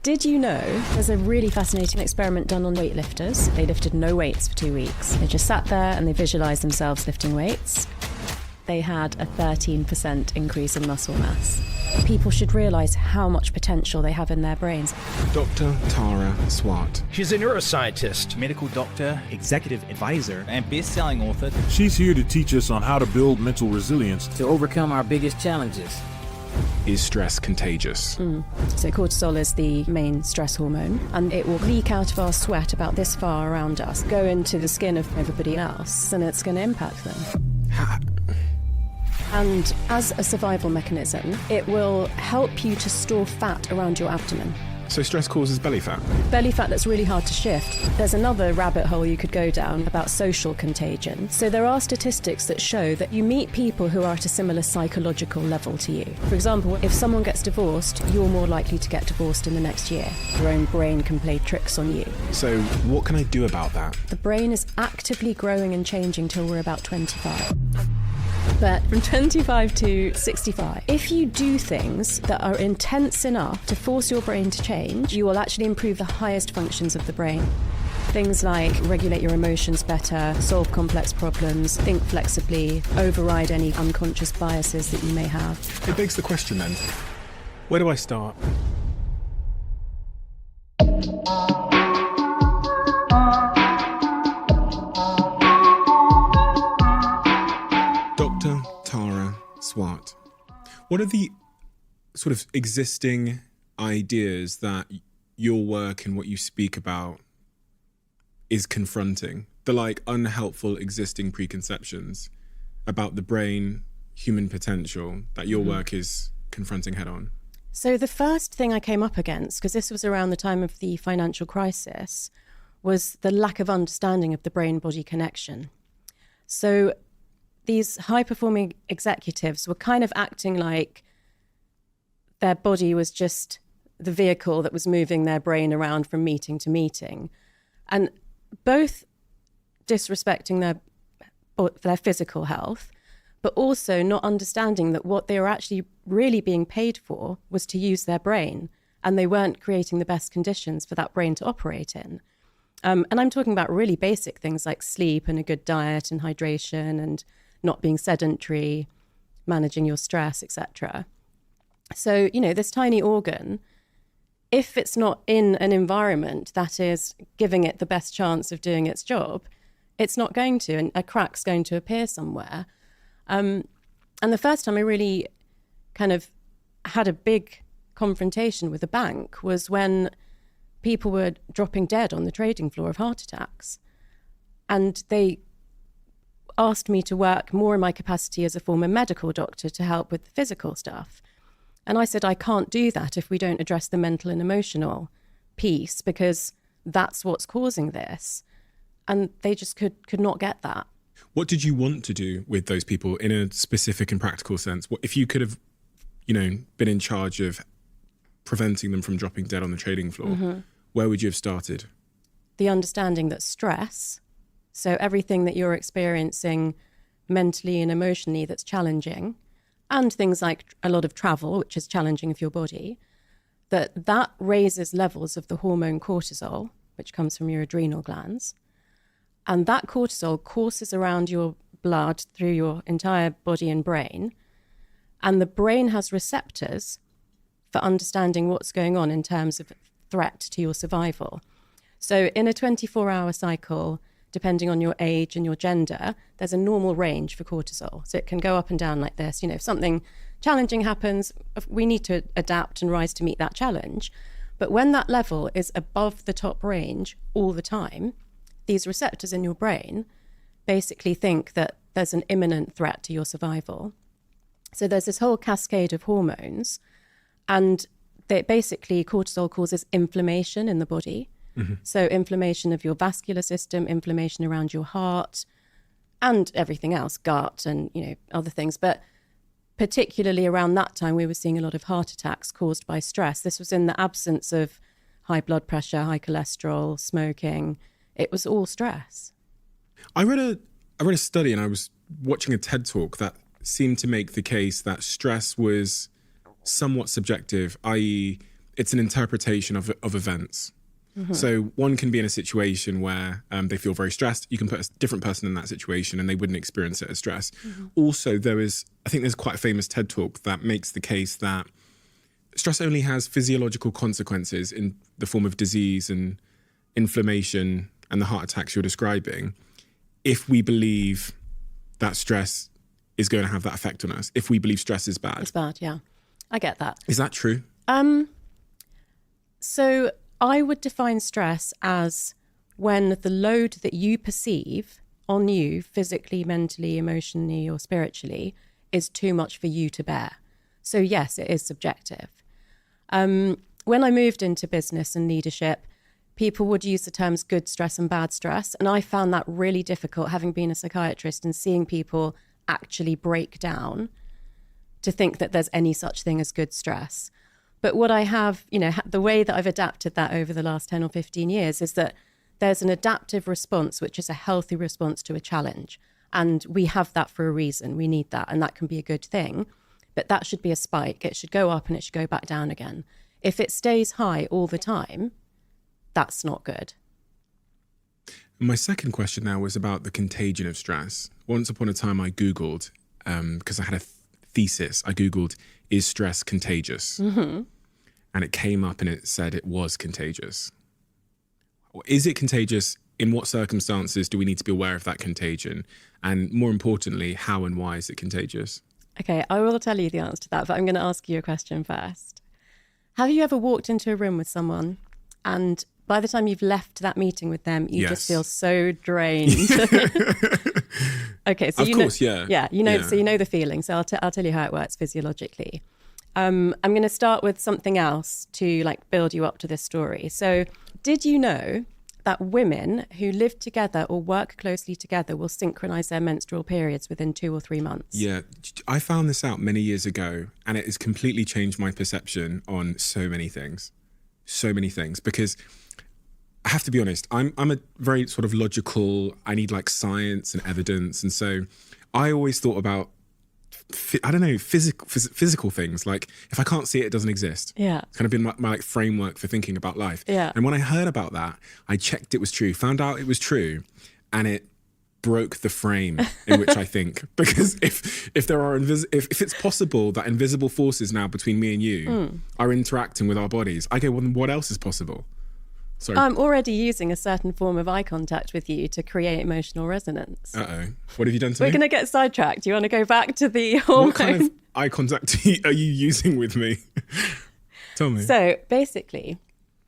Did you know there's a really fascinating experiment done on weightlifters? They lifted no weights for 2 weeks. They just sat there and they visualised themselves lifting weights. They had a 13% increase in muscle mass. People should realise how much potential they have in their brains. Dr. Tara Swart. She's a neuroscientist, medical doctor, executive advisor, and best-selling author. She's here to teach us on how to build mental resilience to overcome our biggest challenges. Is stress contagious? So cortisol is the main stress hormone, and it will leak out of our sweat about this far around us, go into the skin of everybody else, and it's going to impact them. And as a survival mechanism, it will help you to store fat around your abdomen. So stress causes belly fat? Belly fat that's really hard to shift. There's another rabbit hole you could go down about social contagion. So there are statistics that show that you meet people who are at a similar psychological level to you. For example, if someone gets divorced, you're more likely to get divorced in the next year. Your own brain can play tricks on you. So what can I do about that? The brain is actively growing and changing till we're about 25. But from 25 to 65, if you do things that are intense enough to force your brain to change, you will actually improve the highest functions of the brain. Things like regulate your emotions better, solve complex problems, think flexibly, override any unconscious biases that you may have. It begs the question then, where do I start? Dr. Tara Swart, what are the sort of existing ideas that your work and what you speak about is confronting? The unhelpful existing preconceptions about the brain, human potential that your work is confronting head on? So the first thing I came up against, because this was around the time of the financial crisis, was the lack of understanding of the brain-body connection. So these high-performing executives were kind of acting like their body was just the vehicle that was moving their brain around from meeting to meeting, and both disrespecting their physical health, but also not understanding that what they were actually really being paid for was to use their brain, and they weren't creating the best conditions for that brain to operate in. And I'm talking about really basic things like sleep and a good diet and hydration and not being sedentary, managing your stress, etc. So, this tiny organ, if it's not in an environment that is giving it the best chance of doing its job, it's not going to, and a crack's going to appear somewhere. And the first time I really kind of had a big confrontation with a bank was when people were dropping dead on the trading floor of heart attacks. And they asked me to work more in my capacity as a former medical doctor to help with the physical stuff. And I said, I can't do that if we don't address the mental and emotional piece, because that's what's causing this. And they just could not get that. What did you want to do with those people in a specific and practical sense? What if you could have, been in charge of preventing them from dropping dead on the trading floor? Where would you have started? The understanding that stress, so everything that you're experiencing mentally and emotionally that's challenging, and things like a lot of travel, which is challenging for your body, that raises levels of the hormone cortisol, which comes from your adrenal glands. And that cortisol courses around your blood through your entire body and brain. And the brain has receptors for understanding what's going on in terms of threat to your survival. So in a 24-hour cycle, depending on your age and your gender, there's a normal range for cortisol. So it can go up and down like this. If something challenging happens, we need to adapt and rise to meet that challenge. But when that level is above the top range all the time, these receptors in your brain basically think that there's an imminent threat to your survival. So there's this whole cascade of hormones, and basically cortisol causes inflammation in the body. So inflammation of your vascular system, inflammation around your heart, and everything else, gut and other things. But particularly around that time, we were seeing a lot of heart attacks caused by stress. This was in the absence of high blood pressure, high cholesterol, smoking. It was all stress. I read a study, and I was watching a TED talk that seemed to make the case that stress was somewhat subjective, i.e., it's an interpretation of events. So one can be in a situation where they feel very stressed. You can put a different person in that situation and they wouldn't experience it as stress. Also, I think there's quite a famous TED talk that makes the case that stress only has physiological consequences in the form of disease and inflammation and the heart attacks you're describing if we believe that stress is going to have that effect on us, if we believe stress is bad. It's bad, yeah. I get that. Is that true? So I would define stress as when the load that you perceive on you physically, mentally, emotionally, or spiritually is too much for you to bear. So yes, it is subjective. When I moved into business and leadership, people would use the terms good stress and bad stress. And I found that really difficult, having been a psychiatrist and seeing people actually break down to think that there's any such thing as good stress. But what I have, the way that I've adapted that over the last 10 or 15 years is that there's an adaptive response, which is a healthy response to a challenge. And we have that for a reason. We need that. And that can be a good thing. But that should be a spike. It should go up and it should go back down again. If it stays high all the time, that's not good. My second question now was about the contagion of stress. Once upon a time, I Googled, because I had a thesis, I Googled, is stress contagious? And it came up and it said it was contagious. Is it contagious? In what circumstances do we need to be aware of that contagion? And more importantly, how and why is it contagious? Okay, I will tell you the answer to that, but I'm going to ask you a question first. Have you ever walked into a room with someone and by the time you've left that meeting with them, you just feel so drained? Okay, so yeah, so you know the feeling. So I'll tell you how it works physiologically. I'm going to start with something else to build you up to this story. So, did you know that women who live together or work closely together will synchronize their menstrual periods within 2 or 3 months? Yeah, I found this out many years ago, and it has completely changed my perception on so many things. Because I have to be honest, I'm a very sort of logical, I need science and evidence. And so I always thought about, physical things. If I can't see it, it doesn't exist. Yeah. It's kind of been my framework for thinking about life. Yeah. And when I heard about that, I checked it was true, found out it was true, and it broke the frame in which I think. Because if it's possible that invisible forces now between me and you are interacting with our bodies, I go, well, then what else is possible? Sorry. I'm already using a certain form of eye contact with you to create emotional resonance. Uh-oh. What have you done to We're me? going to get sidetracked. Do you want to go back to the hormone? What kind of eye contact are you using with me? Tell me. So basically...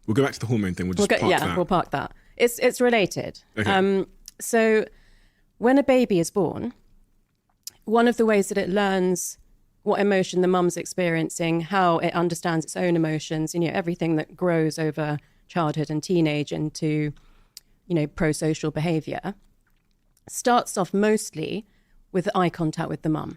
We'll go back to the hormone thing. We'll park that. We'll park that. It's related. Okay. So when a baby is born, one of the ways that it learns what emotion the mum's experiencing, how it understands its own emotions, everything that grows over childhood and teenage into, pro-social behavior, starts off mostly with eye contact with the mum.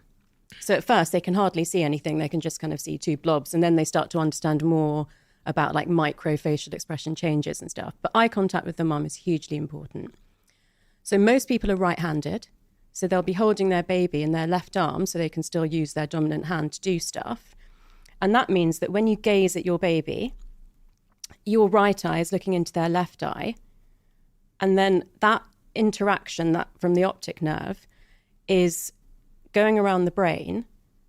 So at first they can hardly see anything. They can just kind of see two blobs. And then they start to understand more about micro facial expression changes and stuff. But eye contact with the mum is hugely important. So most people are right-handed. So they'll be holding their baby in their left arm so they can still use their dominant hand to do stuff. And that means that when you gaze at your baby, your right eye is looking into their left eye. And then that interaction that from the optic nerve is going around the brain.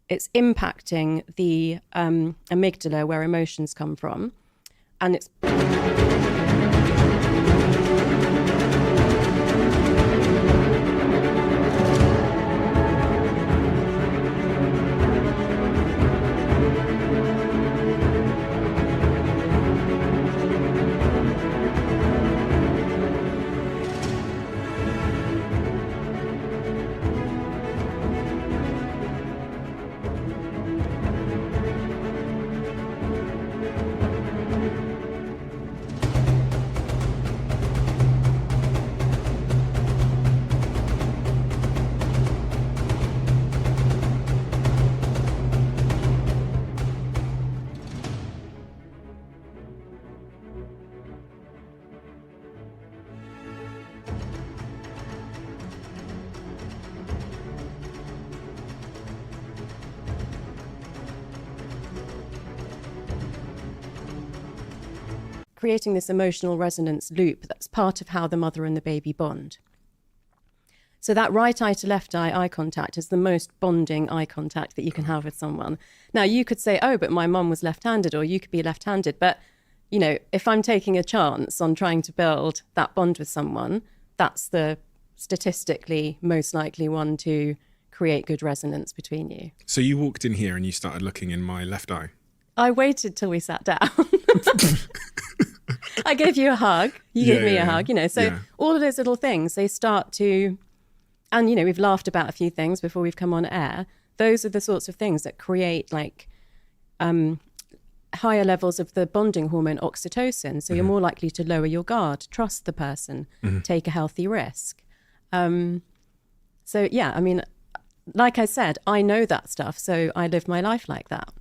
It's impacting the amygdala where emotions come from. And it's... creating this emotional resonance loop that's part of how the mother and the baby bond. So that right eye to left eye contact is the most bonding eye contact that you can have with someone. Now, you could say, oh, but my mum was left-handed, or you could be left-handed. But, you know, if I'm taking a chance on trying to build that bond with someone, that's the statistically most likely one to create good resonance between you. So you walked in here and you started looking in my left eye. I waited till we sat down. I gave you a hug. You gave me a hug, you know. So all of those little things, they start to... And, you know, we've laughed about a few things before we've come on air. Those are the sorts of things that create like higher levels of the bonding hormone oxytocin. So you're more likely to lower your guard, trust the person, take a healthy risk. So, yeah, I mean, like I said, I know that stuff. So I live my life like that.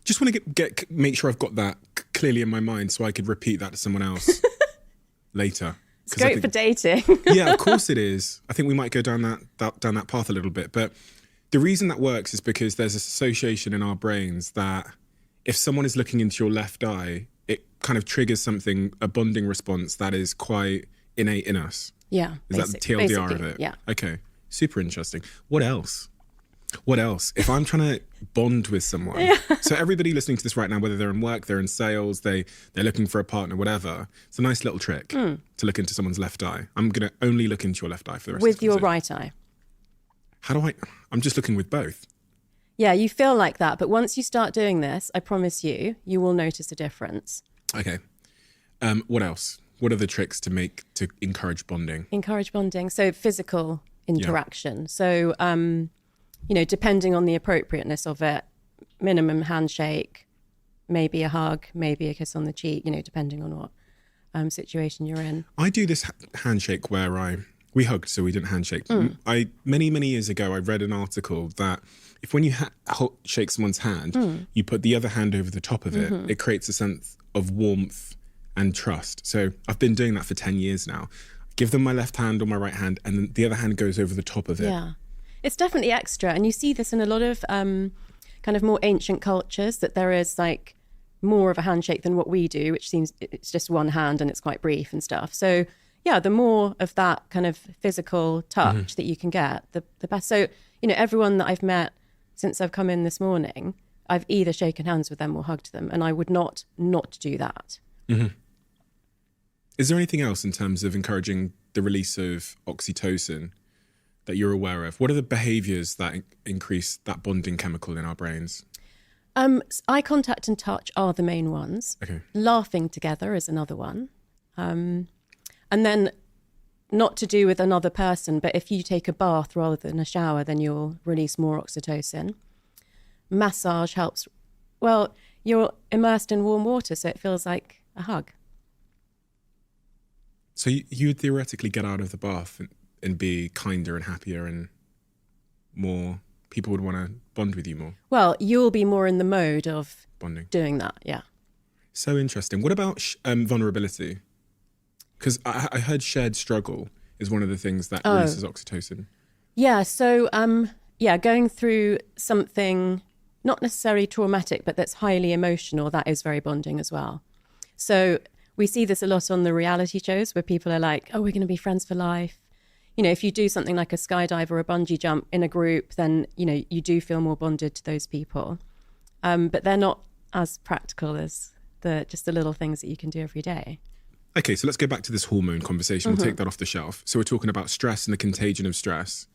Just want to make sure I've got that clearly in my mind so I could repeat that to someone else later. It's great for dating. Yeah, of course it is. I think we might go down that path a little bit. But the reason that works is because there's this association in our brains that if someone is looking into your left eye, it kind of triggers something, a bonding response that is quite innate in us. Yeah. Is that the TLDR of it? Yeah. Okay. Super interesting. What else? If I'm trying to bond with someone, so everybody listening to this right now, whether they're in work, they're in sales, they're looking for a partner, whatever, it's a nice little trick to look into someone's left eye. I'm going to only look into your left eye for the rest of the With your right eye. How do I'm just looking with both. Yeah, you feel like that. But once you start doing this, I promise you will notice a difference. Okay. What else? What are the tricks to encourage bonding? Encourage bonding. So physical interaction. Yeah. So, you know, depending on the appropriateness of it, minimum handshake, maybe a hug, maybe a kiss on the cheek, you know, depending on what situation you're in. I do this handshake where we hugged, so we didn't handshake. Many years ago, I read an article that if when you shake someone's hand, you put the other hand over the top of it, it creates a sense of warmth and trust. So I've been doing that for 10 years now. Give them my left hand or my right hand, and then the other hand goes over the top of it. Yeah. It's definitely extra. And you see this in a lot of kind of more ancient cultures, that there is like more of a handshake than what we do, which seems it's just one hand and it's quite brief and stuff. So yeah, the more of that kind of physical touch that you can get, the best. So, you know, everyone that I've met since I've come in this morning, I've either shaken hands with them or hugged them. And I would not do that. Mm-hmm. Is there anything else in terms of encouraging the release of oxytocin that you're aware of? What are the behaviours that increase that bonding chemical in our brains? Eye contact and touch are the main ones. Okay. Laughing together is another one. And then not to do with another person, but if you take a bath rather than a shower, then you'll release more oxytocin. Massage helps. Well, you're immersed in warm water, so it feels like a hug. So you would theoretically get out of the bath and be kinder and happier, and more people would want to bond with you more. Well, you'll be more in the mode of bonding, doing that. Yeah. So interesting. What about vulnerability? Because I heard shared struggle is one of the things that releases oxytocin. Yeah. So, going through something not necessarily traumatic, but that's highly emotional, that is very bonding as well. So we see this a lot on the reality shows where people are like, oh, we're going to be friends for life. You know, if you do something like a skydive or a bungee jump in a group, then, you know, you do feel more bonded to those people. But they're not as practical as just the little things that you can do every day. Okay, so let's go back to this hormone conversation. We'll take that off the shelf. So we're talking about stress and the contagion of stress.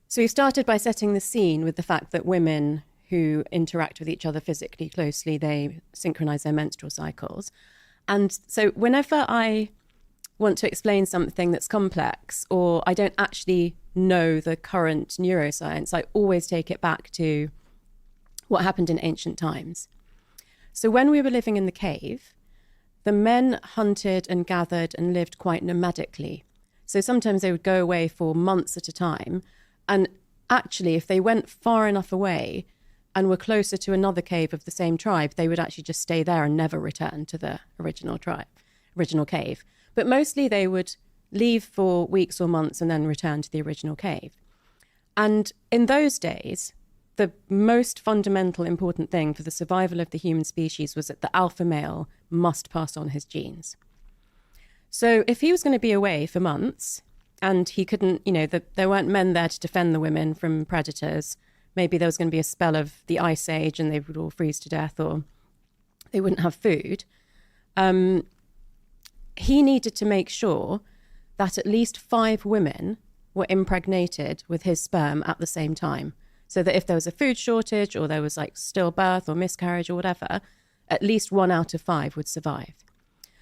So we started by setting the scene with the fact that women who interact with each other physically closely, they synchronize their menstrual cycles. And so whenever I want to explain something that's complex, or I don't actually know the current neuroscience, I always take it back to what happened in ancient times. So when we were living in the cave, the men hunted and gathered and lived quite nomadically. So sometimes they would go away for months at a time. And actually, if they went far enough away and were closer to another cave of the same tribe, they would actually just stay there and never return to the original cave. But mostly they would leave for weeks or months and then return to the original cave. And in those days, the most fundamental important thing for the survival of the human species was that the alpha male must pass on his genes. So if he was going to be away for months and he couldn't, there weren't men there to defend the women from predators, maybe there was going to be a spell of the ice age and they would all freeze to death or they wouldn't have food. He needed to make sure that at least 5 women were impregnated with his sperm at the same time. So that if there was a food shortage or there was like stillbirth or miscarriage or whatever, at least 1 out of 5 would survive.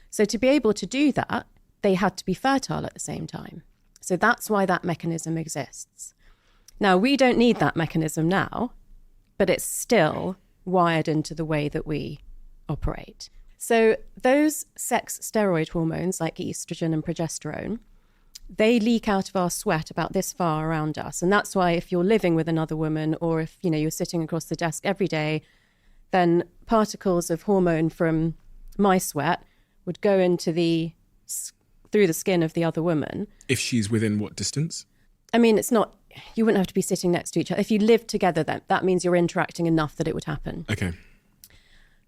So to be able to do that, they had to be fertile at the same time. So that's why that mechanism exists. Now, we don't need that mechanism now, but it's still wired into the way that we operate. So those sex steroid hormones like estrogen and progesterone, they leak out of our sweat about this far around us. And that's why if you're living with another woman or if, you're sitting across the desk every day, then particles of hormone from my sweat would go through the skin of the other woman. If she's within what distance? I mean, it's not, you wouldn't have to be sitting next to each other. If you live together, then that means you're interacting enough that it would happen. Okay.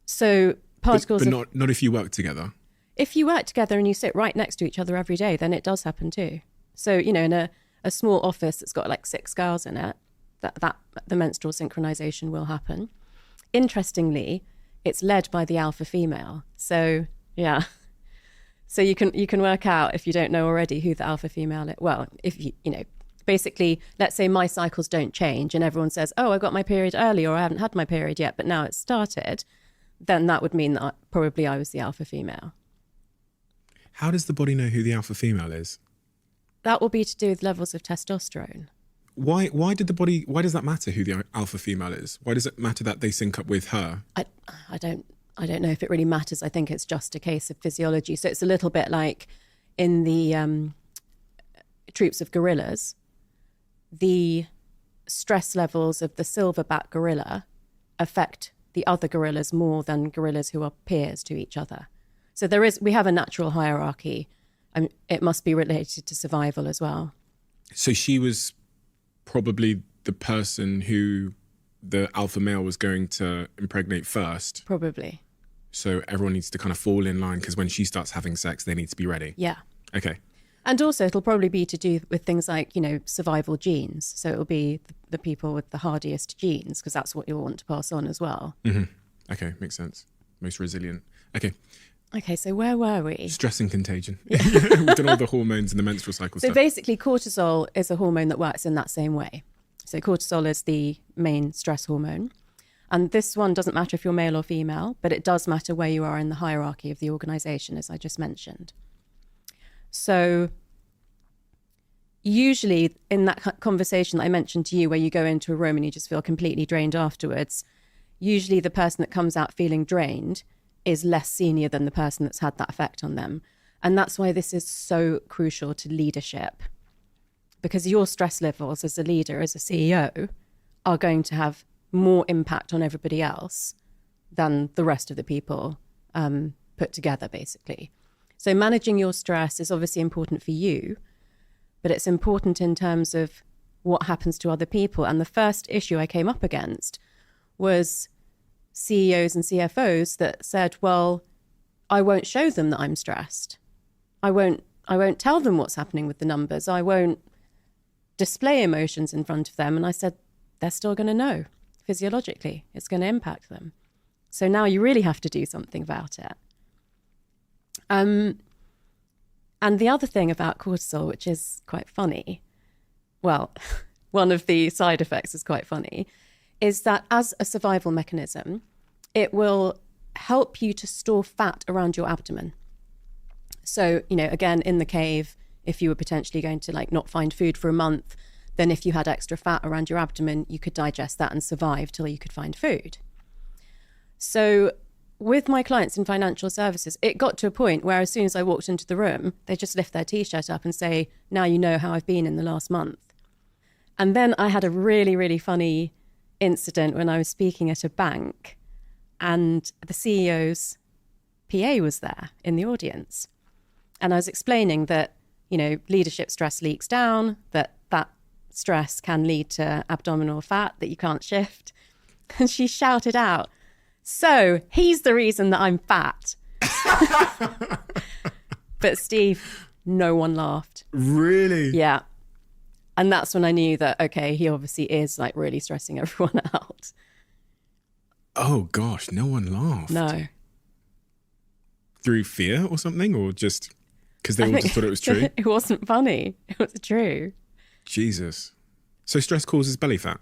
So particles but not if you work together. If you work together and you sit right next to each other every day, then it does happen too. So, in a small office that's got like 6 girls in it, that the menstrual synchronization will happen. Interestingly, it's led by the alpha female. So, yeah. So you can work out, if you don't know already, who the alpha female is. Well, if basically, let's say my cycles don't change and everyone says, oh, I got my period early or I haven't had my period yet, but now it's started, then that would mean that probably I was the alpha female. How does the body know who the alpha female is? That will be to do with levels of testosterone. Why does that matter who the alpha female is? Why does it matter that they sync up with her? I don't know if it really matters. I think it's just a case of physiology. So it's a little bit like in the troops of gorillas, the stress levels of the silverback gorilla affect the other gorillas more than gorillas who are peers to each other. So we have a natural hierarchy. It must be related to survival as well. So she was probably the person who the alpha male was going to impregnate first. Probably. So everyone needs to kind of fall in line because when she starts having sex, they need to be ready. Yeah. Okay. And also it'll probably be to do with things like, survival genes. So it'll be the people with the hardiest genes because that's what you'll want to pass on as well. Mm-hmm. Okay, makes sense. Most resilient. Okay, so where were we? Stress and contagion. Yeah. We've done all the hormones and the menstrual cycle stuff. So basically cortisol is a hormone that works in that same way. So cortisol is the main stress hormone. And this one doesn't matter if you're male or female, but it does matter where you are in the hierarchy of the organization, as I just mentioned. So usually in that conversation that I mentioned to you, where you go into a room and you just feel completely drained afterwards, usually the person that comes out feeling drained is less senior than the person that's had that effect on them. And that's why this is so crucial to leadership, because your stress levels as a leader, as a CEO, are going to have more impact on everybody else than the rest of the people put together, basically. So managing your stress is obviously important for you, but it's important in terms of what happens to other people. And the first issue I came up against was CEOs and CFOs that said, well, I won't show them that I'm stressed. I won't tell them what's happening with the numbers. I won't display emotions in front of them. And I said, they're still going to know physiologically. It's going to impact them. So now you really have to do something about it. And the other thing about cortisol, which is quite funny, well, one of the side effects is quite funny, is that as a survival mechanism, it will help you to store fat around your abdomen. So, again, in the cave, if you were potentially going to not find food for a month, then if you had extra fat around your abdomen, you could digest that and survive till you could find food. So with my clients in financial services, it got to a point where as soon as I walked into the room, they just lift their T-shirt up and say, now you know how I've been in the last month. And then I had a really, really funny incident when I was speaking at a bank and the CEO's PA was there in the audience. And I was explaining that, leadership stress leaks down, that stress can lead to abdominal fat that you can't shift. And she shouted out, "So he's the reason that I'm fat." But Steve, no one laughed. Really? Yeah. And that's when I knew that, okay, he obviously is like really stressing everyone out. Oh gosh, no one laughed. No. Through fear or something, or just because they all just thought it was true? It wasn't funny. It was true. Jesus. So stress causes belly fat?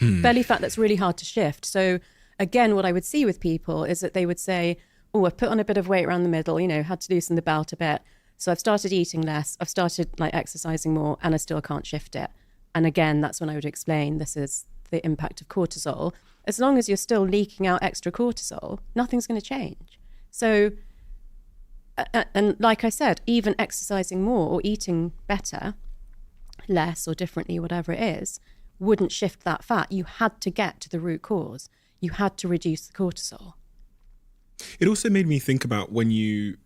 Belly fat that's really hard to shift. So again, what I would see with people is that they would say, oh, I've put on a bit of weight around the middle, had to loosen the belt a bit. So I've started eating less. I've started like exercising more and I still can't shift it. And again, that's when I would explain this is the impact of cortisol. As long as you're still leaking out extra cortisol, nothing's going to change. So, and like I said, even exercising more or eating better, less or differently, whatever it is, wouldn't shift that fat. You had to get to the root cause. You had to reduce the cortisol. It also made me think about when you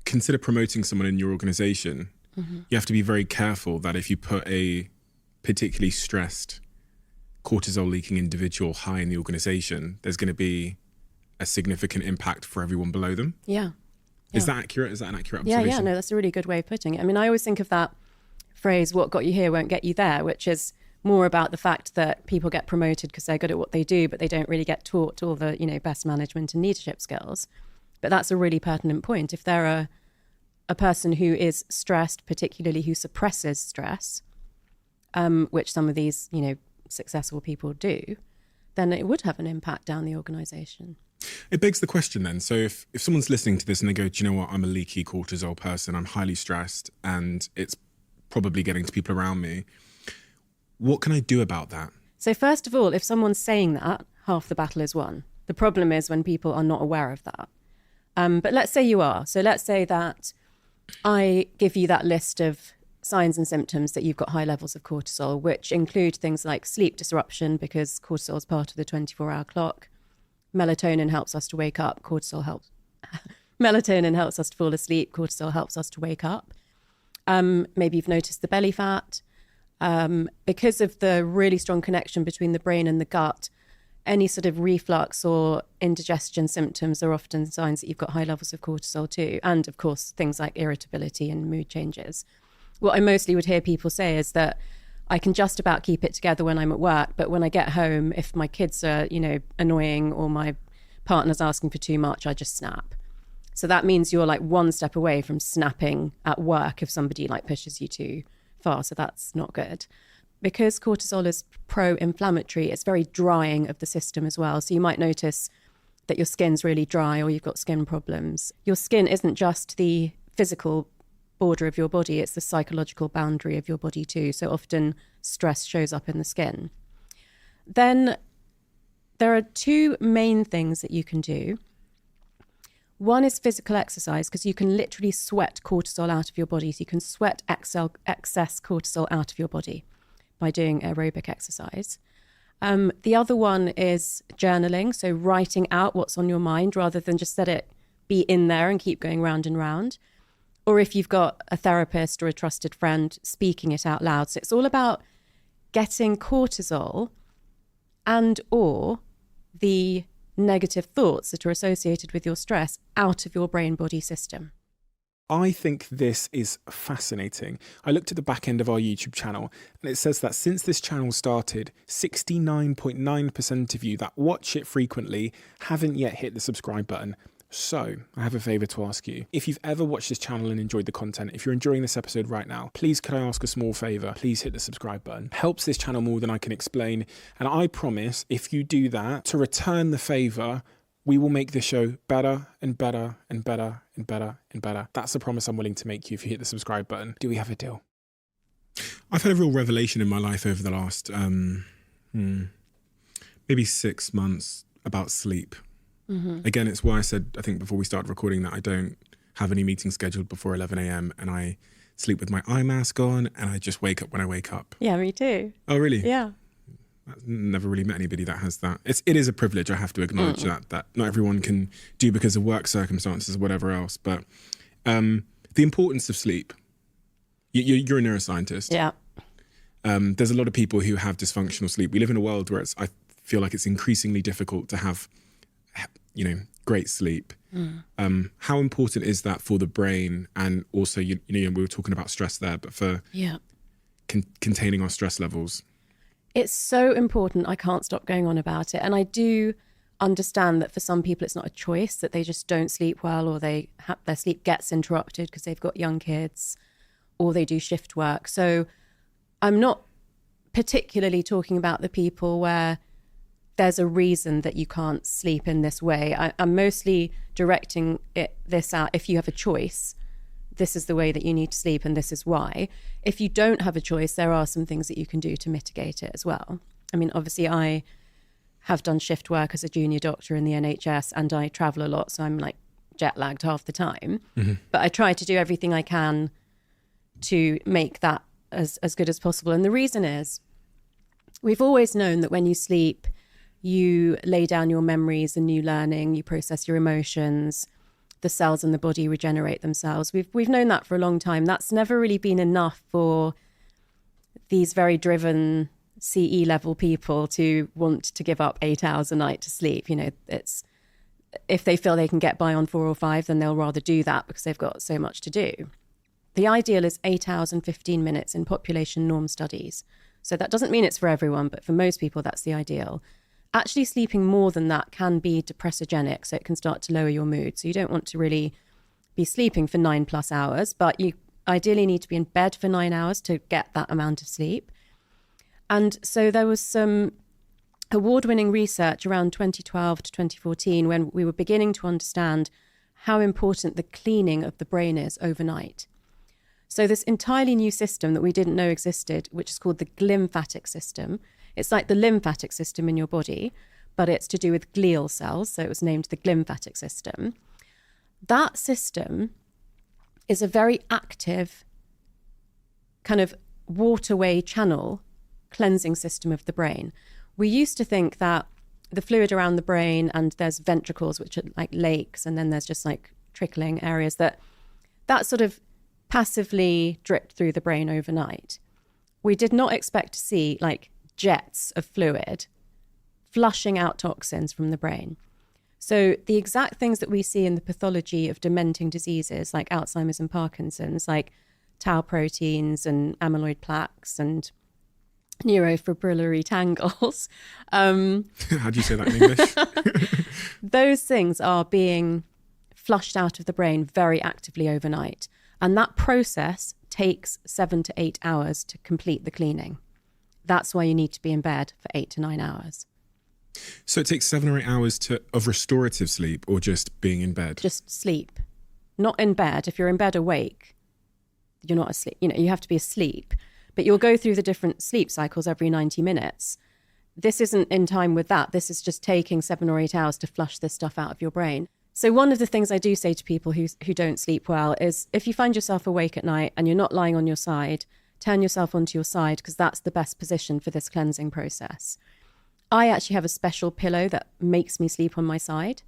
consider promoting someone in your organization, you have to be very careful that if you put a particularly stressed, cortisol leaking individual high in the organization, there's going to be a significant impact for everyone below them. Yeah. Is that accurate? Is that an accurate observation? Yeah, no, that's a really good way of putting it. I mean, I always think of that phrase, what got you here won't get you there, which is more about the fact that people get promoted because they're good at what they do, but they don't really get taught all the, best management and leadership skills. But that's a really pertinent point. If they're a person who is stressed, particularly who suppresses stress, which some of these, successful people do, then it would have an impact down the organisation. It begs the question then. So if someone's listening to this and they go, do you know what, I'm a leaky cortisol person, I'm highly stressed and it's probably getting to people around me, what can I do about that? So first of all, if someone's saying that, half the battle is won. The problem is when people are not aware of that. But let's say you are. So let's say that I give you that list of signs and symptoms that you've got high levels of cortisol, which include things like sleep disruption, because cortisol is part of the 24-hour clock. Melatonin helps us to wake up. Melatonin helps us to fall asleep. Cortisol helps us to wake up. Maybe you've noticed the belly fat. Because of the really strong connection between the brain and the gut, any sort of reflux or indigestion symptoms are often signs that you've got high levels of cortisol too. And of course, things like irritability and mood changes. What I mostly would hear people say is that I can just about keep it together when I'm at work, but when I get home, if my kids are, annoying or my partner's asking for too much, I just snap. So that means you're like one step away from snapping at work if somebody like pushes you too far. So that's not good. Because cortisol is pro-inflammatory, it's very drying of the system as well. So you might notice that your skin's really dry or you've got skin problems. Your skin isn't just the physical border of your body, it's the psychological boundary of your body too. So often stress shows up in the skin. Then there are two main things that you can do. One is physical exercise, because you can literally sweat cortisol out of your body. So you can sweat excess cortisol out of your body by doing aerobic exercise. The other one is journaling, so writing out what's on your mind rather than just let it be in there and keep going round and round. Or if you've got a therapist or a trusted friend, speaking it out loud. So it's all about getting cortisol and or the negative thoughts that are associated with your stress out of your brain-body system. I think this is fascinating. I looked at the back end of our YouTube channel and it says that since this channel started, 69.9% of you that watch it frequently haven't yet hit the subscribe button. So I have a favor to ask you. If you've ever watched this channel and enjoyed the content, if you're enjoying this episode right now, please could I ask a small favor? Please hit the subscribe button. Helps this channel more than I can explain. And I promise if you do that, to return the favor, we will make this show better and better and better and better and better. That's the promise I'm willing to make you if you hit the subscribe button. Do we have a deal? I've had a real revelation in my life over the last maybe 6 months about sleep. Mm-hmm. Again, it's why I said, I think before we started recording, that I don't have any meetings scheduled before 11 a.m. and I sleep with my eye mask on and I just wake up when I wake up. Yeah, me too. Oh, really? Yeah. I've never really met anybody that has that. It is a privilege, I have to acknowledge that not everyone can do because of work circumstances or whatever else. But the importance of sleep. You're a neuroscientist. Yeah. There's a lot of people who have dysfunctional sleep. We live in a world where I feel like it's increasingly difficult to have, great sleep. How important is that for the brain? And also, we were talking about stress there, but for containing our stress levels. It's so important. I can't stop going on about it. And I do understand that for some people it's not a choice, that they just don't sleep well, or their sleep gets interrupted because they've got young kids, or they do shift work. So I'm not particularly talking about the people where there's a reason that you can't sleep in this way. I'm mostly directing this out. If you have a choice, this is the way that you need to sleep and this is why. If you don't have a choice, there are some things that you can do to mitigate it as well. I mean, obviously I have done shift work as a junior doctor in the NHS, and I travel a lot, so I'm like jet lagged half the time. But I try to do everything I can to make that as good as possible. And the reason is, we've always known that when you sleep, you lay down your memories and new learning, you process your emotions, the cells in the body regenerate themselves. We've known that for a long time. That's never really been enough for these very driven CE level people to want to give up 8 hours a night to sleep. It's, if they feel they can get by on 4 or 5, then they'll rather do that because they've got so much to do. The ideal is 8 hours and 15 minutes in population norm studies. So that doesn't mean it's for everyone, but for most people, that's the ideal. Actually sleeping more than that can be depressogenic, so it can start to lower your mood. So you don't want to really be sleeping for 9+ hours, but you ideally need to be in bed for 9 hours to get that amount of sleep. And so there was some award-winning research around 2012 to 2014 when we were beginning to understand how important the cleaning of the brain is overnight. So this entirely new system that we didn't know existed, which is called the glymphatic system. It's like the lymphatic system in your body, but it's to do with glial cells. So it was named the glymphatic system. That system is a very active kind of waterway channel cleansing system of the brain. We used to think that the fluid around the brain, and there's ventricles, which are like lakes, and then there's just like trickling areas, that sort of passively dripped through the brain overnight. We did not expect to see like jets of fluid flushing out toxins from the brain. So the exact things that we see in the pathology of dementing diseases like Alzheimer's and Parkinson's, like tau proteins and amyloid plaques and neurofibrillary tangles. How do you say that in English? Those things are being flushed out of the brain very actively overnight. And that process takes 7 to 8 hours to complete the cleaning. That's why you need to be in bed for 8 to 9 hours. So it takes 7 or 8 hours of restorative sleep, or just being in bed? Just sleep. Not in bed. If you're in bed awake, you're not asleep. You have to be asleep. But you'll go through the different sleep cycles every 90 minutes. This isn't in time with that. This is just taking 7 or 8 hours to flush this stuff out of your brain. So one of the things I do say to people who don't sleep well is, if you find yourself awake at night and you're not lying on your side, turn yourself onto your side, because that's the best position for this cleansing process. I actually have a special pillow that makes me sleep on my side,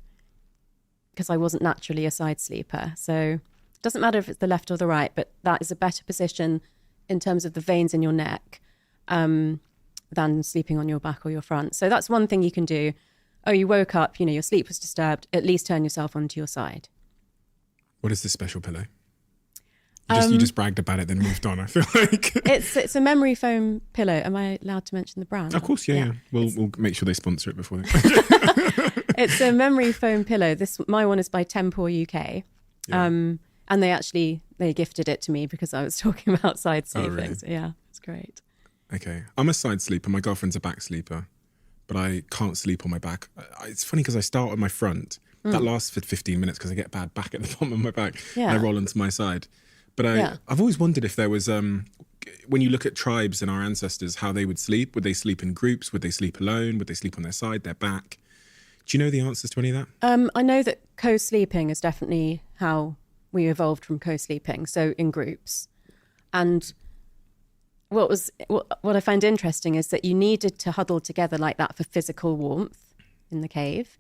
because I wasn't naturally a side sleeper. So it doesn't matter if it's the left or the right, but that is a better position in terms of the veins in your neck than sleeping on your back or your front. So that's one thing you can do. Oh, you woke up, your sleep was disturbed, at least turn yourself onto your side. What is this special pillow? You just bragged about it, then moved on, I feel like. It's a memory foam pillow. Am I allowed to mention the brand? Of course, yeah. We'll make sure they sponsor it before they... It's a memory foam pillow. My one is by Tempor UK. Yeah. And they gifted it to me because I was talking about side sleeping. Oh, really? So yeah, it's great. Okay. I'm a side sleeper. My girlfriend's a back sleeper, but I can't sleep on my back. It's funny because I start on my front. That lasts for 15 minutes because I get bad back at the bottom of my back. Yeah. And I roll onto my side. But I've always wondered if there was, when you look at tribes and our ancestors, how they would sleep. Would they sleep in groups? Would they sleep alone? Would they sleep on their side, their back? Do you know the answers to any of that? I know that co-sleeping is definitely how we evolved from co-sleeping, so in groups. And what I find interesting is that you needed to huddle together like that for physical warmth in the cave,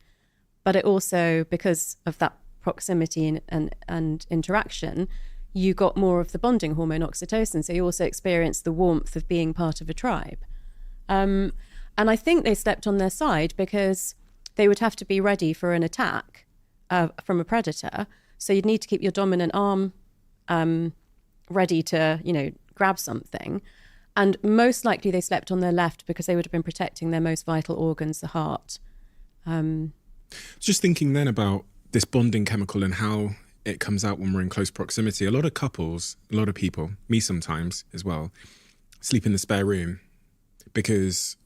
but it also, because of that proximity and interaction, you got more of the bonding hormone oxytocin. So you also experienced the warmth of being part of a tribe. And I think they slept on their side because they would have to be ready for an attack from a predator. So you'd need to keep your dominant arm ready to, grab something. And most likely they slept on their left because they would have been protecting their most vital organs, the heart. Just thinking then about this bonding chemical and how it comes out when we're in close proximity. A lot of couples, a lot of people, me sometimes as well, sleep in the spare room because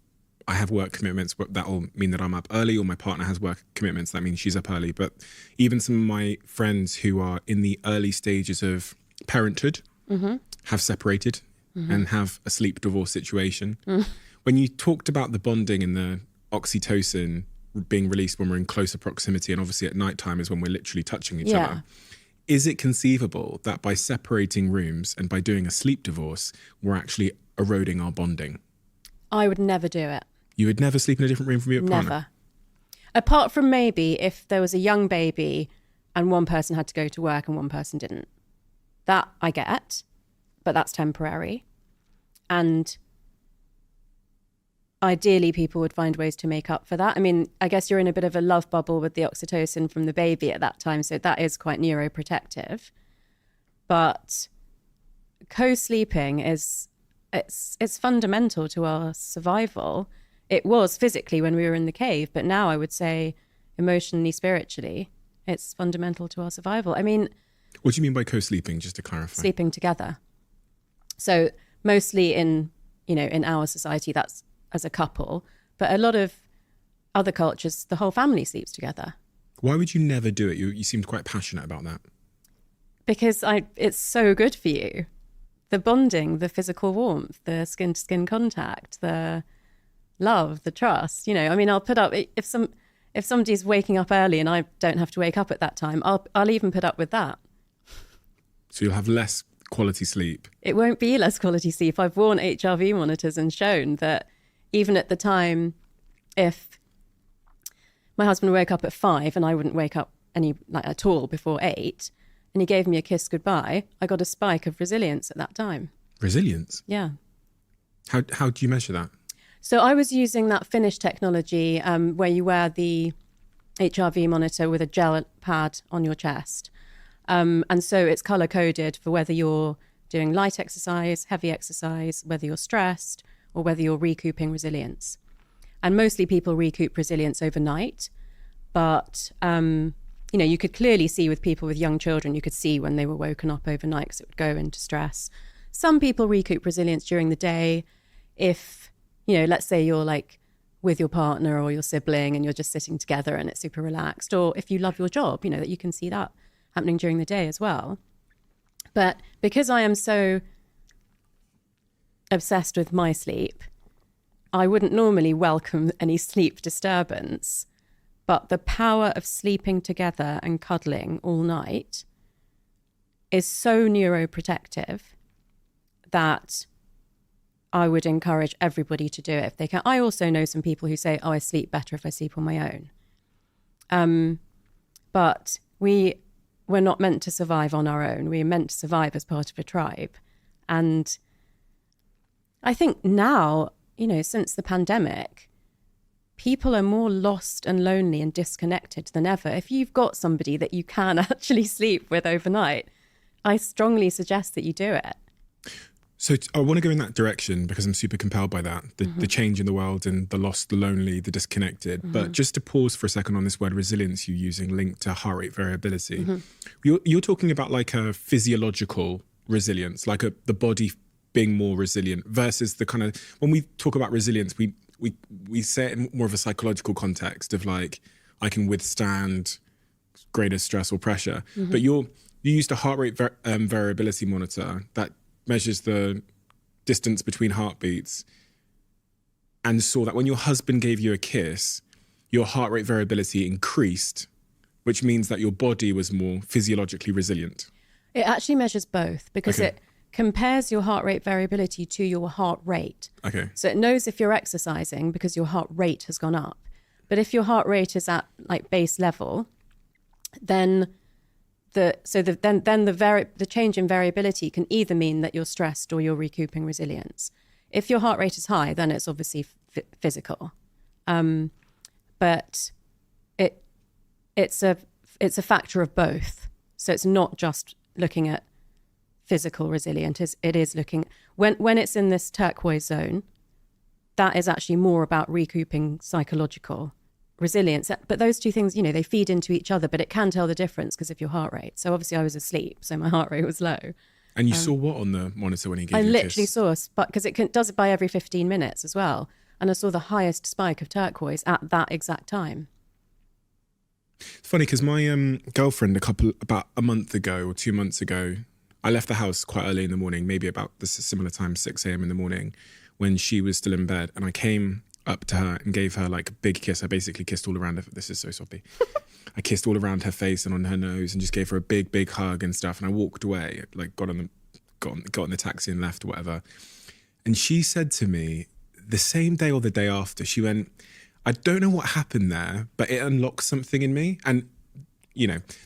I have work commitments, but that'll mean that I'm up early, or my partner has work commitments. That means she's up early. But even some of my friends who are in the early stages of parenthood have separated and have a sleep divorce situation. When you talked about the bonding and the oxytocin being released when we're in closer proximity, and obviously at nighttime is when we're literally touching each other, is it conceivable that by separating rooms and by doing a sleep divorce, we're actually eroding our bonding? I would never do it. You would never sleep in a different room from your partner? Never. Apart from maybe if there was a young baby and one person had to go to work and one person didn't. That I get, but that's temporary. And ideally, people would find ways to make up for that. I mean, I guess you're in a bit of a love bubble with the oxytocin from the baby at that time, so that is quite neuroprotective. But co-sleeping it's fundamental to our survival. It was physically when we were in the cave, but now I would say emotionally, spiritually, it's fundamental to our survival. I mean, what do you mean by co-sleeping, just to clarify? Sleeping together. So mostly in our society, that's as a couple, but a lot of other cultures, the whole family sleeps together. Why would you never do it? You seemed quite passionate about that. Because it's so good for you. The bonding, the physical warmth, the skin-to-skin contact, the love, the trust. I'll put up, if somebody's waking up early and I don't have to wake up at that time, I'll even put up with that. So you'll have less quality sleep. It won't be less quality sleep. I've worn HRV monitors and shown that even at the time, if my husband woke up at 5 and I wouldn't wake up at all before 8, and he gave me a kiss goodbye, I got a spike of resilience at that time. Resilience? Yeah. How do you measure that? So I was using that Finnish technology where you wear the HRV monitor with a gel pad on your chest. And so it's color coded for whether you're doing light exercise, heavy exercise, whether you're stressed, or whether you're recouping resilience. And mostly people recoup resilience overnight. But, you could clearly see with people with young children, you could see when they were woken up overnight because it would go into stress. Some people recoup resilience during the day. If, let's say you're like with your partner or your sibling and you're just sitting together and it's super relaxed. Or if you love your job, that you can see that happening during the day as well. But because I am so obsessed with my sleep, I wouldn't normally welcome any sleep disturbance, but the power of sleeping together and cuddling all night is so neuroprotective that I would encourage everybody to do it if they can. I also know some people who say, I sleep better if I sleep on my own. But we're not meant to survive on our own. We're meant to survive as part of a tribe. And I think now, since the pandemic, people are more lost and lonely and disconnected than ever. If you've got somebody that you can actually sleep with overnight, I strongly suggest that you do it. So I want to go in that direction because I'm super compelled by that, the change in the world and the lost, the lonely, the disconnected. But just to pause for a second on this word resilience you're using linked to heart rate variability, you're talking about like a physiological resilience, like the body being more resilient versus the kind of, when we talk about resilience, we say it in more of a psychological context of like, I can withstand greater stress or pressure. But you used a heart rate variability monitor that measures the distance between heartbeats and saw that when your husband gave you a kiss, your heart rate variability increased, which means that your body was more physiologically resilient. It actually measures both because it compares your heart rate variability to your heart rate. Okay. So it knows if you're exercising because your heart rate has gone up. But if your heart rate is at like base level, then the change in variability can either mean that you're stressed or you're recouping resilience. If your heart rate is high, then it's obviously physical, but it's a factor of both. So it's not just looking at physical resilience. It is looking when it's in this turquoise zone. That is actually more about recouping psychological resilience. But those two things, they feed into each other, but it can tell the difference because of your heart rate. So obviously I was asleep, so my heart rate was low. And you saw what on the monitor when he gave I you a literally kiss? saw a spike, because it does it by every 15 minutes as well. And I saw the highest spike of turquoise at that exact time. It's funny because my girlfriend about a month ago or 2 months ago, I left the house quite early in the morning, maybe about this similar time, 6 a.m. in the morning, when she was still in bed. And I came up to her and gave her like a big kiss. I basically kissed all around her. This is so soppy. I kissed all around her face and on her nose and just gave her a big, big hug and stuff. And I walked away, like got in the taxi and left or whatever. And she said to me the same day or the day after, she went, I don't know what happened there, but it unlocked something in me. And,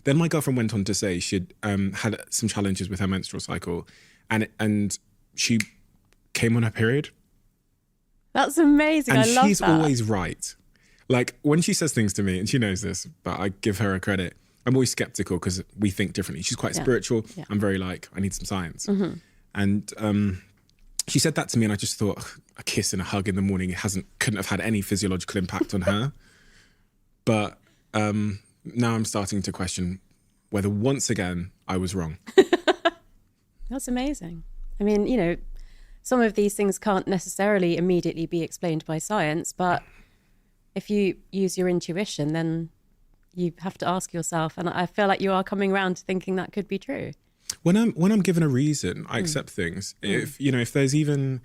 then my girlfriend went on to say she'd had some challenges with her menstrual cycle and she came on her period. That's amazing. And I love that. she's always right. Like when she says things to me, and she knows this, but I give her a credit. I'm always skeptical because we think differently. She's quite spiritual. Yeah. I'm very like, I need some science. Mm-hmm. And she said that to me and I just thought, a kiss and a hug in the morning, couldn't have had any physiological impact on her. But now I'm starting to question whether once again I was wrong. That's amazing. I mean, some of these things can't necessarily immediately be explained by science, but if you use your intuition, then you have to ask yourself, and I feel like you are coming around to thinking that could be true. When I'm given a reason, I accept things. If there's even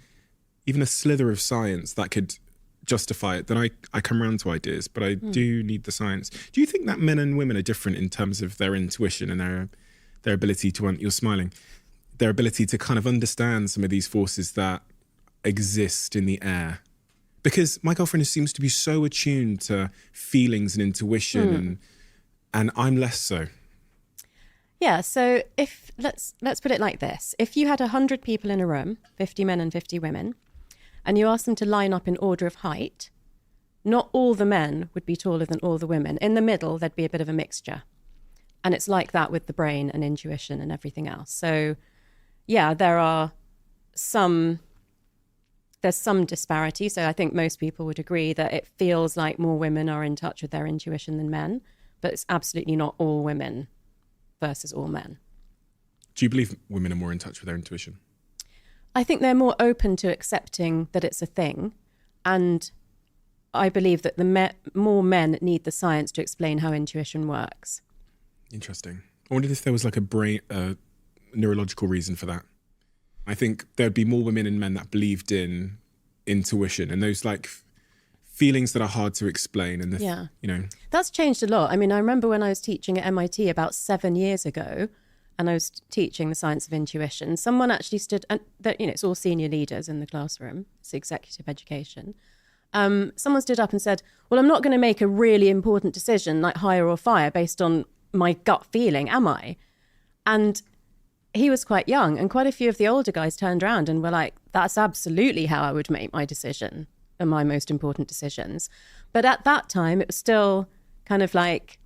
a slither of science that could justify it, then I come around to ideas, but I do need the science. Do you think that men and women are different in terms of their intuition and their ability to, you're smiling, their ability to kind of understand some of these forces that exist in the air? Because my girlfriend seems to be so attuned to feelings and intuition and I'm less so. Yeah, so let's put it like this. If you had 100 people in a room, 50 men and 50 women, and you asked them to line up in order of height, not all the men would be taller than all the women. In the middle, there'd be a bit of a mixture. And it's like that with the brain and intuition and everything else. So yeah, there's some disparity. So I think most people would agree that it feels like more women are in touch with their intuition than men, but it's absolutely not all women versus all men. Do you believe women are more in touch with their intuition? I think they're more open to accepting that it's a thing. And I believe that more men need the science to explain how intuition works. Interesting. I wondered if there was like a neurological reason for that. I think there'd be more women and men that believed in intuition and those like feelings that are hard to explain. And that's changed a lot. I mean, I remember when I was teaching at MIT about 7 years ago, and I was teaching the science of intuition, someone actually stood, and it's all senior leaders in the classroom, it's executive education. Someone stood up and said, well, I'm not going to make a really important decision like hire or fire based on my gut feeling, am I? And he was quite young, and quite a few of the older guys turned around and were like, that's absolutely how I would make my decision and my most important decisions. But at that time, it was still kind of like,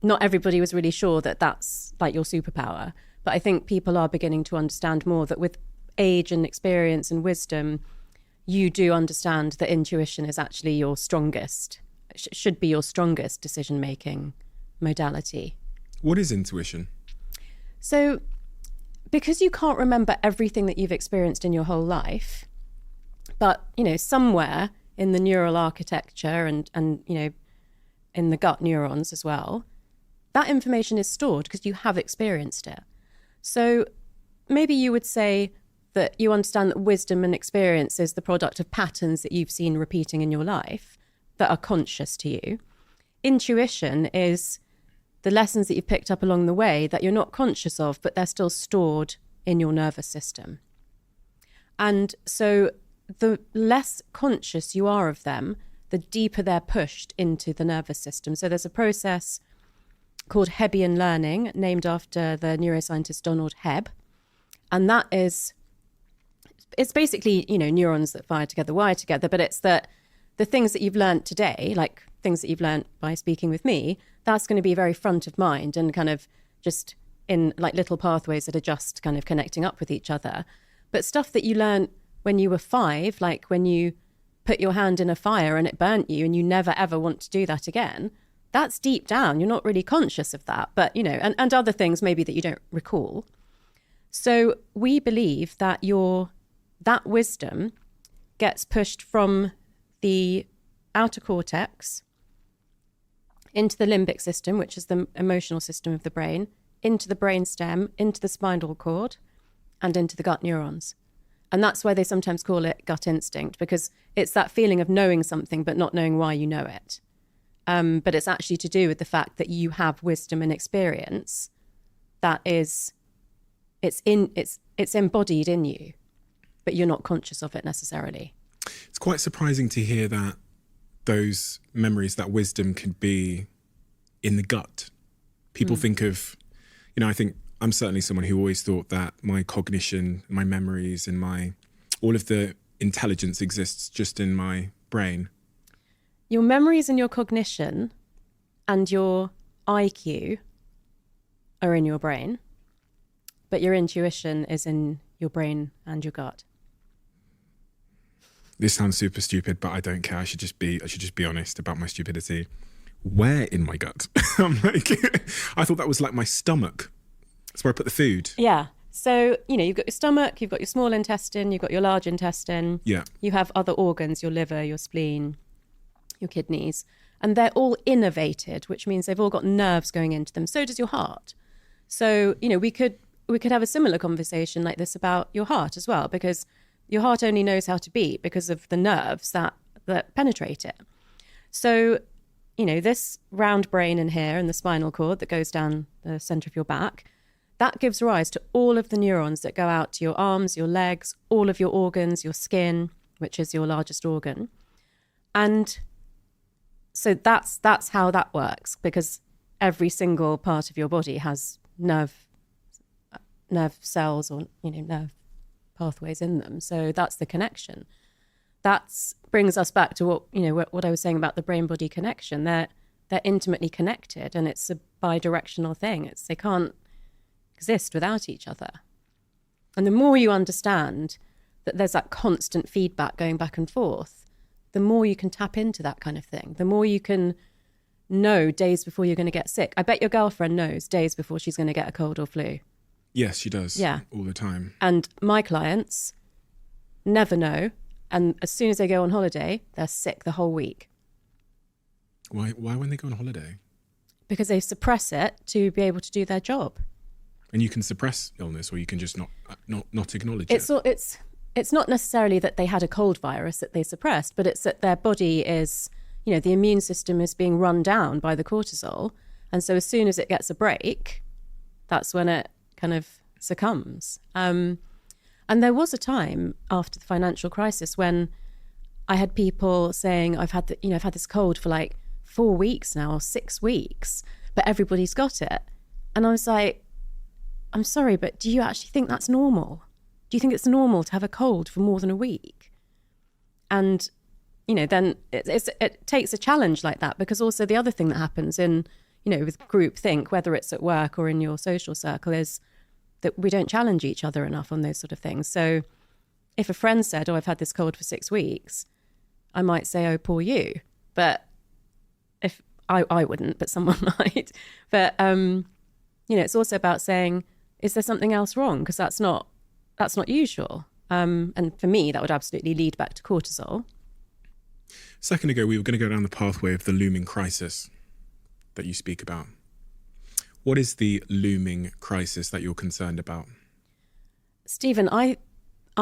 not everybody was really sure that that's like your superpower. But I think people are beginning to understand more that with age and experience and wisdom, you do understand that intuition is actually your strongest, should be your strongest decision-making modality. What is intuition? So because you can't remember everything that you've experienced in your whole life, but, somewhere in the neural architecture and in the gut neurons as well, that information is stored because you have experienced it. So maybe you would say that you understand that wisdom and experience is the product of patterns that you've seen repeating in your life that are conscious to you. Intuition is the lessons that you've picked up along the way that you're not conscious of, but they're still stored in your nervous system. And so the less conscious you are of them, the deeper they're pushed into the nervous system. So there's a process called Hebbian learning, named after the neuroscientist Donald Hebb. And that is, it's basically, neurons that fire together, wire together, but it's that the things that you've learned today, like things that you've learned by speaking with me, that's going to be very front of mind and kind of just in like little pathways that are just kind of connecting up with each other. But stuff that you learned when you were 5, like when you put your hand in a fire and it burnt you and you never ever want to do that again, that's deep down. You're not really conscious of that, but and other things maybe that you don't recall. So we believe that that wisdom gets pushed from the outer cortex into the limbic system, which is the emotional system of the brain, into the brainstem, into the spinal cord, and into the gut neurons. And that's why they sometimes call it gut instinct, because it's that feeling of knowing something but not knowing why you know it. But it's actually to do with the fact that you have wisdom and experience that is, it's embodied in you, but you're not conscious of it necessarily. It's quite surprising to hear that those memories, that wisdom can be in the gut. People think of, I think I'm certainly someone who always thought that my cognition, my memories and all of the intelligence exists just in my brain. Your memories and your cognition and your IQ are in your brain, but your intuition is in your brain and your gut. This sounds super stupid, but I don't care. I should just be honest about my stupidity. Where in my gut? I'm like, I thought that was like my stomach. That's where I put the food. Yeah. So, you've got your stomach, you've got your small intestine, you've got your large intestine. Yeah. You have other organs, your liver, your spleen, your kidneys, and they're all innervated, which means they've all got nerves going into them. So does your heart. So, we could have a similar conversation like this about your heart as well, because your heart only knows how to beat because of the nerves that penetrate it. So, this round brain in here and the spinal cord that goes down the center of your back, that gives rise to all of the neurons that go out to your arms, your legs, all of your organs, your skin, which is your largest organ. And so that's how that works, because every single part of your body has nerve cells or nerve pathways in them. So that's the connection. That brings us back to what I was saying about the brain-body connection. They're intimately connected, and it's a bi-directional thing. They can't exist without each other. And the more you understand that there's that constant feedback going back and forth, the more you can tap into that kind of thing. The more you can know days before you're going to get sick. I bet your girlfriend knows days before she's going to get a cold or flu. Yes, she does. Yeah. All the time. And my clients never know. And as soon as they go on holiday, they're sick the whole week. Why when they go on holiday? Because they suppress it to be able to do their job. And you can suppress illness, or you can just not acknowledge it. It's not necessarily that they had a cold virus that they suppressed, but it's that their body is, the immune system is being run down by the cortisol. And so as soon as it gets a break, that's when it kind of succumbs. And there was a time after the financial crisis when I had people saying, I've had this cold for like 4 weeks now, or 6 weeks, but everybody's got it. And I was like, I'm sorry, but do you actually think that's normal? Do you think it's normal to have a cold for more than a week? And, then it takes a challenge like that, because also the other thing that happens in, with groupthink, whether it's at work or in your social circle, is that we don't challenge each other enough on those sort of things. So if a friend said, I've had this cold for 6 weeks, I might say, oh, poor you. But if I wouldn't, but someone might. But, it's also about saying, is there something else wrong? Because that's not usual. And for me, that would absolutely lead back to cortisol. A second ago, we were going to go down the pathway of the looming crisis that you speak about. What is the looming crisis that you're concerned about? Stephen, I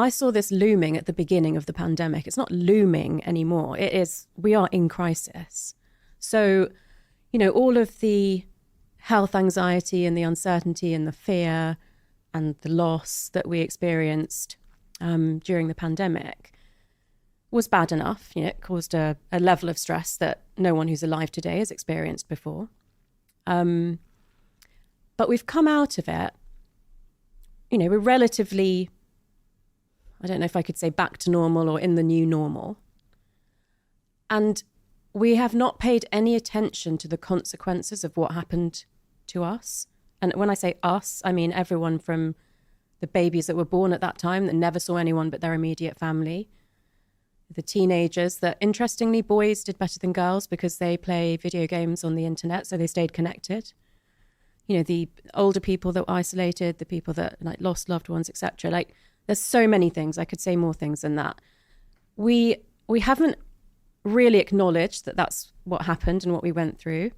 saw this looming at the beginning of the pandemic. It's not looming anymore. We are in crisis. So, all of the health anxiety and the uncertainty and the fear and the loss that we experienced during the pandemic was bad enough. It caused a level of stress that no one who's alive today has experienced before. But we've come out of it, we're relatively, I don't know if I could say back to normal or in the new normal. And we have not paid any attention to the consequences of what happened to us. And when I say us, I mean everyone from the babies that were born at that time that never saw anyone but their immediate family. The teenagers that, interestingly, boys did better than girls because they play video games on the internet, so they stayed connected. The older people that were isolated, the people that lost loved ones, etc. There's so many things. I could say more things than that. We haven't really acknowledged that that's what happened and what we went through.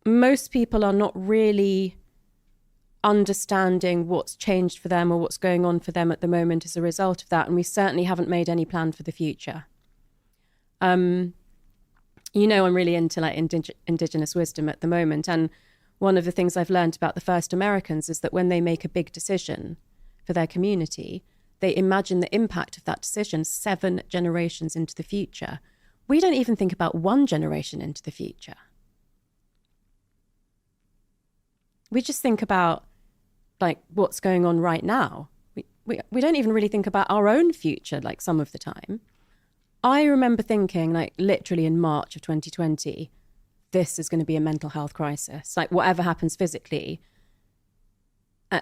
Most people are not really understanding what's changed for them or what's going on for them at the moment as a result of that. And we certainly haven't made any plan for the future. I'm really into indigenous wisdom at the moment. And one of the things I've learned about the first Americans is that when they make a big decision for their community, they imagine the impact of that decision 7 generations into the future. We don't even think about 1 generation into the future. We just think about what's going on right now. We don't even really think about our own future some of the time. I remember thinking literally in March of 2020, this is going to be a mental health crisis. Whatever happens physically.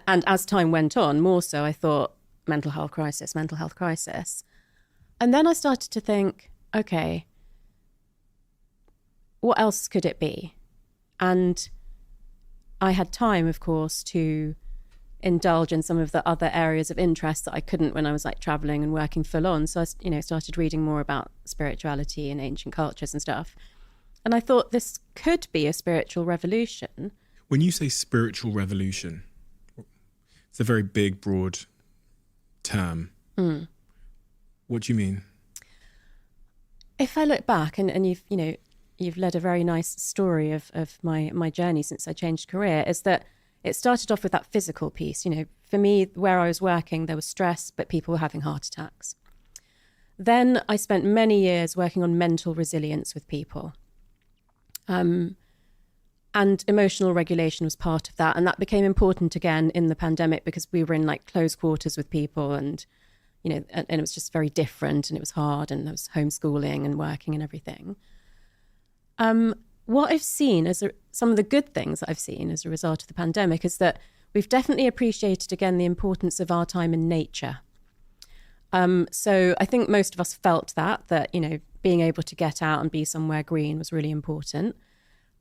And as time went on, more so, I thought mental health crisis. And then I started to think, okay, what else could it be? And I had time, of course, to indulge in some of the other areas of interest that I couldn't when I was traveling and working full on. So I, started reading more about spirituality and ancient cultures and stuff. And I thought this could be a spiritual revolution. When you say spiritual revolution, it's a very big, broad term. What do you mean? If I look back and you've led a very nice story of my journey since I changed career, is that it started off with that physical piece. For me, where I was working, there was stress, but people were having heart attacks. Then I spent many years working on mental resilience with people. And emotional regulation was part of that. And that became important again in the pandemic because we were in close quarters with people and, and it was just very different and it was hard and there was homeschooling and working and everything. What I've seen some of the good things that I've seen as a result of the pandemic is that we've definitely appreciated again the importance of our time in nature. So I think most of us felt that being able to get out and be somewhere green was really important.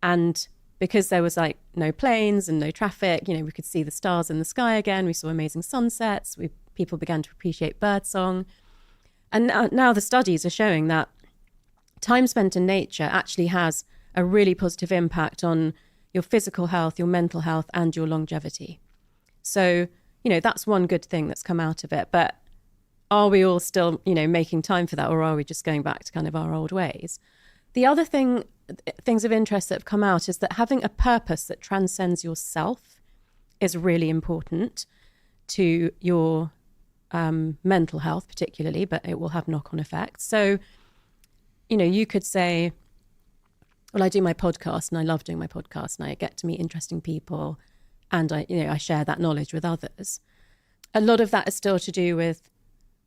And because there was no planes and no traffic, we could see the stars in the sky again. We saw amazing sunsets. People began to appreciate birdsong. And now the studies are showing that time spent in nature actually has a really positive impact on your physical health, your mental health, and your longevity. So, that's one good thing that's come out of it. But are we all still, making time for that, or are we just going back to kind of our old ways? The other things of interest that have come out is that having a purpose that transcends yourself is really important to your mental health particularly, but it will have knock-on effects. So, you could say, well, I do my podcast and I love doing my podcast and I get to meet interesting people and I share that knowledge with others. A lot of that is still to do with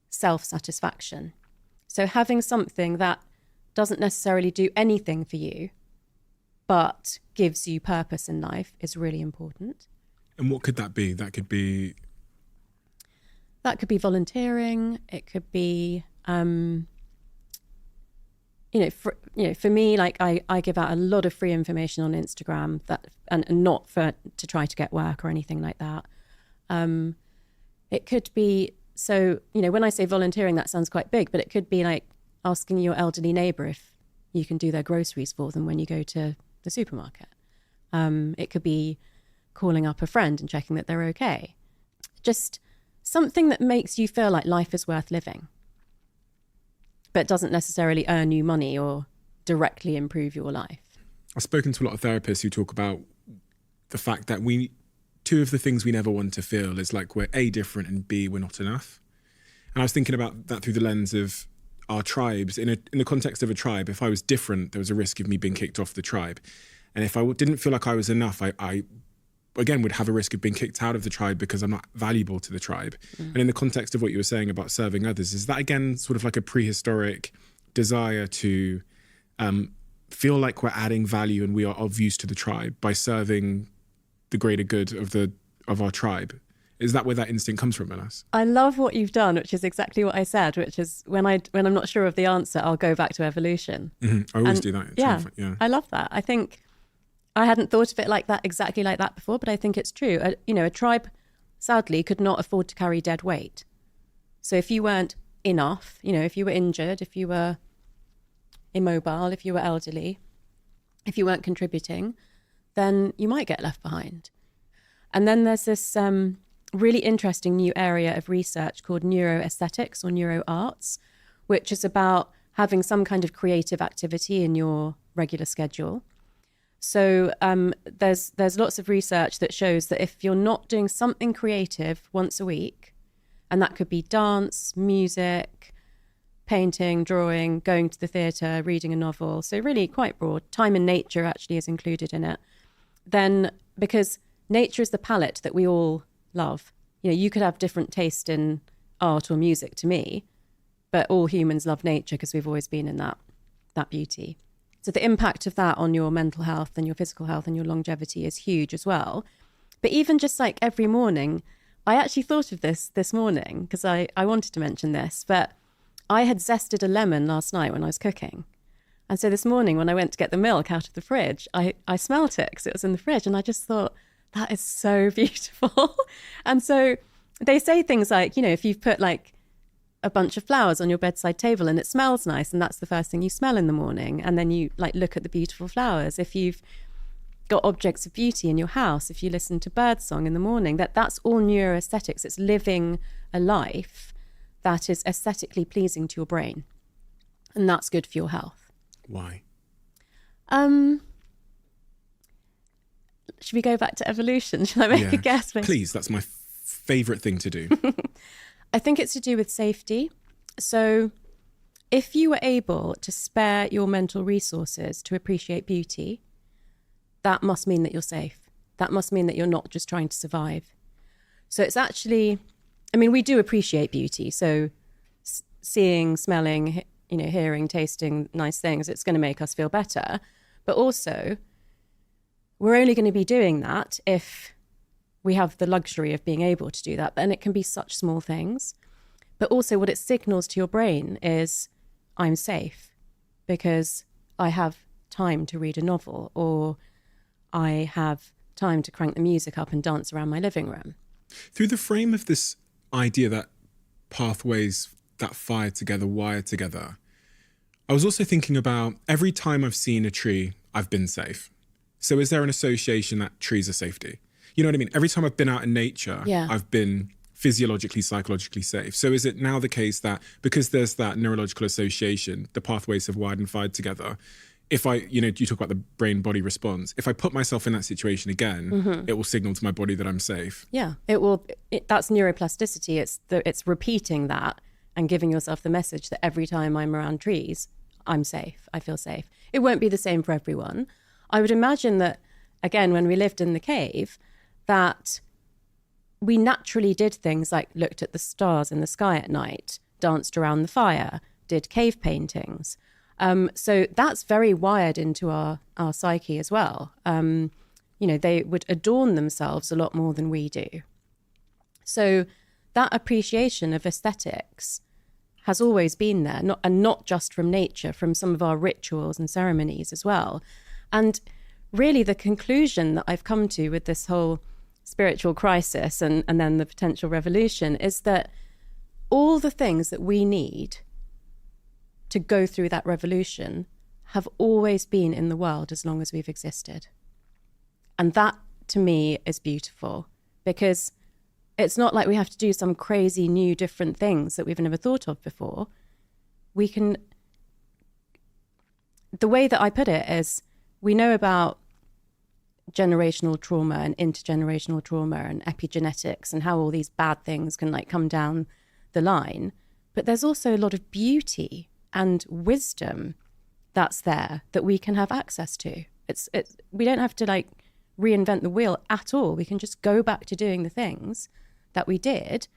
self-satisfaction. So having something that doesn't necessarily do anything for you, but gives you purpose in life is really important. And what could that be? That could be volunteering. It could be, for me, I give out a lot of free information on Instagram and not to try to get work or anything like that. It could be, when I say volunteering, that sounds quite big, but it could be asking your elderly neighbour if you can do their groceries for them when you go to the supermarket. It could be calling up a friend and checking that they're okay. Just something that makes you feel like life is worth living, but doesn't necessarily earn you money or directly improve your life. I've spoken to a lot of therapists who talk about the fact that two of the things we never want to feel is we're A, different, and B, we're not enough. And I was thinking about that through the lens of our tribes. In the context of a tribe, if I was different, there was a risk of me being kicked off the tribe. And if I didn't feel like I was enough, I again would have a risk of being kicked out of the tribe because I'm not valuable to the tribe. And in the context of what you were saying about serving others, is that again sort of like a prehistoric desire to feel like we're adding value and we are of use to the tribe by serving the greater good of our tribe? Is that where that instinct comes from in us? I love what you've done, which is exactly what I said, which is when I'm not sure of the answer, I'll go back to evolution. I always do that. Yeah, I love that. I think I hadn't thought of it like that, exactly like that before, but I think it's true. A tribe, sadly, could not afford to carry dead weight. So if you weren't enough, if you were injured, if you were immobile, if you were elderly, if you weren't contributing, then you might get left behind. And then there's this really interesting new area of research called neuroaesthetics or neuroarts, which is about having some kind of creative activity in your regular schedule. So there's lots of research that shows that if you're not doing something creative once a week, and that could be dance, music, painting, drawing, going to the theatre, reading a novel, so really quite broad, time in nature actually is included in it, then because nature is the palette that we all love. You could have different taste in art or music to me, but all humans love nature because we've always been in that beauty. So the impact of that on your mental health and your physical health and your longevity is huge as well. But even just like every morning, I actually thought of this morning because I wanted to mention this, but I had zested a lemon last night when I was cooking. And so this morning when I went to get the milk out of the fridge, I smelt it because it was in the fridge, and I just thought, that is so beautiful. And so they say things like, if you've put like a bunch of flowers on your bedside table and it smells nice, and that's the first thing you smell in the morning, and then you like look at the beautiful flowers. If you've got objects of beauty in your house, if you listen to birdsong in the morning, that's all neuroaesthetics. It's living a life that is aesthetically pleasing to your brain, and that's good for your health. Why? Should we go back to evolution? Shall I make a guess? Please, that's my favourite thing to do. I think it's to do with safety. So if you were able to spare your mental resources to appreciate beauty, that must mean that you're safe. That must mean that you're not just trying to survive. So it's actually, we do appreciate beauty. So seeing, smelling, hearing, tasting nice things, it's going to make us feel better. But also, we're only going to be doing that if we have the luxury of being able to do that. And it can be such small things. But also what it signals to your brain is, I'm safe because I have time to read a novel, or I have time to crank the music up and dance around my living room. Through the frame of this idea that pathways that fire together, wire together, I was also thinking about every time I've seen a tree, I've been safe. So is there an association that trees are safety? You know what I mean? Every time I've been out in nature, I've been physiologically, psychologically safe. So is it now the case that because there's that neurological association, the pathways have wired and fired together? If I, you talk about the brain-body response, if I put myself in that situation again, it will signal to my body that I'm safe. Yeah, it will. That's neuroplasticity. It's repeating that and giving yourself the message that every time I'm around trees, I'm safe. I feel safe. It won't be the same for everyone. I would imagine that, again, when we lived in the cave, that we naturally did things like looked at the stars in the sky at night, danced around the fire, did cave paintings. So that's very wired into our psyche as well. They would adorn themselves a lot more than we do. So that appreciation of aesthetics has always been there, not just from nature, from some of our rituals and ceremonies as well. And really the conclusion that I've come to with this whole spiritual crisis and then the potential revolution is that all the things that we need to go through that revolution have always been in the world as long as we've existed. And that, to me, is beautiful, because it's not like we have to do some crazy new different things that we've never thought of before. The way that I put it is, we know about generational trauma and intergenerational trauma and epigenetics and how all these bad things can come down the line. But there's also a lot of beauty and wisdom that's there that we can have access to. We don't have to like reinvent the wheel at all. We can just go back to doing the things that we did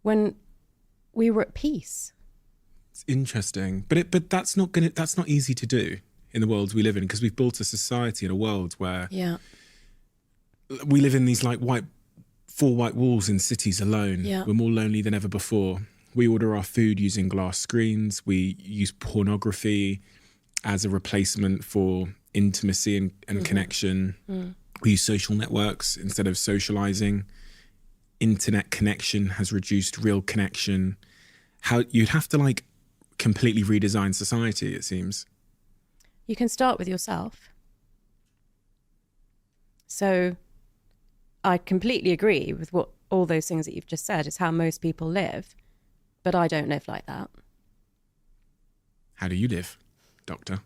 when we were at peace. It's interesting, but that's not easy to do in the world we live in, because we've built a society and a world where we live in these like four white walls in cities alone. Yeah. We're more lonely than ever before. We order our food using glass screens. We use pornography as a replacement for intimacy and connection. We use social networks instead of socializing. Internet connection has reduced real connection. How you'd have to like completely redesign society, it seems. You can start with yourself. So I completely agree with what all those things that you've just said is how most people live, but I don't live like that. How do you live, Doctor?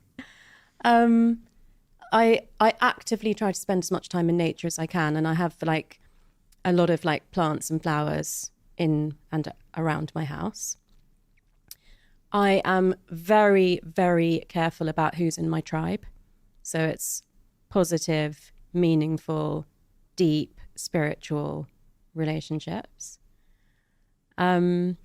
I actively try to spend as much time in nature as I can, and I have like a lot of like plants and flowers in and around my house. I am very, very careful about who's in my tribe. So it's positive, meaningful, deep, spiritual relationships. I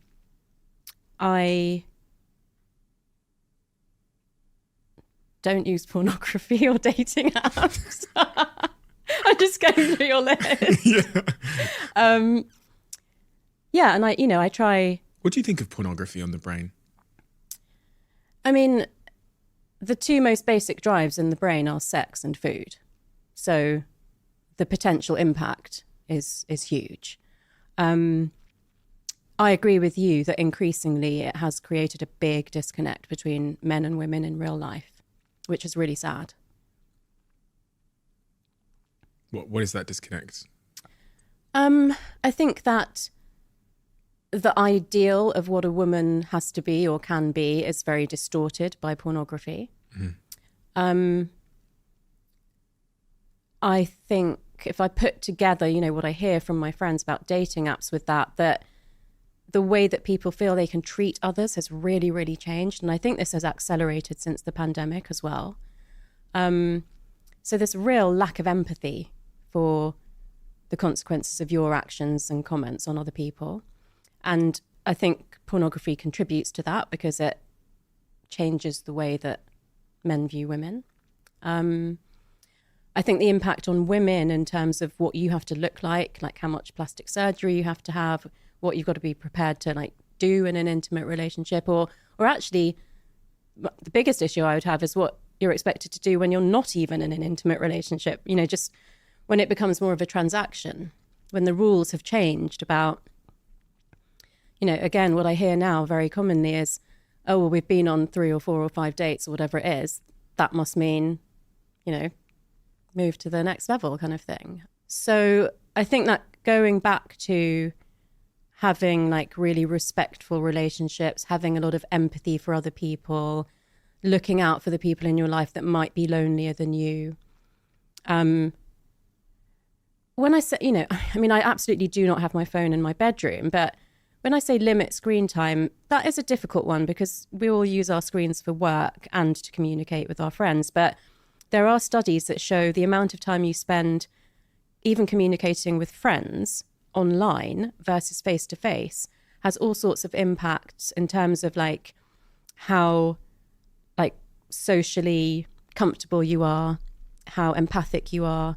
don't use pornography or dating apps. I'm just going through your list. Yeah, and I try. What do you think of pornography on the brain? I mean, the two most basic drives in the brain are sex and food. So the potential impact is huge. I agree with you that increasingly it has created a big disconnect between men and women in real life, which is really sad. What is that disconnect? I think that the ideal of what a woman has to be or can be is very distorted by pornography. I think if I put together, what I hear from my friends about dating apps with that the way that people feel they can treat others has really, really changed. And I think this has accelerated since the pandemic as well. So there's real lack of empathy for the consequences of your actions and comments on other people. And I think pornography contributes to that because it changes the way that men view women. I think the impact on women in terms of what you have to look like how much plastic surgery you have to have, what you've got to be prepared to do in an intimate relationship, or actually the biggest issue I would have is what you're expected to do when you're not even in an intimate relationship, just when it becomes more of a transaction, when the rules have changed about, again, what I hear now very commonly is, oh, well, we've been on 3 or 4 or 5 dates or whatever it is. That must mean, move to the next level kind of thing. So I think that going back to having really respectful relationships, having a lot of empathy for other people, looking out for the people in your life that might be lonelier than you. When I say, I absolutely do not have my phone in my bedroom, but when I say limit screen time, that is a difficult one because we all use our screens for work and to communicate with our friends. But there are studies that show the amount of time you spend even communicating with friends online versus face-to-face has all sorts of impacts in terms of how socially comfortable you are, how empathic you are.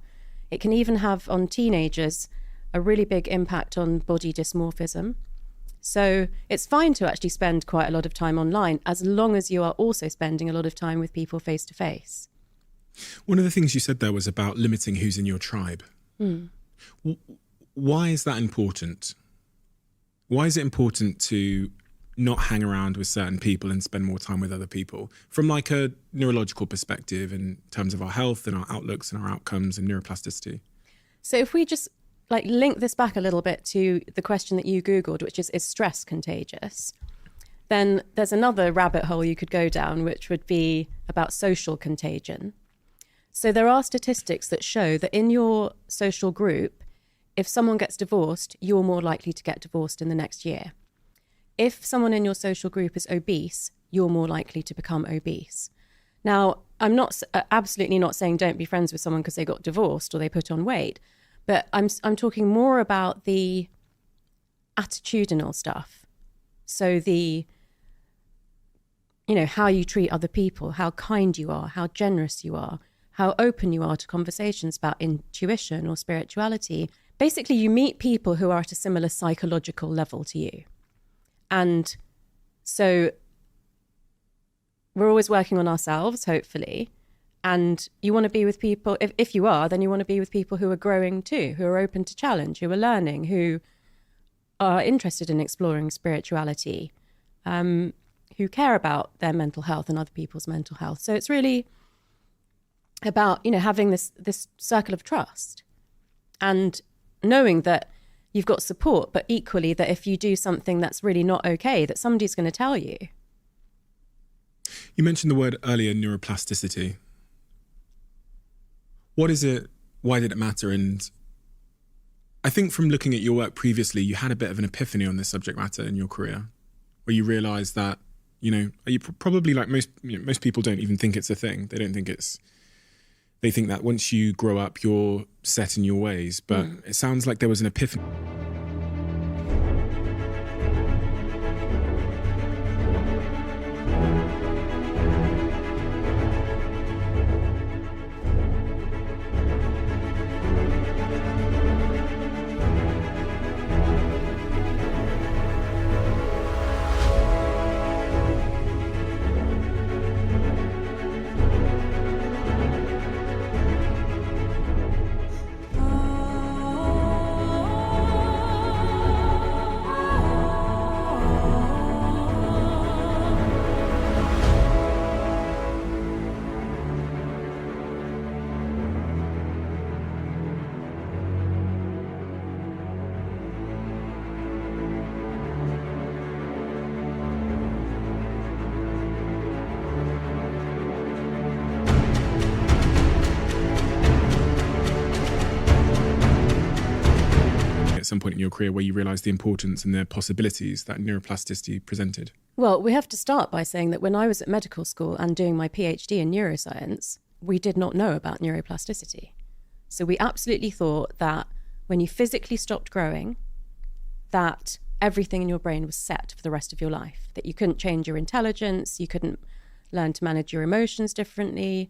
It can even have on teenagers a really big impact on body dysmorphism. So it's fine to actually spend quite a lot of time online as long as you are also spending a lot of time with people face-to-face. One of the things you said there was about limiting who's in your tribe. Why is that important? Why is it important to not hang around with certain people and spend more time with other people from a neurological perspective in terms of our health and our outlooks and our outcomes and neuroplasticity? So if we just link this back a little bit to the question that you Googled, which is stress contagious? Then there's another rabbit hole you could go down, which would be about social contagion. So there are statistics that show that in your social group, if someone gets divorced, you're more likely to get divorced in the next year. If someone in your social group is obese, you're more likely to become obese. Now, I'm not absolutely not saying don't be friends with someone because they got divorced or they put on weight, but I'm talking more about the attitudinal stuff. So how you treat other people, how kind you are, how generous you are, how open you are to conversations about intuition or spirituality. Basically, you meet people who are at a similar psychological level to you. And so we're always working on ourselves, hopefully. And you want to be with people, if you are, then you want to be with people who are growing too, who are open to challenge, who are learning, who are interested in exploring spirituality, who care about their mental health and other people's mental health. So it's really about, having this circle of trust and knowing that you've got support, but equally that if you do something that's really not okay, that somebody's going to tell you. You mentioned the word earlier, neuroplasticity. What is it? Why did it matter? And I think from looking at your work previously, you had a bit of an epiphany on this subject matter in your career, where you realised that, you probably like most people don't even think it's a thing. They don't think they think that once you grow up, you're set in your ways. But it sounds like there was an epiphany. At some point in your career where you realised the importance and the possibilities that neuroplasticity presented? Well, we have to start by saying that when I was at medical school and doing my PhD in neuroscience, we did not know about neuroplasticity. So we absolutely thought that when you physically stopped growing, that everything in your brain was set for the rest of your life, that you couldn't change your intelligence, you couldn't learn to manage your emotions differently,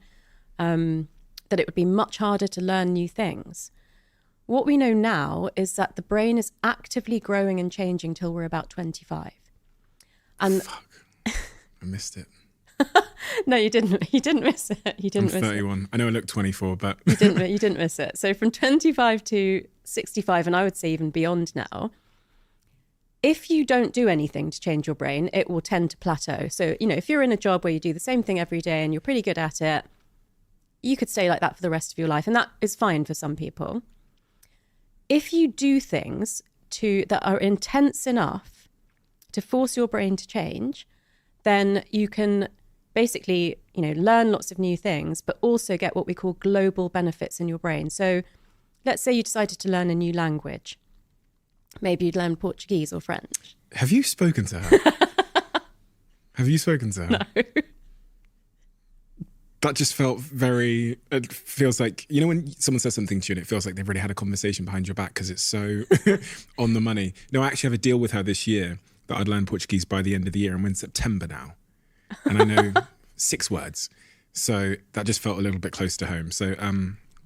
that it would be much harder to learn new things. What we know now is that the brain is actively growing and changing till we're about 25. And Fuck. I missed it. No, you didn't. You didn't miss it. You didn't I'm miss 31. it. I know I look 24, but You didn't miss it. So from 25 to 65, and I would say even beyond now, if you don't do anything to change your brain, it will tend to plateau. So, if you're in a job where you do the same thing every day and you're pretty good at it, you could stay like that for the rest of your life. And that is fine for some people. If you do things that are intense enough to force your brain to change, then you can basically, learn lots of new things, but also get what we call global benefits in your brain. So let's say you decided to learn a new language. Maybe you'd learn Portuguese or French. Have you spoken to her? Have you spoken to her? No. That just it feels like, when someone says something to you and it feels like they've already had a conversation behind your back because it's so on the money. No, I actually have a deal with her this year that I'd learn Portuguese by the end of the year, and we're in September now. And I know 6 words. So that just felt a little bit close to home. So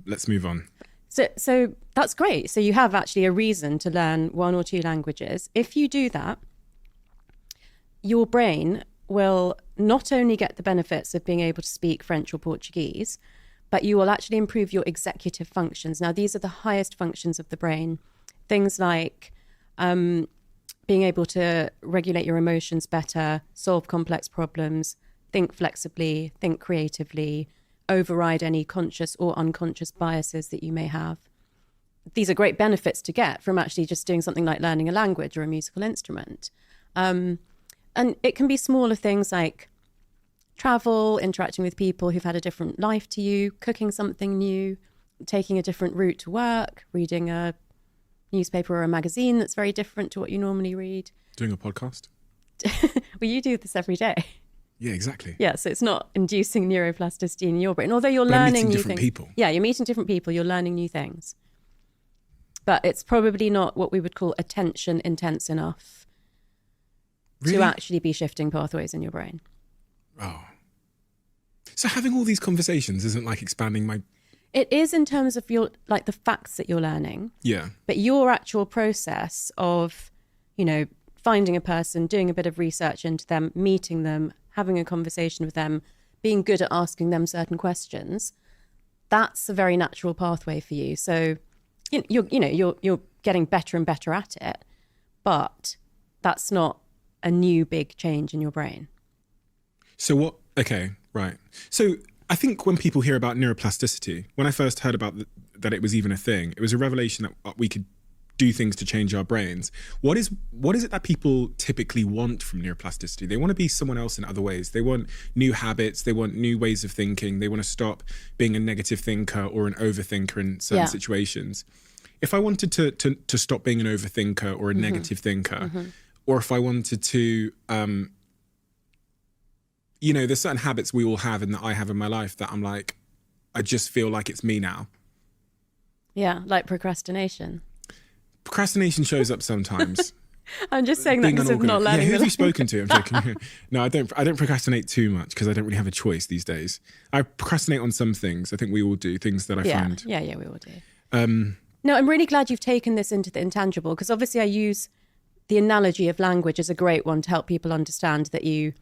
let's move on. So that's great. So you have actually a reason to learn 1 or 2 languages. If you do that, your brain will not only get the benefits of being able to speak French or Portuguese, but you will actually improve your executive functions. Now, these are the highest functions of the brain. Things like being able to regulate your emotions better, solve complex problems, think flexibly, think creatively, override any conscious or unconscious biases that you may have. These are great benefits to get from actually just doing something like learning a language or a musical instrument. And it can be smaller things like travel, interacting with people who've had a different life to you, cooking something new, taking a different route to work, reading a newspaper or a magazine that's very different to what you normally read. Doing a podcast? Well, you do this every day. Yeah, exactly. Yeah, so it's not inducing neuroplasticity in your brain, although you're But I'm learning meeting new different things. people. Yeah, you're meeting different people, you're learning new things. But it's probably not what we would call attention intense enough Really? to actually be shifting pathways in your brain. Oh. So having all these conversations isn't like expanding my... It is in terms of your, like, the facts that you're learning, Yeah. but your actual process of, you know, finding a person, doing a bit of research into them, meeting them, having a conversation with them, being good at asking them certain questions, that's a very natural pathway for you. So you're getting better and better at it, but that's not a new big change in your brain. So what... Okay, right. So I think when people hear about neuroplasticity, when I first heard about that it was even a thing, it was a revelation that we could do things to change our brains. What is it that people typically want from neuroplasticity? They want to be someone else in other ways. They want new habits. They want new ways of thinking. They want to stop being a negative thinker or an overthinker in certain situations. If I wanted to stop being an overthinker or a negative thinker, or if I wanted to, there's certain habits we all have and that I have in my life that I'm like, I just feel like it's me now. Yeah, like procrastination. Procrastination shows up sometimes. I'm just saying that because of not learning. Yeah, who have you spoken to? I'm joking. No, I don't procrastinate too much because I don't really have a choice these days. I procrastinate on some things. I think we all do, things that I find. Yeah, we all do. No, I'm really glad you've taken this into the intangible, because obviously I use the analogy of language as a great one to help people understand that you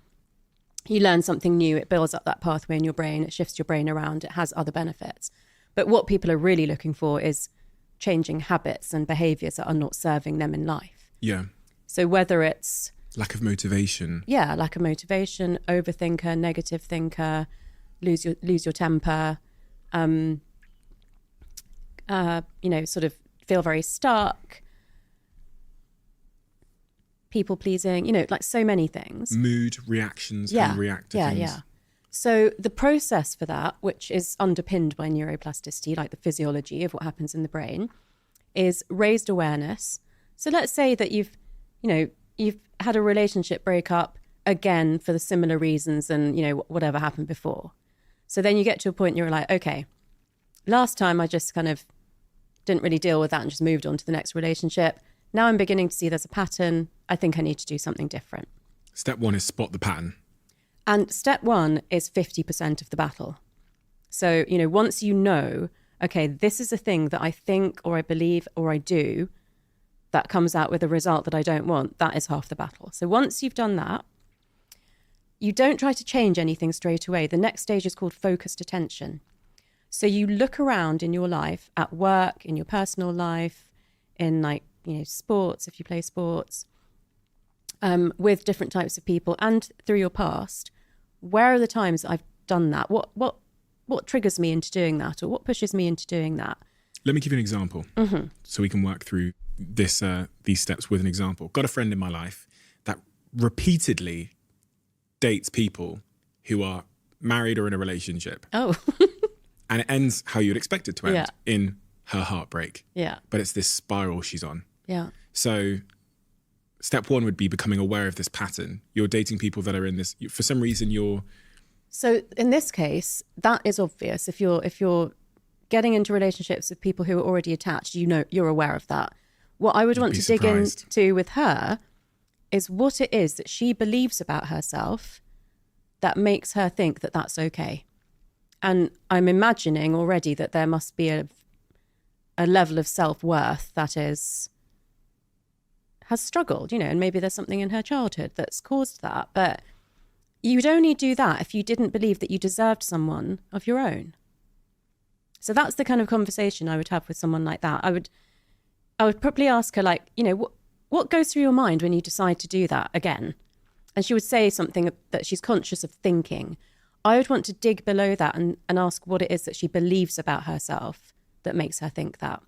learn something new, it builds up that pathway in your brain, it shifts your brain around, it has other benefits. But what people are really looking for is changing habits and behaviors that are not serving them in life. Yeah. So whether it's... lack of motivation. Yeah, lack of motivation, overthinker, negative thinker, lose your temper, sort of feel very stuck, people pleasing, like so many things. Mood, reactions, how you react to things. Yeah. So the process for that, which is underpinned by neuroplasticity, like the physiology of what happens in the brain, is raised awareness. So let's say that you've had a relationship breakup again for the similar reasons and, whatever happened before. So then you get to a point and you're like, okay, last time I just kind of didn't really deal with that and just moved on to the next relationship. Now I'm beginning to see there's a pattern. I think I need to do something different. Step one is spot the pattern. And step one is 50% of the battle. So, once you know, okay, this is a thing that I think or I believe or I do that comes out with a result that I don't want, that is half the battle. So once you've done that, you don't try to change anything straight away. The next stage is called focused attention. So you look around in your life, at work, in your personal life, in sports, if you play sports, with different types of people and through your past. Where are the times I've done that? What triggers me into doing that, or what pushes me into doing that? Let me give you an example so we can work through these steps with an example. Got a friend in my life that repeatedly dates people who are married or in a relationship. Oh. And it ends how you'd expect it to end, in her heartbreak. Yeah. But it's this spiral she's on. Yeah. So step one would be becoming aware of this pattern. You're dating people that are in this, for some reason you're... So in this case, that is obvious. If you're getting into relationships with people who are already attached, you're aware of that. What I would want to dig into with her is what it is that she believes about herself that makes her think that that's okay. And I'm imagining already that there must be a level of self-worth that has struggled, and maybe there's something in her childhood that's caused that. But you'd only do that if you didn't believe that you deserved someone of your own. So that's the kind of conversation I would have with someone like that. I would probably ask her, what goes through your mind when you decide to do that again? And she would say something that she's conscious of thinking. I would want to dig below that and ask what it is that she believes about herself that makes her think that.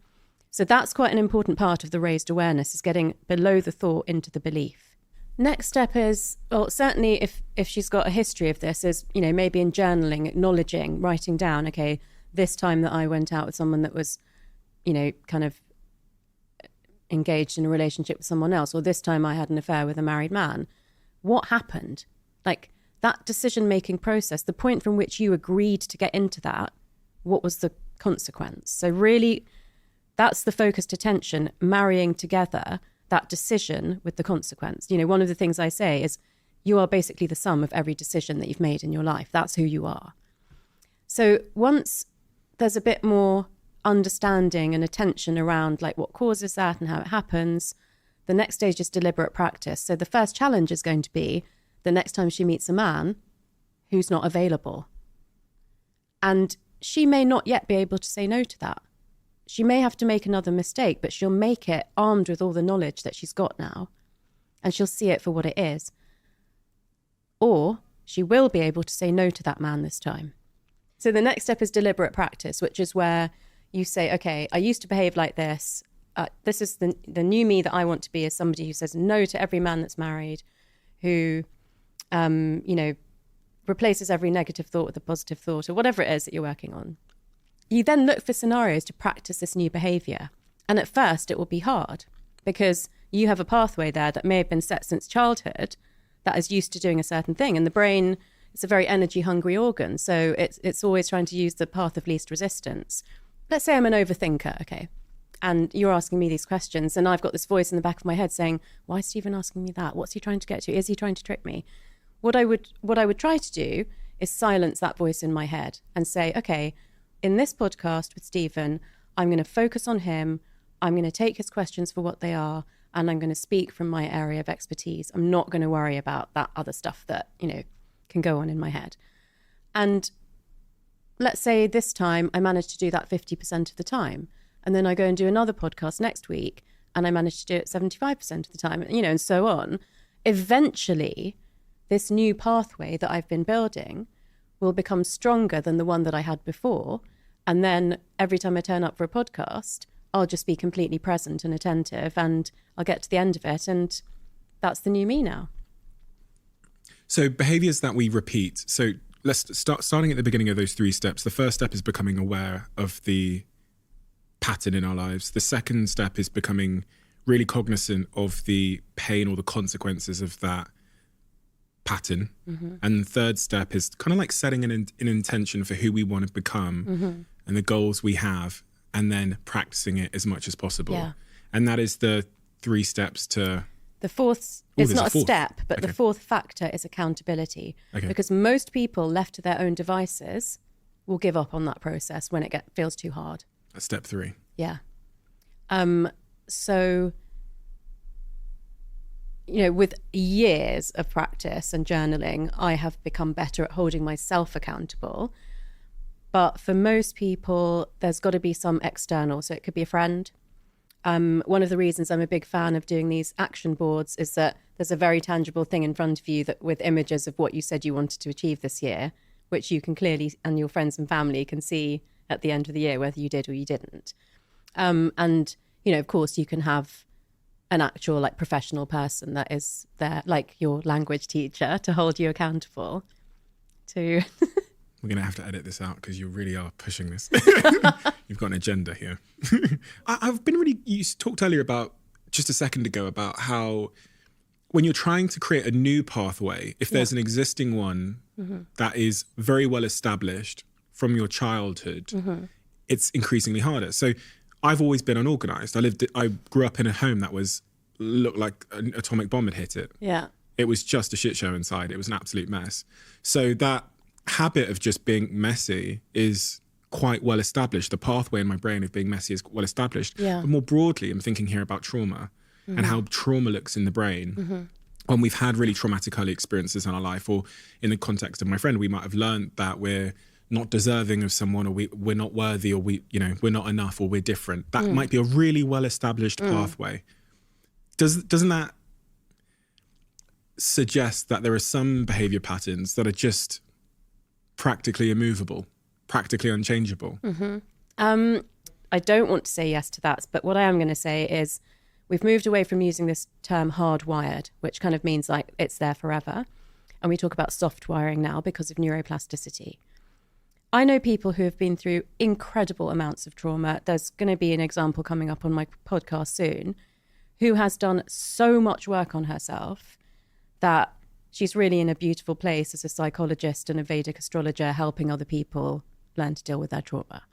So that's quite an important part of the raised awareness, is getting below the thought into the belief. Next step is, well, certainly if she's got a history of this, is, maybe in journaling, acknowledging, writing down, okay, this time that I went out with someone that was, kind of engaged in a relationship with someone else, or this time I had an affair with a married man. What happened? that decision-making process, the point from which you agreed to get into that, what was the consequence? So really, that's the focused attention, marrying together that decision with the consequence. You know, one of the things I say is you are basically the sum of every decision that you've made in your life. That's who you are. So once there's a bit more understanding and attention around like what causes that and how it happens, the next stage is deliberate practice. So the first challenge is going to be the next time she meets a man who's not available. And she may not yet be able to say no to that. She may have to make another mistake, but she'll make it armed with all the knowledge that she's got now, and she'll see it for what it is. Or she will be able to say no to that man this time. So the next step is deliberate practice, which is where you say, okay, I used to behave like this. This is the new me that I want to be, is somebody who says no to every man that's married, who, replaces every negative thought with a positive thought, or whatever it is that you're working on. You then look for scenarios to practice this new behavior. And at first it will be hard because you have a pathway there that may have been set since childhood that is used to doing a certain thing. And the brain is a very energy hungry organ. So it's always trying to use the path of least resistance. Let's say I'm an overthinker, okay? And you're asking me these questions and I've got this voice in the back of my head saying, why is Stephen asking me that? What's he trying to get to? Is he trying to trick me? What I would try to do is silence that voice in my head and say, okay, in this podcast with Stephen, I'm going to focus on him. I'm going to take his questions for what they are, and I'm going to speak from my area of expertise. I'm not going to worry about that other stuff that, can go on in my head. And let's say this time I managed to do that 50% of the time. And then I go and do another podcast next week and I manage to do it 75% of the time, and so on. Eventually, this new pathway that I've been building will become stronger than the one that I had before. And then every time I turn up for a podcast, I'll just be completely present and attentive, and I'll get to the end of it. And that's the new me now. So behaviors that we repeat. So let's starting at the beginning of those 3 steps. The first step is becoming aware of the pattern in our lives. The second step is becoming really cognizant of the pain or the consequences of that pattern. Mm-hmm. And the third step is kind of like setting an intention for who we want to become, mm-hmm. and the goals we have, and then practicing it as much as possible. Yeah. And that is the 3 steps to... The fourth, it's not a step, but the fourth factor is accountability. Okay. Because most people left to their own devices will give up on that process when it feels too hard. That's step 3. Yeah. So... with years of practice and journaling, I have become better at holding myself accountable. But for most people, there's got to be some external. So it could be a friend. One of the reasons I'm a big fan of doing these action boards is that there's a very tangible thing in front of you that with images of what you said you wanted to achieve this year, which you can clearly, and your friends and family can see at the end of the year, whether you did or you didn't. And, of course, you can have an actual professional person that is there, like your language teacher, to hold you accountable to... We're going to have to edit this out because you really are pushing this. You've got an agenda here. I've been you talked earlier about, just a second ago, about how when you're trying to create a new pathway, if there's an existing one mm-hmm. that is very well established from your childhood, mm-hmm. it's increasingly harder. So I've always been unorganized. I grew up in a home that looked like an atomic bomb had hit it. Yeah. It was just a shit show inside. It was an absolute mess. So that habit of just being messy is quite well established. The pathway in my brain of being messy is well established. Yeah. But more broadly, I'm thinking here about trauma mm-hmm. and how trauma looks in the brain. Mm-hmm. When we've had really traumatic early experiences in our life, or in the context of my friend, we might have learned that we're not deserving of someone, or we're not worthy, or we're not enough, or we're different. That might be a really well-established pathway. Doesn't that suggest that there are some behavior patterns that are just practically immovable, practically unchangeable? Mm-hmm. I don't want to say yes to that, but what I am going to say is we've moved away from using this term hardwired, which kind of means like it's there forever. And we talk about soft wiring now because of neuroplasticity. I know people who have been through incredible amounts of trauma. There's going to be an example coming up on my podcast soon, who has done so much work on herself that she's really in a beautiful place as a psychologist and a Vedic astrologer, helping other people learn to deal with their trauma.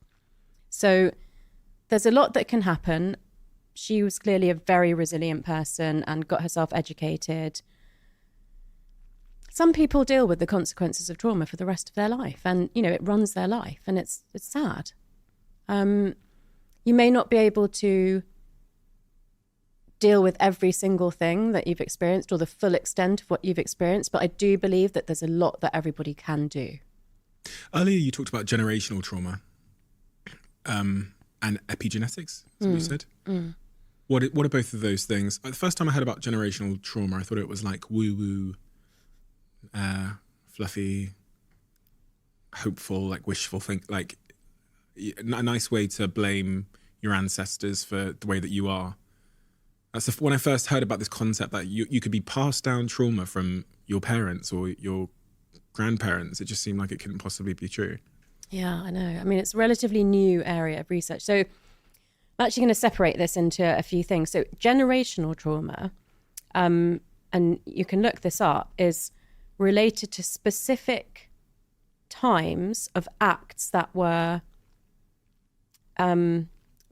So there's a lot that can happen. She was clearly a very resilient person and got herself educated. Some people deal with the consequences of trauma for the rest of their life, and, you know, it runs their life, and it's sad. You may not be able to deal with every single thing that you've experienced or the full extent of what you've experienced, but I do believe that there's a lot that everybody can do. Earlier, you talked about generational trauma and epigenetics, is what you said. What are both of those things? The first time I heard about generational trauma, I thought it was like woo-woo, fluffy, hopeful, like wishful think, like a nice way to blame your ancestors for the way that you are. That's when I first heard about this concept that you could be passed down trauma from your parents or your grandparents. It just seemed like it couldn't possibly be true. Yeah, I know. I mean, it's a relatively new area of research. So I'm actually going to separate this into a few things. So generational trauma, and you can look this up, is related to specific times of acts that were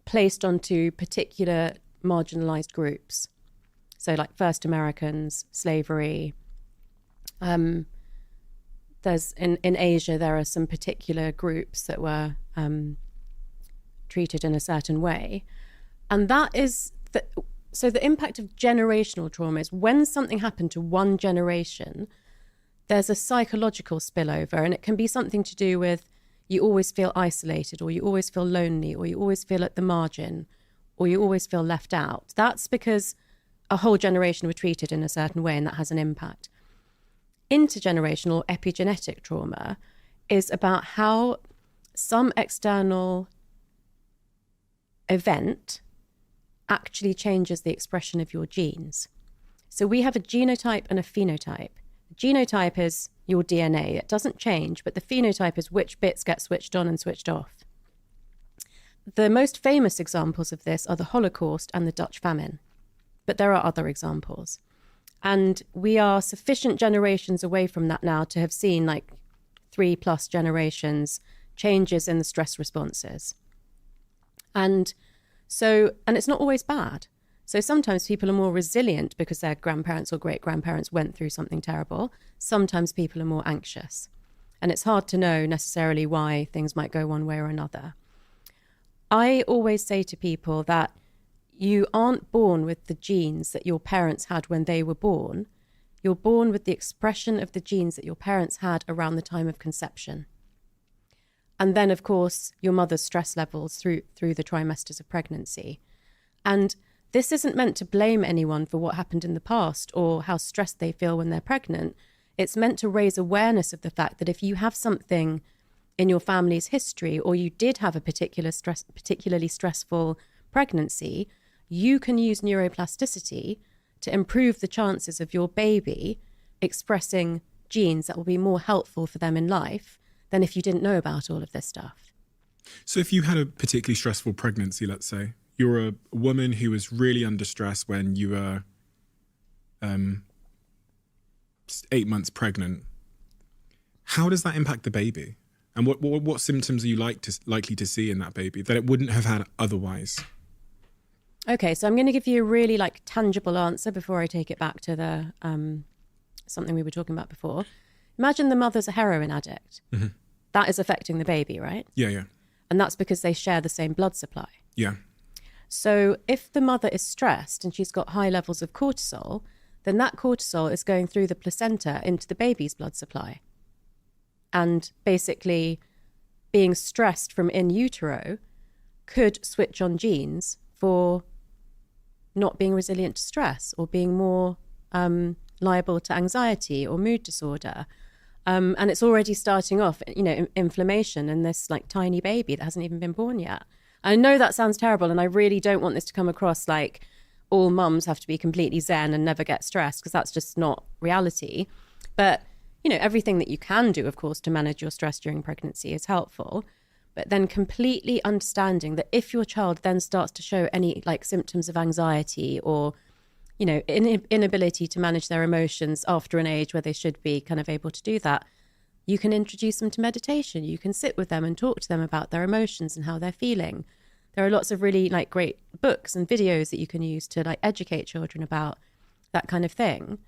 placed onto particular marginalized groups. So like first Americans, slavery. There's in Asia, there are some particular groups that were treated in a certain way. And that is, so the impact of generational trauma is when something happened to one generation, there's a psychological spillover, and it can be something to do with you always feel isolated, or you always feel lonely, or you always feel at the margin, or you always feel left out. That's because a whole generation were treated in a certain way, and that has an impact. Intergenerational epigenetic trauma is about how some external event actually changes the expression of your genes. So we have a genotype and a phenotype. The genotype is your DNA. It doesn't change, but the phenotype is which bits get switched on and switched off. The most famous examples of this are the Holocaust and the Dutch famine, but there are other examples. And we are sufficient generations away from that now to have seen like 3+ generations changes in the stress responses. And it's not always bad. So sometimes people are more resilient because their grandparents or great-grandparents went through something terrible. Sometimes people are more anxious. And it's hard to know necessarily why things might go one way or another. I always say to people that you aren't born with the genes that your parents had when they were born. You're born with the expression of the genes that your parents had around the time of conception. And then, of course, your mother's stress levels through the trimesters of pregnancy. And this isn't meant to blame anyone for what happened in the past or how stressed they feel when they're pregnant. It's meant to raise awareness of the fact that if you have something in your family's history, or you did have a particularly stressful pregnancy, you can use neuroplasticity to improve the chances of your baby expressing genes that will be more helpful for them in life than if you didn't know about all of this stuff. So if you had a particularly stressful pregnancy, let's say, you're a woman who was really under stress when you were 8 months pregnant, how does that impact the baby? And what symptoms are you likely to see in that baby that it wouldn't have had otherwise? Okay, so I'm going to give you a really tangible answer before I take it back to the something we were talking about before. Imagine the mother's a heroin addict. Mm-hmm. That is affecting the baby, right? Yeah. And that's because they share the same blood supply. Yeah. So if the mother is stressed and she's got high levels of cortisol, then that cortisol is going through the placenta into the baby's blood supply. And basically being stressed from in utero could switch on genes for not being resilient to stress or being more liable to anxiety or mood disorder. And it's already starting off, inflammation in this tiny baby that hasn't even been born yet. I know that sounds terrible, and I really don't want this to come across like all mums have to be completely zen and never get stressed, because that's just not reality. But, everything that you can do, of course, to manage your stress during pregnancy is helpful. But then completely understanding that if your child then starts to show any symptoms of anxiety or inability to manage their emotions after an age where they should be kind of able to do that, you can introduce them to meditation. You can sit with them and talk to them about their emotions and how they're feeling. There are lots of really like great books and videos that you can use to like educate children about that kind of thing.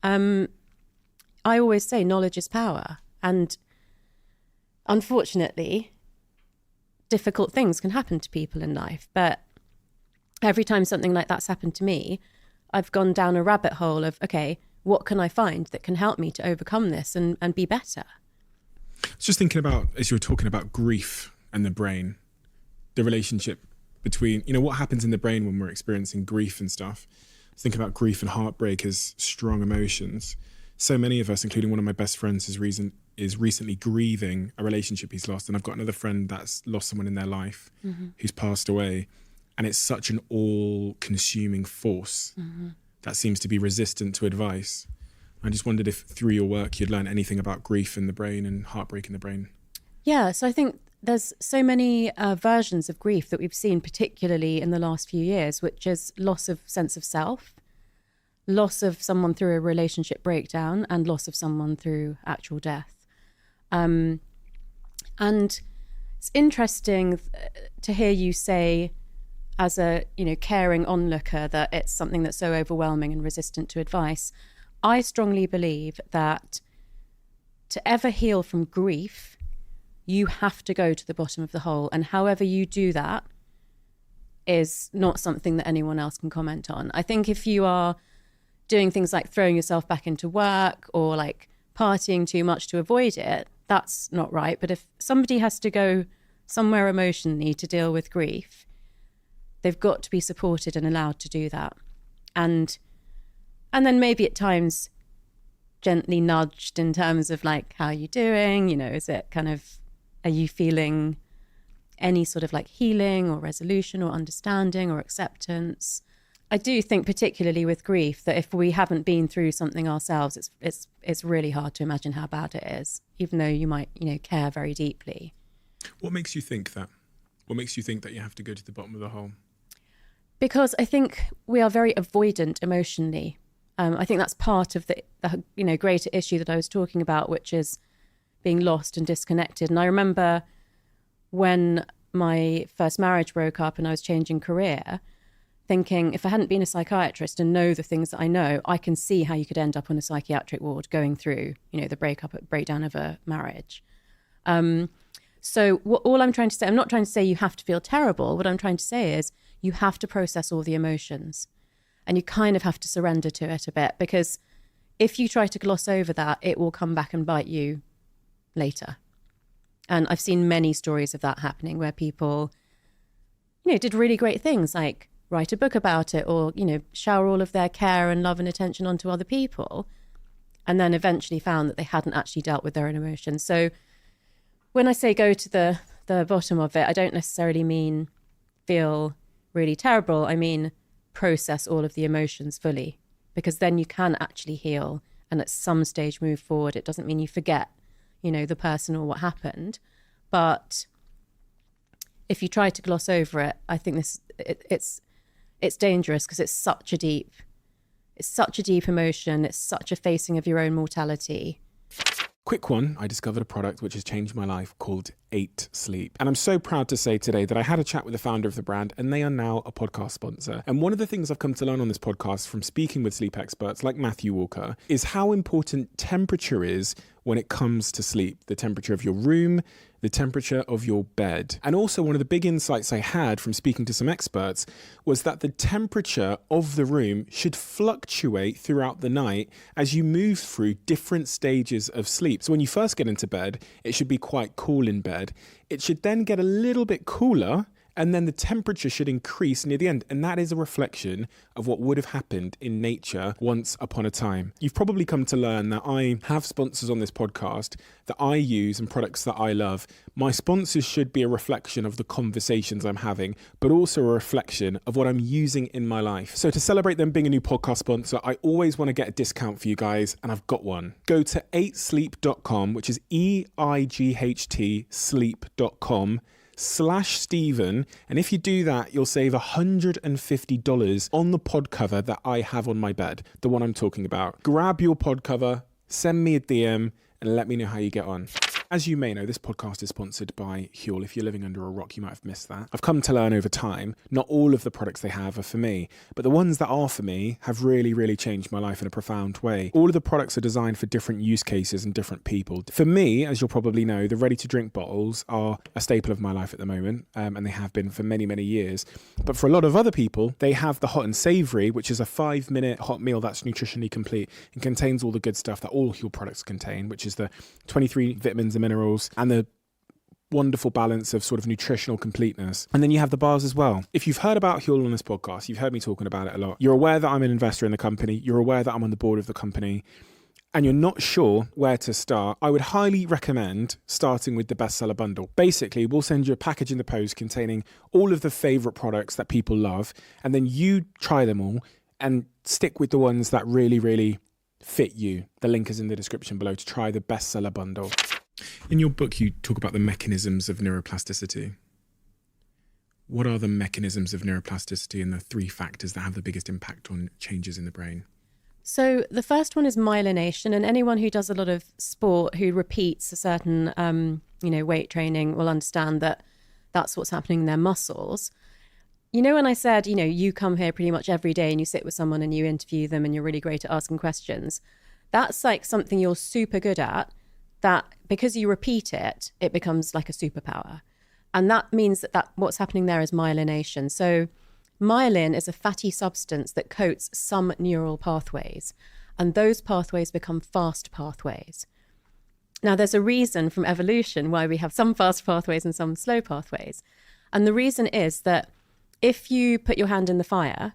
I always say knowledge is power, and unfortunately, difficult things can happen to people in life. But every time something like that's happened to me, I've gone down a rabbit hole of, okay, what can I find that can help me to overcome this and be better? I was just thinking about, as you were talking about grief and the brain, the relationship between, what happens in the brain when we're experiencing grief and stuff. I was thinking about grief and heartbreak as strong emotions. So many of us, including one of my best friends, is recently grieving a relationship he's lost. And I've got another friend that's lost someone in their life who's passed away. And it's such an all-consuming force that seems to be resistant to advice. I just wondered if through your work you'd learn anything about grief in the brain and heartbreak in the brain. Yeah, so I think there's so many versions of grief that we've seen, particularly in the last few years, which is loss of sense of self, loss of someone through a relationship breakdown, and loss of someone through actual death. And it's interesting to hear you say, as a caring onlooker, that it's something that's so overwhelming and resistant to advice. I strongly believe that to ever heal from grief, you have to go to the bottom of the hole, and however you do that is not something that anyone else can comment on. I think if you are doing things like throwing yourself back into work or like partying too much to avoid it, that's not right. But if somebody has to go somewhere emotionally to deal with grief, they've got to be supported and allowed to do that. And then maybe at times gently nudged in terms of like, how are you doing? Is it kind of, are you feeling any sort of like healing or resolution or understanding or acceptance? I do think particularly with grief that if we haven't been through something ourselves, it's really hard to imagine how bad it is, even though you might, care very deeply. What makes you think that? What makes you think that you have to go to the bottom of the hole? Because I think we are very avoidant emotionally. I think that's part of the greater issue that I was talking about, which is being lost and disconnected. And I remember when my first marriage broke up and I was changing career, thinking if I hadn't been a psychiatrist and know the things that I know, I can see how you could end up on a psychiatric ward going through, the breakdown of a marriage. So all I'm trying to say, I'm not trying to say you have to feel terrible. What I'm trying to say is you have to process all the emotions, and you kind of have to surrender to it a bit, because if you try to gloss over that, it will come back and bite you later. And I've seen many stories of that happening where people, did really great things like write a book about it or, shower all of their care and love and attention onto other people, and then eventually found that they hadn't actually dealt with their own emotions. So when I say go to the bottom of it, I don't necessarily mean feel really terrible. I mean, process all of the emotions fully, because then you can actually heal and at some stage move forward. It doesn't mean you forget, the person or what happened. But if you try to gloss over it, I think it's dangerous, because it's such a deep emotion. It's such a facing of your own mortality. Quick one, I discovered a product which has changed my life called 8 Sleep. And I'm so proud to say today that I had a chat with the founder of the brand, and they are now a podcast sponsor. And one of the things I've come to learn on this podcast from speaking with sleep experts like Matthew Walker is how important temperature is when it comes to sleep. The temperature of your room, the temperature of your bed. And also one of the big insights I had from speaking to some experts was that the temperature of the room should fluctuate throughout the night as you move through different stages of sleep. So when you first get into bed, it should be quite cool in bed. It should then get a little bit cooler, and then the temperature should increase near the end. And that is a reflection of what would have happened in nature once upon a time. You've probably come to learn that I have sponsors on this podcast that I use and products that I love. My sponsors should be a reflection of the conversations I'm having, but also a reflection of what I'm using in my life. So to celebrate them being a new podcast sponsor, I always want to get a discount for you guys, and I've got one. Go to 8sleep.com, which is EIGHT sleep.com. youtube.com/Stephen. And if you do that, you'll save $150 on the pod cover that I have on my bed, the one I'm talking about. Grab your pod cover, send me a DM, and let me know how you get on. As you may know, this podcast is sponsored by Huel. If you're living under a rock, you might have missed that. I've come to learn over time, not all of the products they have are for me, but the ones that are for me have really, really changed my life in a profound way. All of the products are designed for different use cases and different people. For me, as you'll probably know, the ready-to-drink bottles are a staple of my life at the moment, and they have been for many, many years. But for a lot of other people, they have the hot and savoury, which is a 5-minute hot meal that's nutritionally complete and contains all the good stuff that all Huel products contain, which is the 23 vitamins and minerals and the wonderful balance of sort of nutritional completeness. And then you have the bars as well. If you've heard about Huel on this podcast, you've heard me talking about it a lot. You're aware that I'm an investor in the company. You're aware that I'm on the board of the company. And you're not sure where to start, I would highly recommend starting with the bestseller bundle. Basically, we'll send you a package in the post containing all of the favorite products that people love. And then you try them all and stick with the ones that really, really fit you. The link is in the description below to try the bestseller bundle. In your book, you talk about the mechanisms of neuroplasticity. What are the mechanisms of neuroplasticity and the 3 factors that have the biggest impact on changes in the brain? So the first one is myelination, and anyone who does a lot of sport who repeats a certain, weight training will understand that that's what's happening in their muscles. You know, when I said, you come here pretty much every day and you sit with someone and you interview them and you're really great at asking questions. That's like something you're super good at, that because you repeat it, it becomes like a superpower. And that means that what's happening there is myelination. So myelin is a fatty substance that coats some neural pathways, and those pathways become fast pathways. Now, there's a reason from evolution why we have some fast pathways and some slow pathways. And the reason is that if you put your hand in the fire,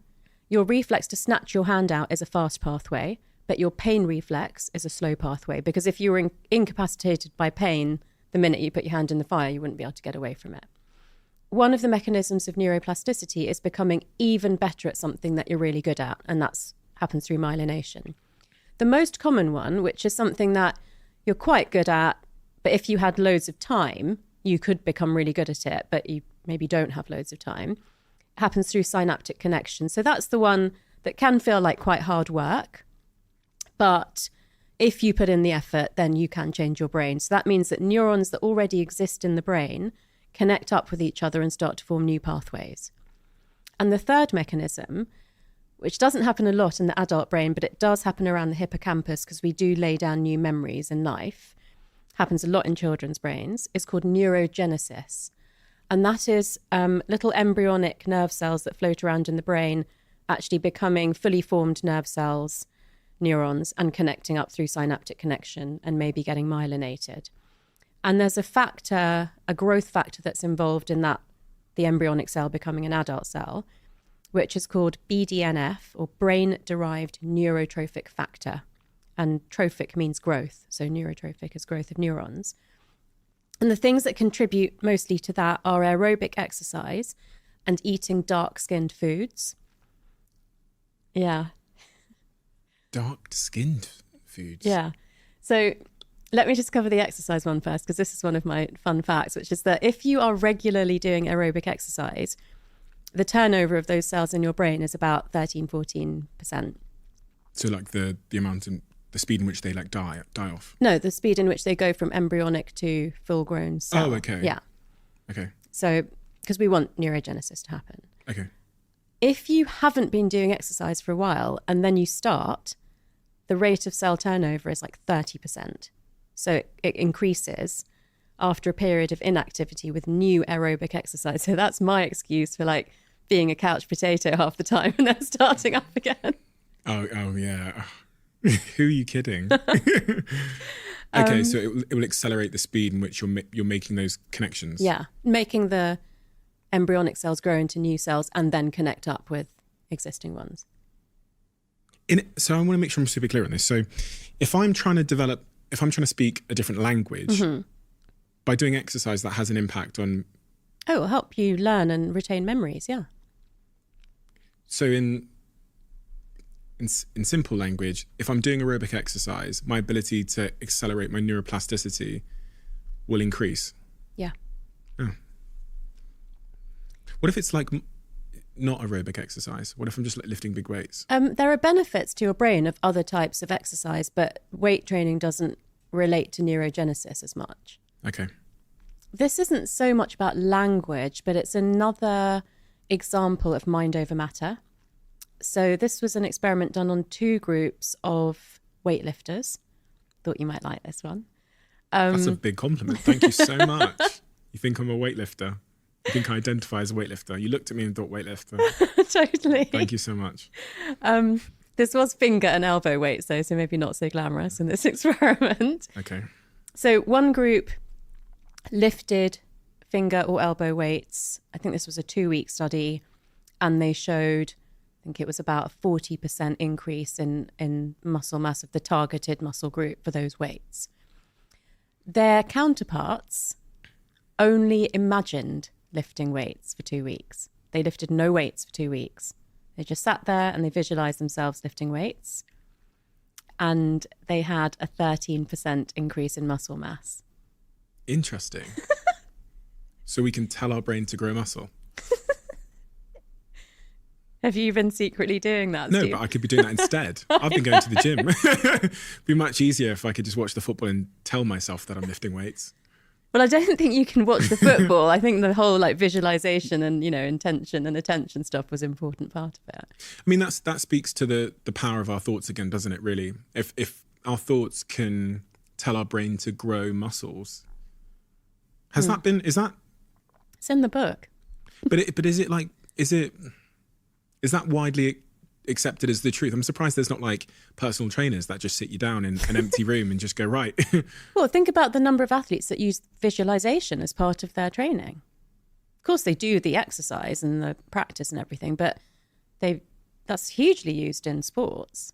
your reflex to snatch your hand out is a fast pathway, but your pain reflex is a slow pathway. Because if you were incapacitated by pain the minute you put your hand in the fire, you wouldn't be able to get away from it. One of the mechanisms of neuroplasticity is becoming even better at something that you're really good at, and that happens through myelination. The most common one, which is something that you're quite good at, but if you had loads of time, you could become really good at it, but you maybe don't have loads of time, happens through synaptic connection. So that's the one that can feel like quite hard work, but if you put in the effort, then you can change your brain. So that means that neurons that already exist in the brain connect up with each other and start to form new pathways. And the third mechanism, which doesn't happen a lot in the adult brain, but it does happen around the hippocampus because we do lay down new memories in life, happens a lot in children's brains, is called neurogenesis. And that is little embryonic nerve cells that float around in the brain actually becoming fully formed nerve cells, neurons, and connecting up through synaptic connection and maybe getting myelinated. And there's a growth factor that's involved in that, the embryonic cell becoming an adult cell, which is called BDNF, or brain-derived neurotrophic factor. And trophic means growth, so neurotrophic is growth of neurons. And the things that contribute mostly to that are aerobic exercise and eating dark-skinned foods. Yeah. Dark-skinned foods? Yeah. So let me just cover the exercise one first, because this is one of my fun facts, which is that if you are regularly doing aerobic exercise, the turnover of those cells in your brain is about 13-14%. So like the amount and the speed in which they like die off? No, the speed in which they go from embryonic to full-grown cell. Oh, okay. Yeah. Okay. So, because we want neurogenesis to happen. Okay. If you haven't been doing exercise for a while and then you start, the rate of cell turnover is like 30%. So it increases after a period of inactivity with new aerobic exercise. So that's my excuse for like being a couch potato half the time and then starting up again. Oh yeah. Who are you kidding? Okay, so it will accelerate the speed in which you're making those connections. Yeah, making the embryonic cells grow into new cells and then connect up with existing ones. So I want to make sure I'm super clear on this. So if I'm trying to speak a different language, by doing exercise that has an impact on... Oh, it'll help you learn and retain memories, yeah. So in simple language, if I'm doing aerobic exercise, my ability to accelerate my neuroplasticity will increase. Yeah. Oh. What if it's like not aerobic exercise? What if I'm just like lifting big weights? There are benefits to your brain of other types of exercise, but weight training doesn't relate to neurogenesis as much. Okay. This isn't so much about language, but it's another example of mind over matter. So this was an experiment done on 2 groups of weightlifters. Thought you might like this one. That's a big compliment. Thank you so much. You think I'm a weightlifter? You think I identify as a weightlifter? You looked at me and thought weightlifter. Totally. Thank you so much. This was finger and elbow weights, though, so maybe not so glamorous in this experiment. Okay. So one group lifted finger or elbow weights. I think this was a 2-week study, and they showed, I think it was about a 40% increase in muscle mass of the targeted muscle group for those weights. Their counterparts only imagined lifting weights for 2 weeks. They lifted no weights for 2 weeks. They just sat there and they visualized themselves lifting weights. And they had a 13% increase in muscle mass. Interesting. So we can tell our brain to grow muscle. Have you been secretly doing that, No, Steve? but I could be doing that instead. I've been going to the gym. It'd be much easier if I could just watch the football and tell myself that I'm lifting weights. Well, I don't think you can watch the football. I think the whole like visualization and, you know, intention and attention stuff was an important part of it. I mean, that speaks to the power of our thoughts again, doesn't it, really? If our thoughts can tell our brain to grow muscles. Is that? It's in the book. But is that widely accepted as the truth? I'm surprised there's not like personal trainers that just sit you down in an empty room and just go, right. Well, think about the number of athletes that use visualization as part of their training. Of course, they do the exercise and the practice and everything, but that's hugely used in sports.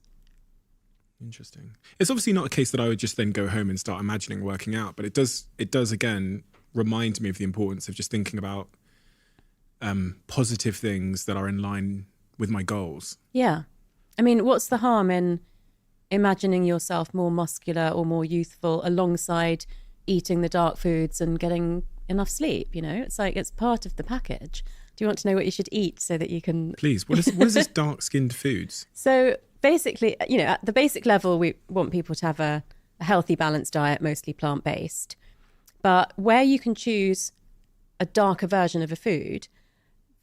Interesting. It's obviously not a case that I would just then go home and start imagining working out, but it does again remind me of the importance of just thinking about positive things that are in line with my goals. Yeah. I mean, what's the harm in imagining yourself more muscular or more youthful alongside eating the dark foods and getting enough sleep? You know, it's like it's part of the package. Do you want to know what you should eat so that you can... Please, what is this dark-skinned foods? So basically, you know, at the basic level, we want people to have a healthy, balanced diet, mostly plant-based. But where you can choose a darker version of a food,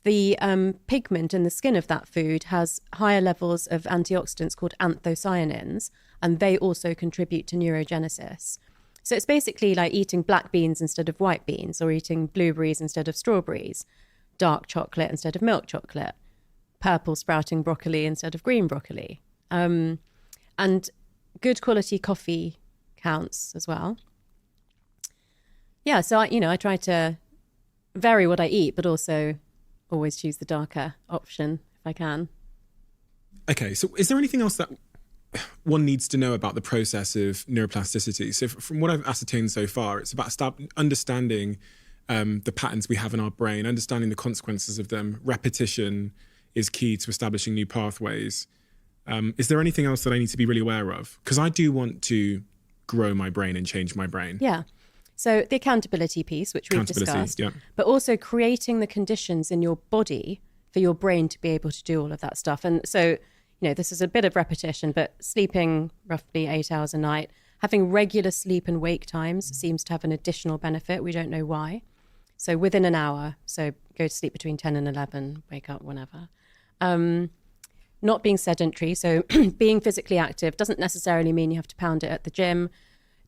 the pigment in the skin of that food has higher levels of antioxidants called anthocyanins, and they also contribute to neurogenesis. So it's basically like eating black beans instead of white beans, or eating blueberries instead of strawberries, dark chocolate instead of milk chocolate, purple sprouting broccoli instead of green broccoli. And good quality coffee counts as well. Yeah, so I try to vary what I eat, but also always choose the darker option if I can. Okay, so is there anything else that one needs to know about the process of neuroplasticity? So from what I've ascertained so far, it's about understanding the patterns we have in our brain, understanding the consequences of them. Repetition is key to establishing new pathways. Is there anything else that I need to be really aware of? Because I do want to grow my brain and change my brain. Yeah. So the accountability piece, which we've discussed, yeah. But also creating the conditions in your body for your brain to be able to do all of that stuff. And so, you know, this is a bit of repetition, but sleeping roughly 8 hours a night, having regular sleep and wake times seems to have an additional benefit. We don't know why. So within an hour, so go to sleep between 10 and 11, wake up whenever. Not being sedentary, so being physically active doesn't necessarily mean you have to pound it at the gym.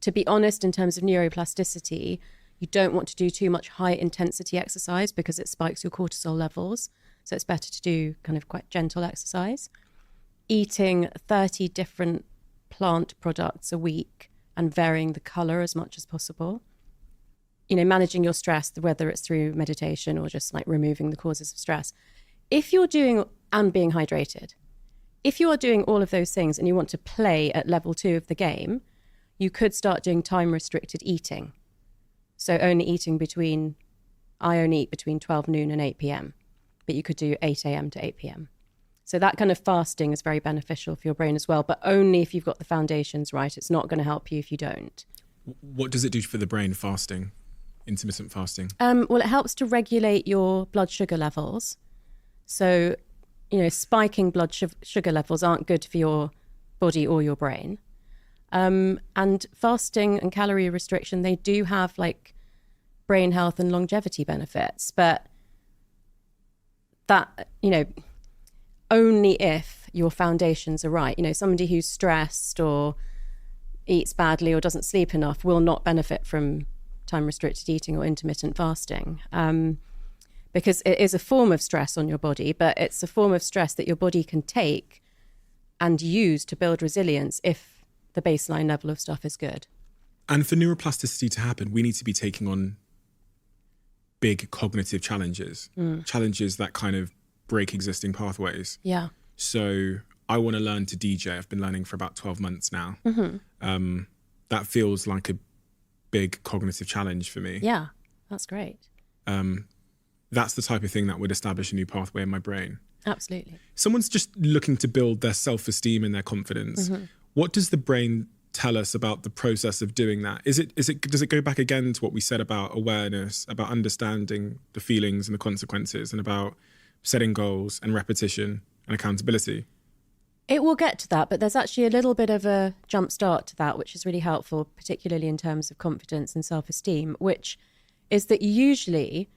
To be honest, in terms of neuroplasticity, you don't want to do too much high intensity exercise because it spikes your cortisol levels. So it's better to do kind of quite gentle exercise. Eating 30 different plant products a week and varying the color as much as possible. You know, managing your stress, whether it's through meditation or just like removing the causes of stress. If you're doing, and being hydrated, if you are doing all of those things and you want to play at level 2 of the game, you could start doing time-restricted eating. So I only eat between 12 noon and 8 p.m., but you could do 8 a.m. to 8 p.m. So that kind of fasting is very beneficial for your brain as well, but only if you've got the foundations right. It's not going to help you if you don't. What does it do for the brain, fasting? intermittent fasting? Well, it helps to regulate your blood sugar levels. So, spiking blood sugar levels aren't good for your body or your brain. And fasting and calorie restriction, they do have like brain health and longevity benefits, but that, only if your foundations are right. Somebody who's stressed or eats badly or doesn't sleep enough will not benefit from time restricted eating or intermittent fasting, because it is a form of stress on your body, but it's a form of stress that your body can take and use to build resilience if the baseline level of stuff is good. And for neuroplasticity to happen, we need to be taking on big cognitive challenges, challenges that kind of break existing pathways. Yeah. So I want to learn to DJ. I've been learning for about 12 months now. Mm-hmm. That feels like a big cognitive challenge for me. Yeah, that's great. That's the type of thing that would establish a new pathway in my brain. Absolutely. Someone's just looking to build their self-esteem and their confidence. Mm-hmm. What does the brain tell us about the process of doing that? Does it go back again to what we said about awareness, about understanding the feelings and the consequences, and about setting goals and repetition and accountability? It will get to that, but there's actually a little bit of a jump start to that, which is really helpful, particularly in terms of confidence and self-esteem, which is that usually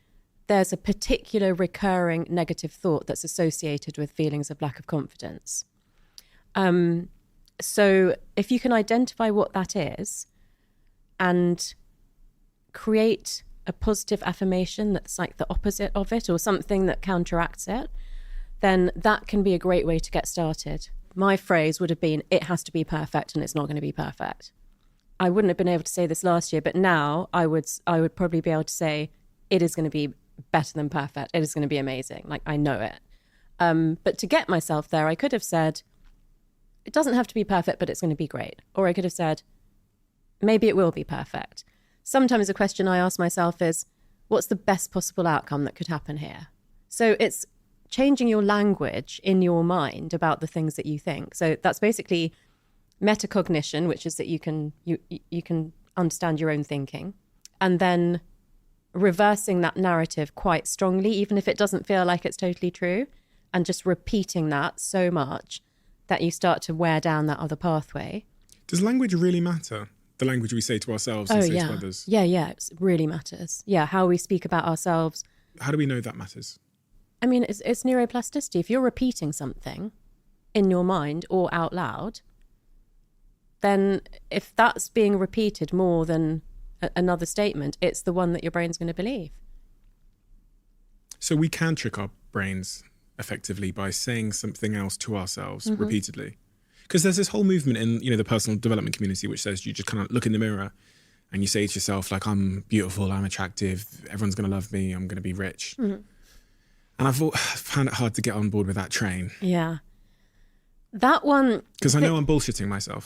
there's a particular recurring negative thought that's associated with feelings of lack of confidence. So if you can identify what that is and create a positive affirmation that's like the opposite of it or something that counteracts it, then that can be a great way to get started. My phrase would have been, it has to be perfect and it's not going to be perfect. I wouldn't have been able to say this last year, but now I would probably be able to say, it is going to be better than perfect. It is going to be amazing. Like, I know it. But to get myself there, I could have said, it doesn't have to be perfect, but it's going to be great. Or I could have said, maybe it will be perfect. Sometimes a question I ask myself is, what's the best possible outcome that could happen here? So it's changing your language in your mind about the things that you think. So that's basically metacognition, which is that you can understand your own thinking, and then reversing that narrative quite strongly, even if it doesn't feel like it's totally true, and just repeating that so much that you start to wear down that other pathway. Does language really matter? The language we say to ourselves and say to others? Yeah, it really matters. Yeah, how we speak about ourselves. How do we know that matters? I mean, it's neuroplasticity. If you're repeating something in your mind or out loud, then if that's being repeated more than another statement, it's the one that your brain's going to believe. So we can trick our brains effectively by saying something else to ourselves repeatedly. Because there's this whole movement in, the personal development community which says you just kind of look in the mirror and you say to yourself, like, I'm beautiful, I'm attractive, everyone's going to love me, I'm going to be rich. And I've found it hard to get on board with that train. Yeah. That one... Because I know I'm bullshitting myself.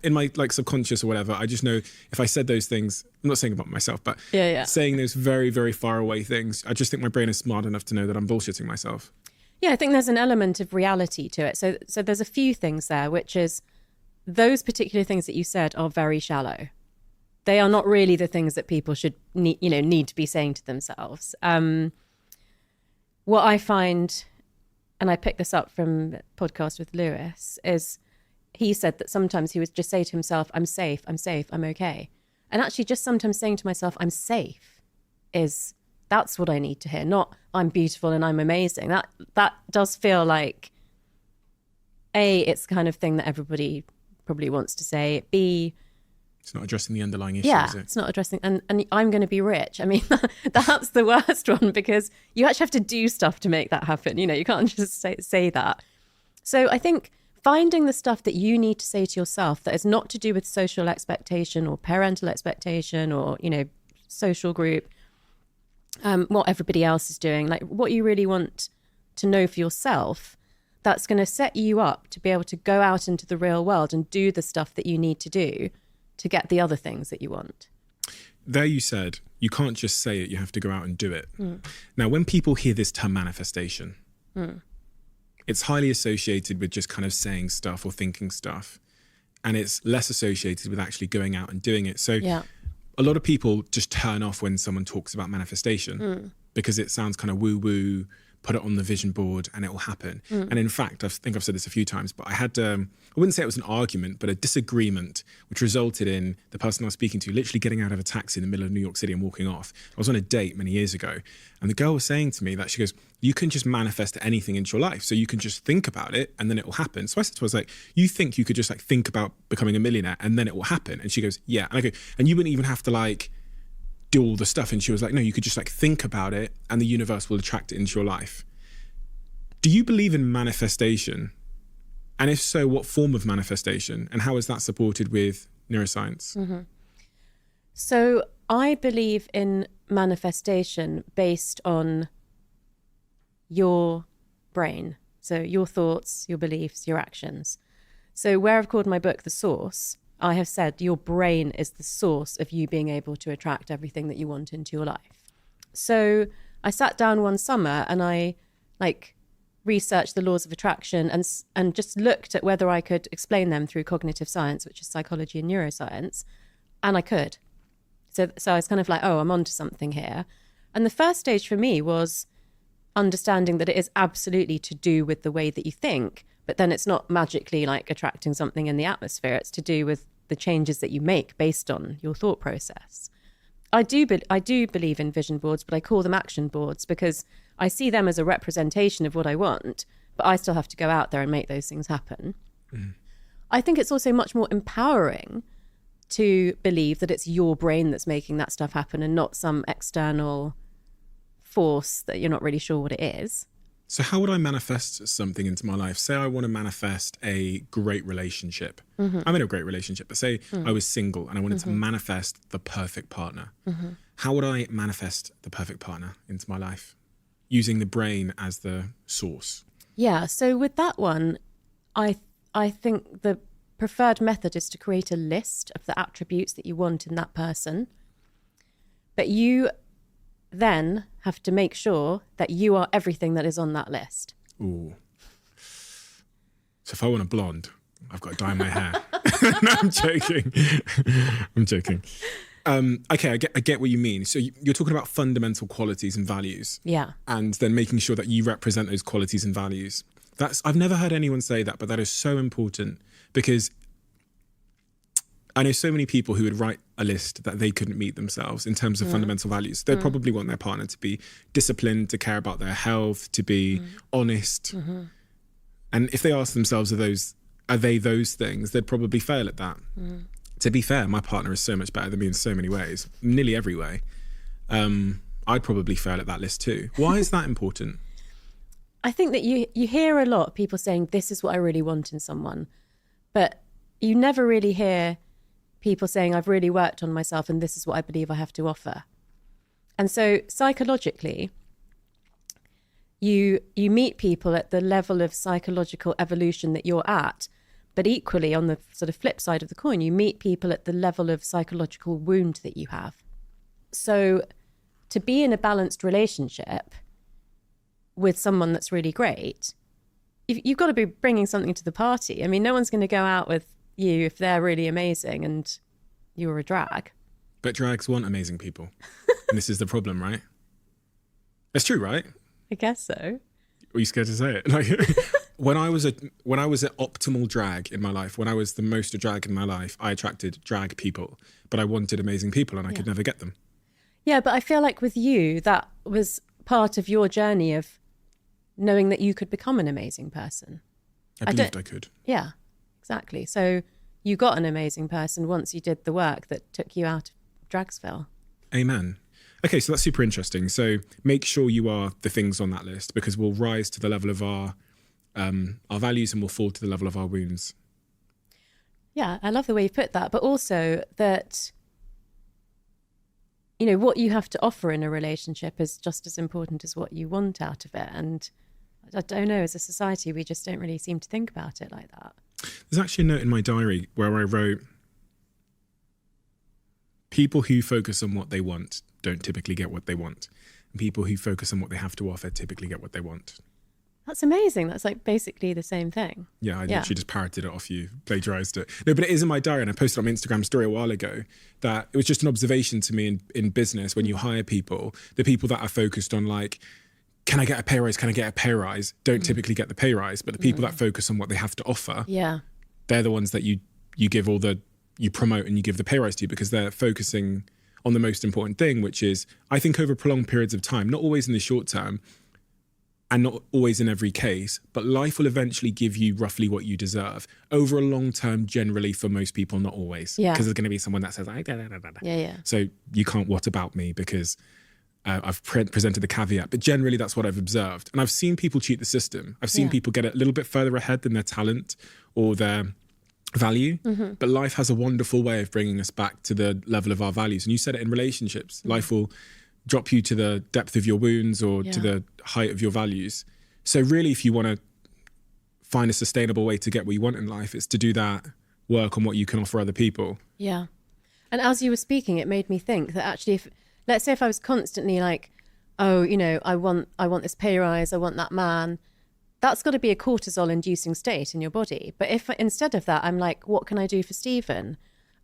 In my subconscious or whatever, I just know if I said those things, I'm not saying about myself, but saying those very, very far away things, I just think my brain is smart enough to know that I'm bullshitting myself. Yeah, I think there's an element of reality to it. So there's a few things there, which is those particular things that you said are very shallow. They are not really the things that people should need to be saying to themselves. What I find, and I picked this up from a podcast with Lewis, is he said that sometimes he would just say to himself, I'm safe, I'm okay. And actually just sometimes saying to myself, I'm safe, that's what I need to hear, not I'm beautiful and I'm amazing. That does feel like, A, it's the kind of thing that everybody probably wants to say. B, it's not addressing the underlying issue, is it? It's not addressing, and I'm going to be rich. I mean, that's the worst one, because you actually have to do stuff to make that happen. You can't just say that. So I think finding the stuff that you need to say to yourself that is not to do with social expectation or parental expectation or, social group, what everybody else is doing, like what you really want to know for yourself, that's going to set you up to be able to go out into the real world and do the stuff that you need to do to get the other things that you want. There you said, you can't just say it, you have to go out and do it. Now, when people hear this term manifestation, it's highly associated with just kind of saying stuff or thinking stuff. And it's less associated with actually going out and doing it. So a a lot of people just turn off when someone talks about manifestation because it sounds kind of woo-woo, put it on the vision board and it will happen. And in fact, I think I've said this a few times, but I had, I wouldn't say it was an argument, but a disagreement, which resulted in the person I was speaking to literally getting out of a taxi in the middle of New York City and walking off. I was on a date many years ago, and the girl was saying to me that she goes, you can just manifest anything into your life. So you can just think about it and then it will happen. So I said to her, I was like, you think you could just like think about becoming a millionaire and then it will happen? And she goes, yeah. And I go, and you wouldn't even have to like do all the stuff. And she was like, no, you could just like think about it and the universe will attract it into your life. Do you believe in manifestation? And if so, what form of manifestation? And how is that supported with neuroscience? So I believe in manifestation based on your brain. So your thoughts, your beliefs, your actions. So where I've called my book The Source, I have said your brain is the source of you being able to attract everything that you want into your life. So I sat down one summer and I researched the laws of attraction and just looked at whether I could explain them through cognitive science, which is psychology and neuroscience, and I could. So I was kind of like, oh, I'm onto something here. And the first stage for me was understanding that it is absolutely to do with the way that you think, but then it's not magically like attracting something in the atmosphere. It's to do with the changes that you make based on your thought process. I do believe in vision boards, but I call them action boards because I see them as a representation of what I want, but I still have to go out there and make those things happen. I think it's also much more empowering to believe that it's your brain that's making that stuff happen and not some external force that you're not really sure what it is. So how would I manifest something into my life? Say I want to manifest a great relationship. I'm in a great relationship, but say I was single and I wanted to manifest the perfect partner. How would I manifest the perfect partner into my life? Using the brain as the source. Yeah, so with that one, I think the preferred method is to create a list of the attributes that you want in that person. But you then have to make sure that you are everything that is on that list. Ooh. So if I want a blonde, I've got to dye my hair. No, I'm joking. I'm joking. Okay, I get what you mean. So you're talking about fundamental qualities and values. Yeah. And then making sure that you represent those qualities and values. I've never heard anyone say that, but that is so important because I know so many people who would write a list that they couldn't meet themselves in terms of fundamental values. They'd probably want their partner to be disciplined, to care about their health, to be honest. And if they ask themselves, are they those things, they'd probably fail at that. To be fair, my partner is so much better than me in so many ways, nearly every way. I'd probably fail at that list too. Why is that important? I think that you hear a lot of people saying, this is what I really want in someone. But you never really hear people saying, I've really worked on myself and this is what I believe I have to offer. And so psychologically, you meet people at the level of psychological evolution that you're at. But equally, on the sort of flip side of the coin, you meet people at the level of psychological wound that you have. So to be in a balanced relationship with someone that's really great, you've got to be bringing something to the party. I mean, no one's going to go out with you if they're really amazing and you're a drag. But drags want amazing people. And this is the problem, right? It's true, right? I guess so. Were you scared to say it? Like, when I was at optimal drag in my life, when I was the most drag in my life, I attracted drag people, but I wanted amazing people and I could never get them. Yeah, but I feel like with you, that was part of your journey of knowing that you could become an amazing person. I believed I could. Yeah, exactly. So you got an amazing person once you did the work that took you out of Dragsville. Amen. Okay, so that's super interesting. So make sure you are the things on that list because we'll rise to the level of our values and we'll fall to the level of our wounds. Yeah, I love the way you put that, but also that, you know, what you have to offer in a relationship is just as important as what you want out of it. And I don't know, as a society, we just don't really seem to think about it like that. There's actually a note in my diary where I wrote, people who focus on what they want don't typically get what they want. And people who focus on what they have to offer typically get what they want. That's amazing. That's like basically the same thing. Yeah, I literally just parroted it off you, plagiarized it. No, but it is in my diary, and I posted on my Instagram story a while ago that it was just an observation to me in business when you hire people, the people that are focused on like, can I get a pay rise? Can I get a pay rise? Don't typically get the pay rise, but the people that focus on what they have to offer, they're the ones that you give you promote and you give the pay rise to, because they're focusing on the most important thing, which is, I think, over prolonged periods of time, not always in the short term, and not always in every case, but life will eventually give you roughly what you deserve. Over a long term, generally, for most people, not always. Yeah. Because there's going to be someone that says, So you can't what about me because I've presented the caveat. But generally, that's what I've observed. And I've seen people cheat the system. I've seen people get a little bit further ahead than their talent or their value. But life has a wonderful way of bringing us back to the level of our values. And you said it in relationships. Life will drop you to the depth of your wounds or to the height of your values. So really, if you want to find a sustainable way to get what you want in life, it's to do that work on what you can offer other people. Yeah. And as you were speaking, it made me think that actually, let's say if I was constantly like, oh, you know, I want this pay rise, I want that man, that's got to be a cortisol inducing state in your body. But if instead of that, I'm like, what can I do for Stephen?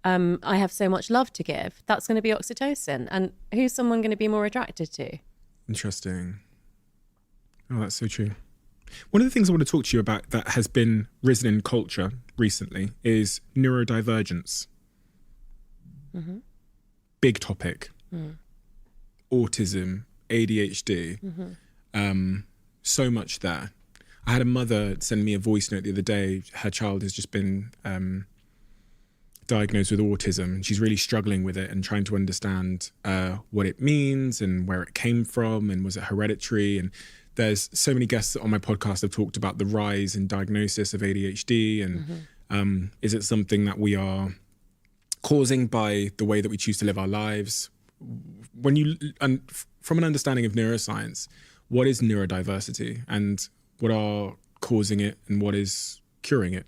I have so much love to give. That's going to be oxytocin. And who's someone going to be more attracted to? Interesting. Oh, that's so true. One of the things I want to talk to you about that has been risen in culture recently is neurodivergence. Big topic. Autism, ADHD. So much there. I had a mother send me a voice note the other day. Her child has just been diagnosed with autism, and she's really struggling with it and trying to understand what it means and where it came from and was it hereditary. And there's so many guests on my podcast have talked about the rise in diagnosis of ADHD and is it something that we are causing by the way that we choose to live our lives? From an understanding of neuroscience, what is neurodiversity and what are causing it and what is curing it?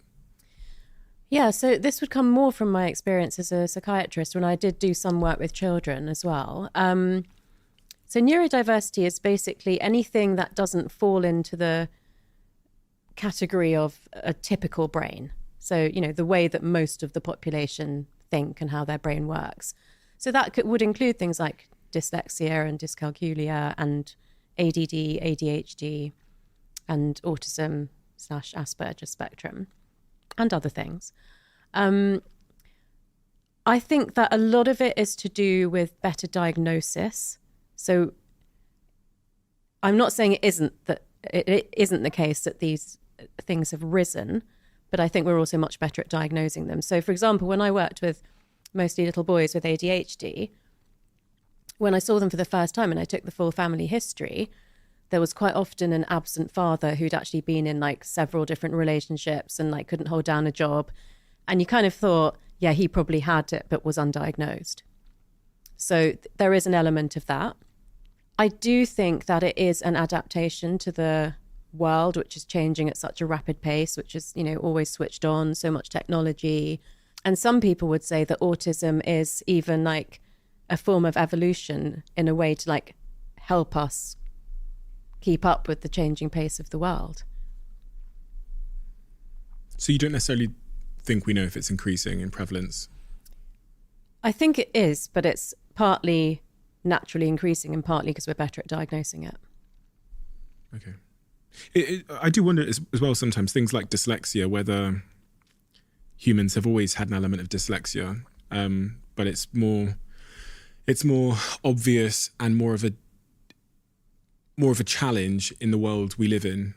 Yeah, so this would come more from my experience as a psychiatrist when I did do some work with children as well. So neurodiversity is basically anything that doesn't fall into the category of a typical brain. So, you know, the way that most of the population think and how their brain works. So that would include things like dyslexia and dyscalculia and ADD, ADHD and autism / Asperger's spectrum and other things. I think that a lot of it is to do with better diagnosis. So I'm not saying it isn't the case that these things have risen, but I think we're also much better at diagnosing them. So for example, when I worked with mostly little boys with ADHD, when I saw them for the first time and I took the full family history, there was quite often an absent father who'd actually been in like several different relationships and like couldn't hold down a job. And you kind of thought, yeah, he probably had it, but was undiagnosed. So there is an element of that. I do think that it is an adaptation to the world, which is changing at such a rapid pace, which is, you know, always switched on, so much technology. And some people would say that autism is even like a form of evolution in a way to like help us keep up with the changing pace of the world. So you don't necessarily think we know if it's increasing in prevalence? I think it is, but it's partly naturally increasing and partly because we're better at diagnosing it. Okay. I do wonder as well sometimes things like dyslexia, whether humans have always had an element of dyslexia, but it's more obvious and more of a challenge in the world we live in.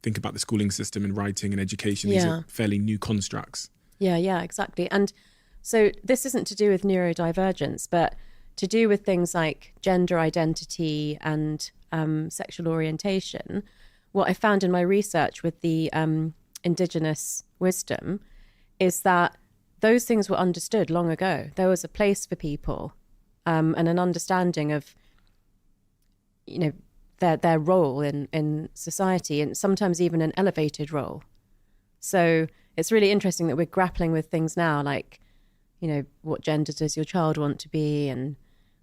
Think about the schooling system and writing and education. These are fairly new constructs. Yeah, exactly. And so this isn't to do with neurodivergence, but to do with things like gender identity and sexual orientation. What I found in my research with the indigenous wisdom is that those things were understood long ago. There was a place for people and an understanding of, you know, their role in society, and sometimes even an elevated role. So it's really interesting that we're grappling with things now, like, you know, what gender does your child want to be, and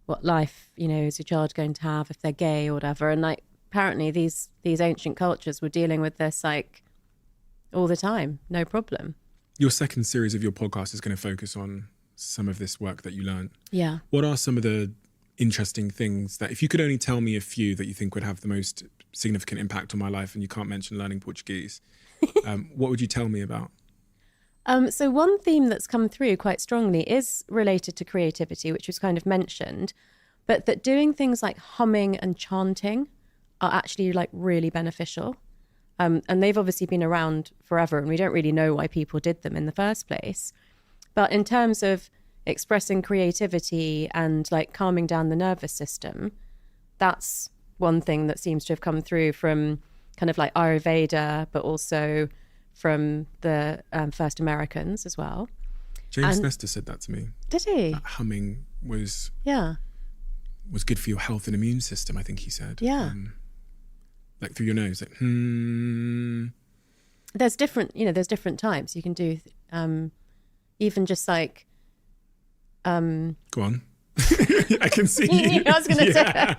what life, you know, is your child going to have if they're gay or whatever. And like apparently these ancient cultures were dealing with this like all the time, no problem. Your second series of your podcast is going to focus on some of this work that you learned. Yeah. What are some of the interesting things that, if you could only tell me a few that you think would have the most significant impact on my life, and you can't mention learning Portuguese, what would you tell me about? So one theme that's come through quite strongly is related to creativity, which was kind of mentioned, but that doing things like humming and chanting are actually like really beneficial. And they've obviously been around forever, and we don't really know why people did them in the first place. But in terms of expressing creativity and like calming down the nervous system, that's one thing that seems to have come through from kind of like Ayurveda, but also from the first Americans as well. James Nestor said that to me. Did he? That humming was good for your health and immune system, I think he said. Yeah. Like through your nose, like There's different types. You can do even just like Go on. I can see you. I was going to say.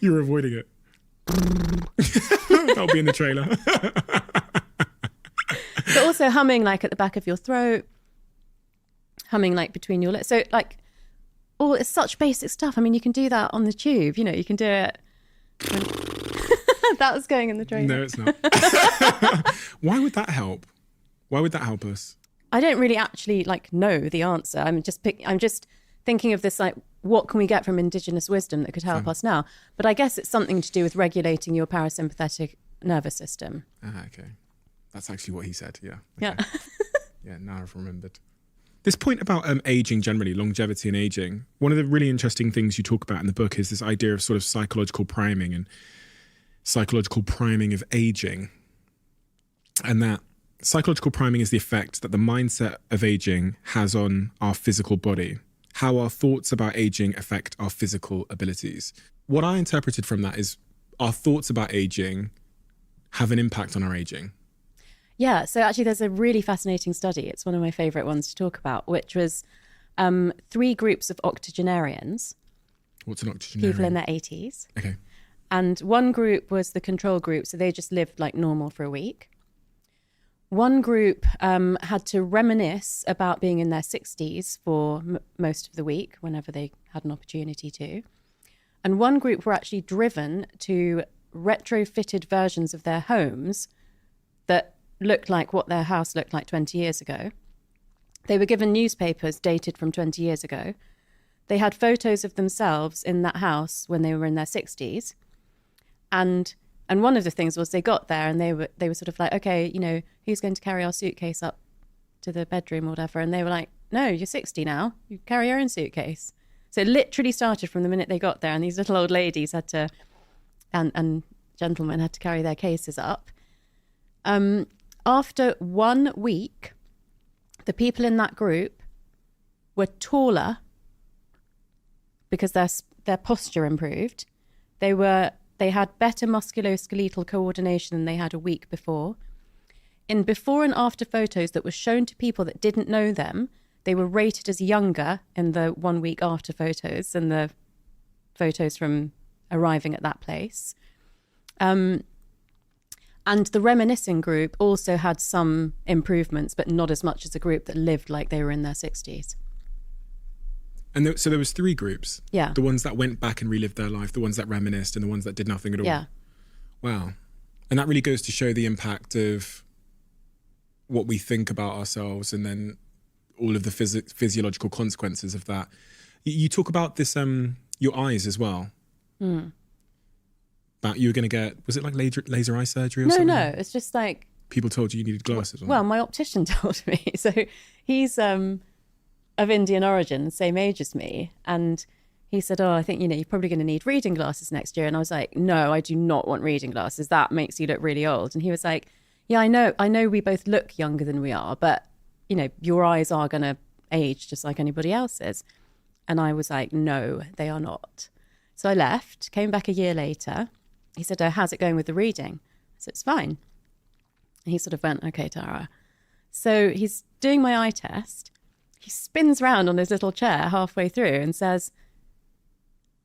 You were avoiding it. That'll be in the trailer. But also humming like at the back of your throat, humming like between your lips. So like, it's such basic stuff. I mean, you can do that on the tube. You know, you can do it. That was going in the trailer. No, it's not. Why would that help? Why would that help us? I don't really actually like know the answer. I'm just thinking of this like, what can we get from indigenous wisdom that could help us now? But I guess it's something to do with regulating your parasympathetic nervous system. Ah, okay. That's actually what he said. Yeah. Okay. Yeah. Yeah. Now I've remembered. This point about aging generally, longevity and aging. One of the really interesting things you talk about in the book is this idea of sort of psychological priming and psychological priming of aging, and that psychological priming is the effect that the mindset of aging has on our physical body, how our thoughts about aging affect our physical abilities. What I interpreted from that is our thoughts about aging have an impact on our aging. Yeah, so actually there's a really fascinating study. It's one of my favourite ones to talk about, which was 3 groups of octogenarians. What's an octogenarian? People in their 80s. Okay. And one group was the control group, so they just lived like normal for a week. One group had to reminisce about being in their 60s for most of the week, whenever they had an opportunity to. And one group were actually driven to retrofitted versions of their homes that looked like what their house looked like 20 years ago. They were given newspapers dated from 20 years ago. They had photos of themselves in that house when they were in their 60s. And one of the things was they got there and they were sort of like, okay, you know, who's going to carry our suitcase up to the bedroom or whatever? And they were like, no, you're 60 now. You carry your own suitcase. So it literally started from the minute they got there, and these little old ladies had to, and gentlemen had to carry their cases up. After 1 week, the people in that group were taller because their posture improved. They had better musculoskeletal coordination than they had a week before. In before and after photos that were shown to people that didn't know them, they were rated as younger in the 1 week after photos than the photos from arriving at that place. And the reminiscing group also had some improvements, but not as much as the group that lived like they were in their 60s. And so there was 3 groups. Yeah. The ones that went back and relived their life, the ones that reminisced, and the ones that did nothing at all. Yeah. Wow. And that really goes to show the impact of what we think about ourselves, and then all of the physiological consequences of that. You talk about this, your eyes as well. About you were going to get, was it like laser eye surgery or something? No, it's just like... People told you needed glasses. Well, my optician told me. So he's of Indian origin, same age as me. And he said, I think, you're probably going to need reading glasses next year. And I was like, no, I do not want reading glasses. That makes you look really old. And he was like, yeah, I know we both look younger than we are, but, your eyes are going to age just like anybody else's. And I was like, no, they are not. So I left, came back a year later. He said, how's it going with the reading? I said, it's fine. And he sort of went, okay, Tara. So he's doing my eye test. He spins round on his little chair halfway through and says,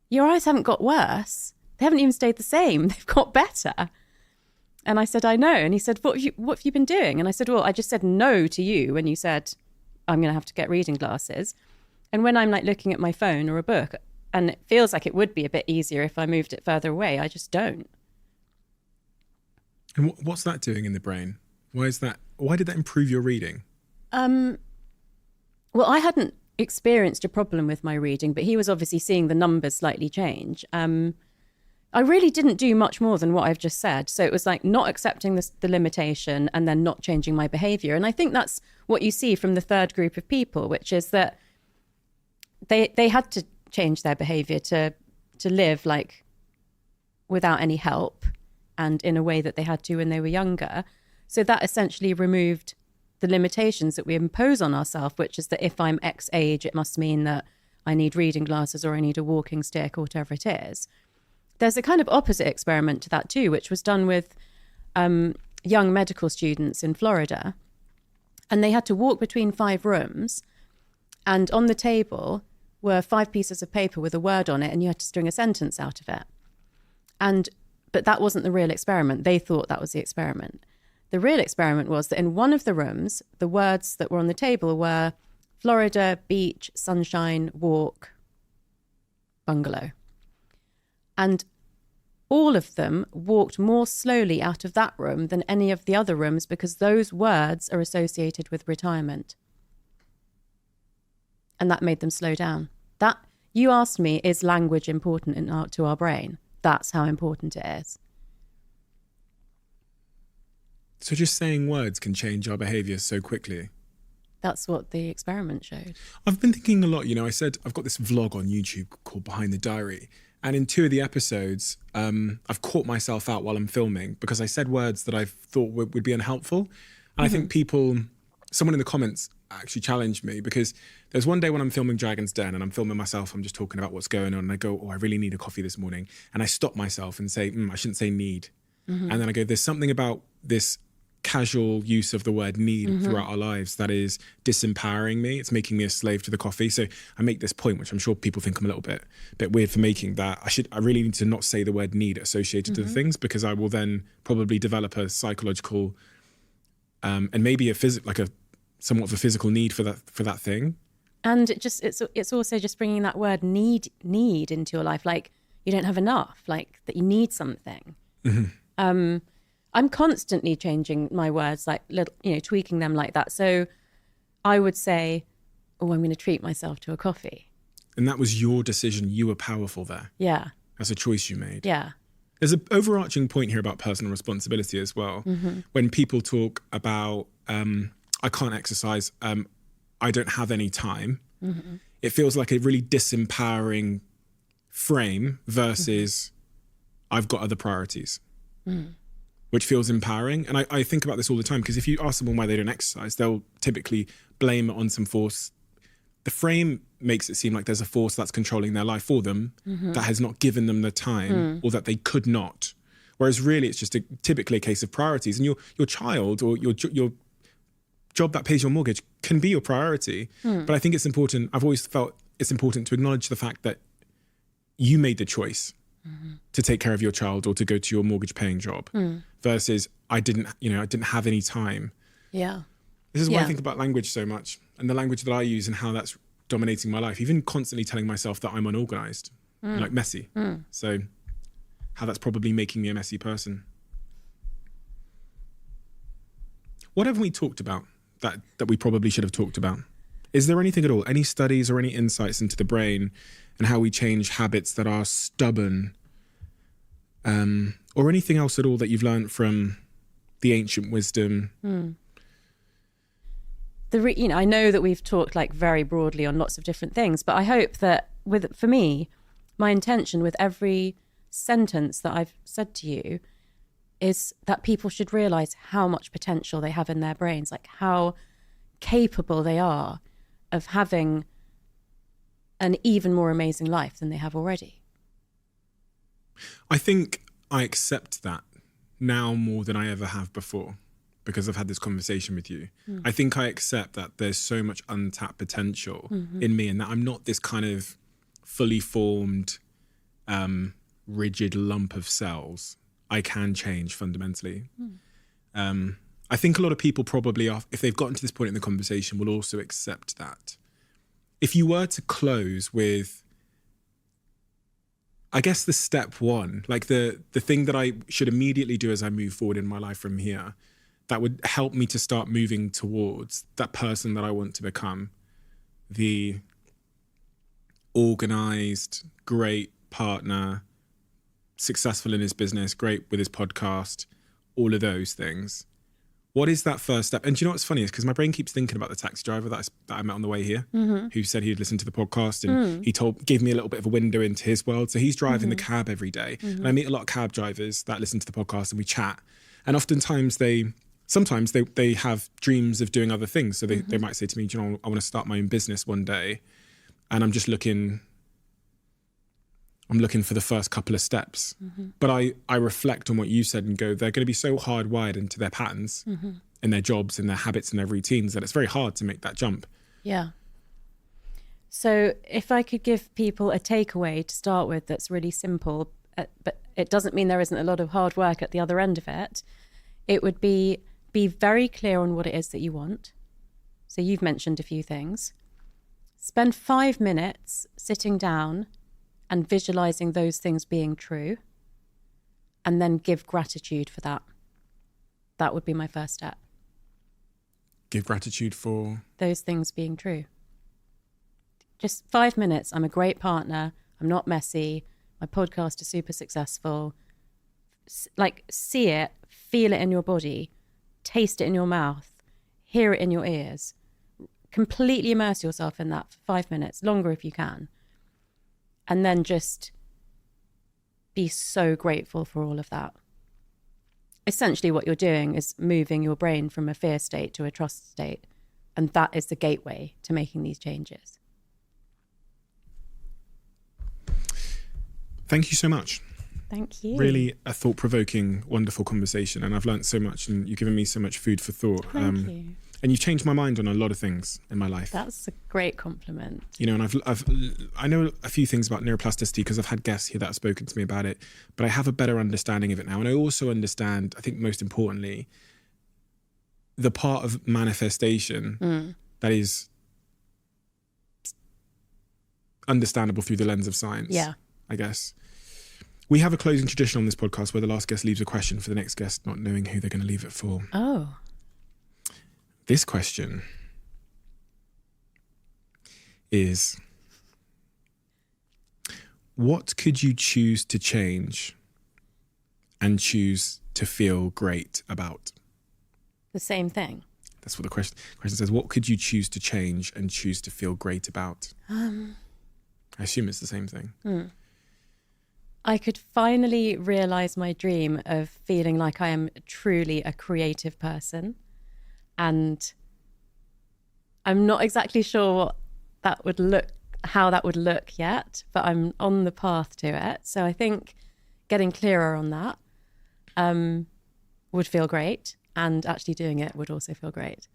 your eyes haven't got worse. They haven't even stayed the same. They've got better. And I said, I know. And he said, what have you been doing? And I said, well, I just said no to you when you said, I'm going to have to get reading glasses. And when I'm like looking at my phone or a book, and it feels like it would be a bit easier if I moved it further away, I just don't. And what's that doing in the brain? Why did that improve your reading? Well, I hadn't experienced a problem with my reading, but he was obviously seeing the numbers slightly change. I really didn't do much more than what I've just said. So it was like not accepting the limitation and then not changing my behavior. And I think that's what you see from the third group of people, which is that they had to change their behavior to live like without any help and in a way that they had to when they were younger. So that essentially removed the limitations that we impose on ourselves, which is that if I'm X age, it must mean that I need reading glasses or I need a walking stick or whatever it is. There's a kind of opposite experiment to that too, which was done with young medical students in Florida. And they had to walk between 5 rooms, and on the table were 5 pieces of paper with a word on it, and you had to string a sentence out of it. But that wasn't the real experiment. They thought that was the experiment. The real experiment was that in one of the rooms, the words that were on the table were Florida, beach, sunshine, walk, bungalow. And all of them walked more slowly out of that room than any of the other rooms because those words are associated with retirement. And that made them slow down. That, you asked me, is language important to our brain? That's how important it is. So just saying words can change our behaviour so quickly. That's what the experiment showed. I've been thinking a lot, I said I've got this vlog on YouTube called Behind the Diary. And in 2 of the episodes, I've caught myself out while I'm filming because I said words that I thought would be unhelpful. And I think someone in the comments actually challenged me because there's one day when I'm filming Dragon's Den and I'm filming myself, I'm just talking about what's going on. And I go, I really need a coffee this morning. And I stop myself and say, I shouldn't say need. And then I go, there's something about this casual use of the word need throughout our lives that is disempowering me. It's making me a slave to the coffee. So I make this point, which I'm sure people think I'm a little bit weird for making, that I really need to not say the word need associated to the things, because I will then probably develop a psychological and maybe somewhat of a physical need for that thing. And it's also just bringing that word need into your life, like you don't have enough, like that you need something. I'm constantly changing my words, like tweaking them like that. So I would say, I'm going to treat myself to a coffee. And that was your decision. You were powerful there. Yeah. That's a choice you made. Yeah. There's an overarching point here about personal responsibility as well. When people talk about, I can't exercise, I don't have any time, it feels like a really disempowering frame versus I've got other priorities. Which feels empowering. And I think about this all the time, because if you ask someone why they don't exercise, they'll typically blame it on some force. The frame makes it seem like there's a force that's controlling their life for them that has not given them the time or that they could not. Whereas really it's just typically a case of priorities. And your child or your job that pays your mortgage can be your priority. But I think it's important, I've always felt it's important to acknowledge the fact that you made the choice to take care of your child or to go to your mortgage paying job versus I didn't have any time. Yeah. This is why I think about language so much, and the language that I use and how that's dominating my life, even constantly telling myself that I'm unorganized, like messy. So how that's probably making me a messy person. What haven't we talked about that we probably should have talked about? Is there anything at all, any studies or any insights into the brain and how we change habits that are stubborn, or anything else at all that you've learned from the ancient wisdom? I know that we've talked like very broadly on lots of different things, but I hope that for me, my intention with every sentence that I've said to you is that people should realize how much potential they have in their brains, like how capable they are of having an even more amazing life than they have already. I think I accept that now more than I ever have before, because I've had this conversation with you. I think I accept that there's so much untapped potential in me, and that I'm not this kind of fully formed rigid lump of cells, I can change fundamentally. I think a lot of people probably, if they've gotten to this point in the conversation, will also accept that. If you were to close with, I guess, the step one, like the thing that I should immediately do as I move forward in my life from here, that would help me to start moving towards that person that I want to become, the organized, great partner, successful in his business, great with his podcast, all of those things. What is that first step? And do you know what's funny is because my brain keeps thinking about the taxi driver that I met on the way here, who said he'd listened to the podcast, and he gave me a little bit of a window into his world. So he's driving the cab every day. And I meet a lot of cab drivers that listen to the podcast, and we chat. And oftentimes sometimes they have dreams of doing other things. So they might say to me, do you know, I want to start my own business one day. And I'm just looking for the first couple of steps. But I reflect on what you said and go, they're going to be so hardwired into their patterns and their jobs and their habits and their routines that it's very hard to make that jump. Yeah. So if I could give people a takeaway to start with that's really simple, but it doesn't mean there isn't a lot of hard work at the other end of it, it would be very clear on what it is that you want. So you've mentioned a few things. Spend 5 minutes sitting down and visualizing those things being true, and then give gratitude for that. That would be my first step. Give gratitude for? Those things being true. Just 5 minutes. I'm a great partner. I'm not messy. My podcast is super successful. Like, see it, feel it in your body, taste it in your mouth, hear it in your ears. Completely immerse yourself in that for 5 minutes, longer if you can. And then just be so grateful for all of that. Essentially what you're doing is moving your brain from a fear state to a trust state. And that is the gateway to making these changes. Thank you so much. Thank you. Really a thought-provoking, wonderful conversation. And I've learned so much, and you've given me so much food for thought. Thank you. And you've changed my mind on a lot of things in my life. That's a great compliment. You know, and I know a few things about neuroplasticity because I've had guests here that have spoken to me about it, but I have a better understanding of it now. And I also understand, I think most importantly, the part of manifestation that is understandable through the lens of science. Yeah. I guess. We have a closing tradition on this podcast where the last guest leaves a question for the next guest, not knowing who they're going to leave it for. Oh. This question is, what could you choose to change and choose to feel great about? The same thing. That's what the question says. What could you choose to change and choose to feel great about? I assume it's the same thing. I could finally realize my dream of feeling like I am truly a creative person. And I'm not exactly sure how that would look yet, but I'm on the path to it. So I think getting clearer on that would feel great, and actually doing it would also feel great.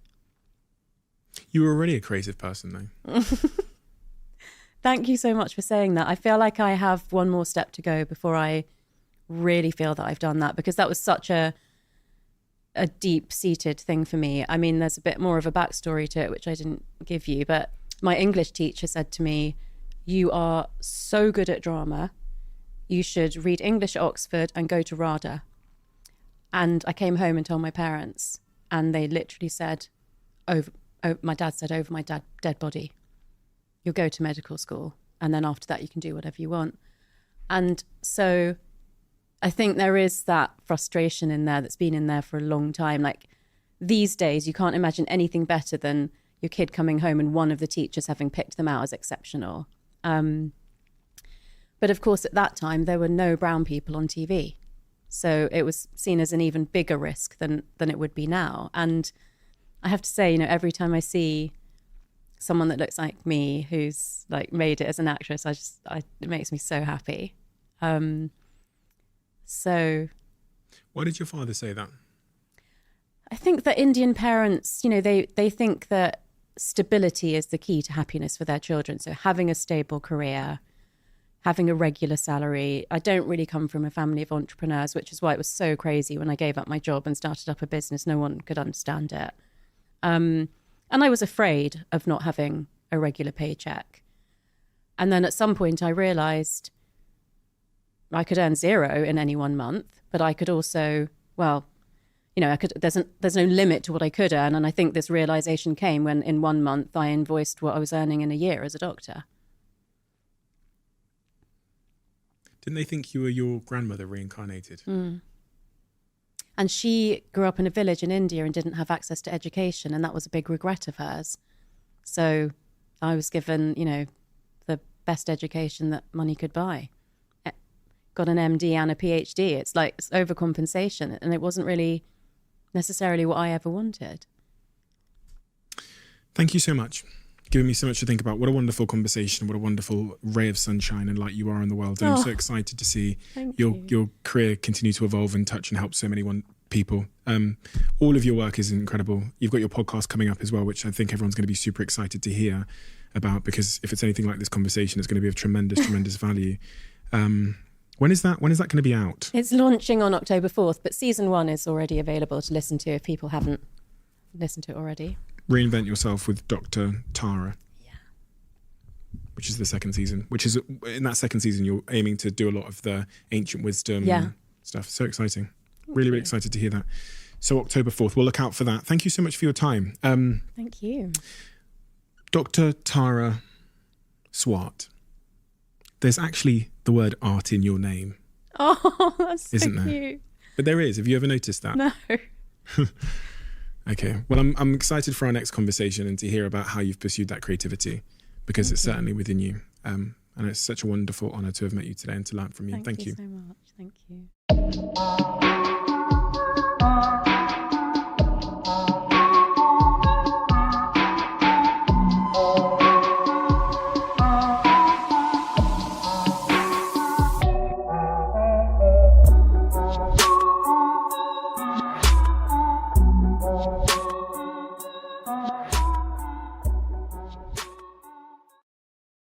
You were already a creative person, though. Thank you so much for saying that. I feel like I have one more step to go before I really feel that I've done that, because that was such a deep-seated thing for me. I mean, there's a bit more of a backstory to it, which I didn't give you, but my English teacher said to me, you are so good at drama, you should read English at Oxford and go to RADA. And I came home and told my parents, and they literally said, my dad said, over my dead body, you'll go to medical school, and then after that you can do whatever you want. And so I think there is that frustration in there that's been in there for a long time. Like, these days, you can't imagine anything better than your kid coming home and one of the teachers having picked them out as exceptional. But of course, at that time, there were no brown people on TV. So it was seen as an even bigger risk than it would be now. And I have to say, you know, every time I see someone that looks like me who's like made it as an actress, it makes me so happy. So Why did your father say that? I think that Indian parents, you know, they think that stability is the key to happiness for their children. So having a stable career, having a regular salary. I don't really come from a family of entrepreneurs, which is why it was so crazy when I gave up my job and started up a business. No one could understand it. And I was afraid of not having a regular paycheck. And then at some point I realized I could earn 0 in any one month, but I could also, well, you know, there's no limit to what I could earn. And I think this realization came when in 1 month I invoiced what I was earning in a year as a doctor. Didn't they think you were your grandmother reincarnated? Mm. And she grew up in a village in India and didn't have access to education. And that was a big regret of hers. So I was given, you know, the best education that money could buy. Got an MD and a PhD. It's like it's overcompensation. And it wasn't really necessarily what I ever wanted. Thank you so much. Giving me so much to think about. What a wonderful conversation. What a wonderful ray of sunshine and light you are in the world. And I'm so excited to see your career continue to evolve and touch and help so many people. All of your work is incredible. You've got your podcast coming up as well, which I think everyone's going to be super excited to hear about, because if it's anything like this conversation, it's going to be of tremendous value. When is that going to be out? It's launching on October 4th, but season 1 is already available to listen to if people haven't listened to it already. Reinvent Yourself with Dr. Tara. Yeah. Which is the second season. Which is, in that second season, you're aiming to do a lot of the ancient wisdom stuff. So exciting. Really excited to hear that. So October 4th, we'll look out for that. Thank you so much for your time. Thank you. Dr. Tara Swart. There's actually the word art in your name. Oh, that's so isn't there? Cute. But there is. Have you ever noticed that? No. Okay. Well, I'm excited for our next conversation and to hear about how you've pursued that creativity, because it's certainly within you. And it's such a wonderful honour to have met you today and to learn from you. Thank you so much. Thank you.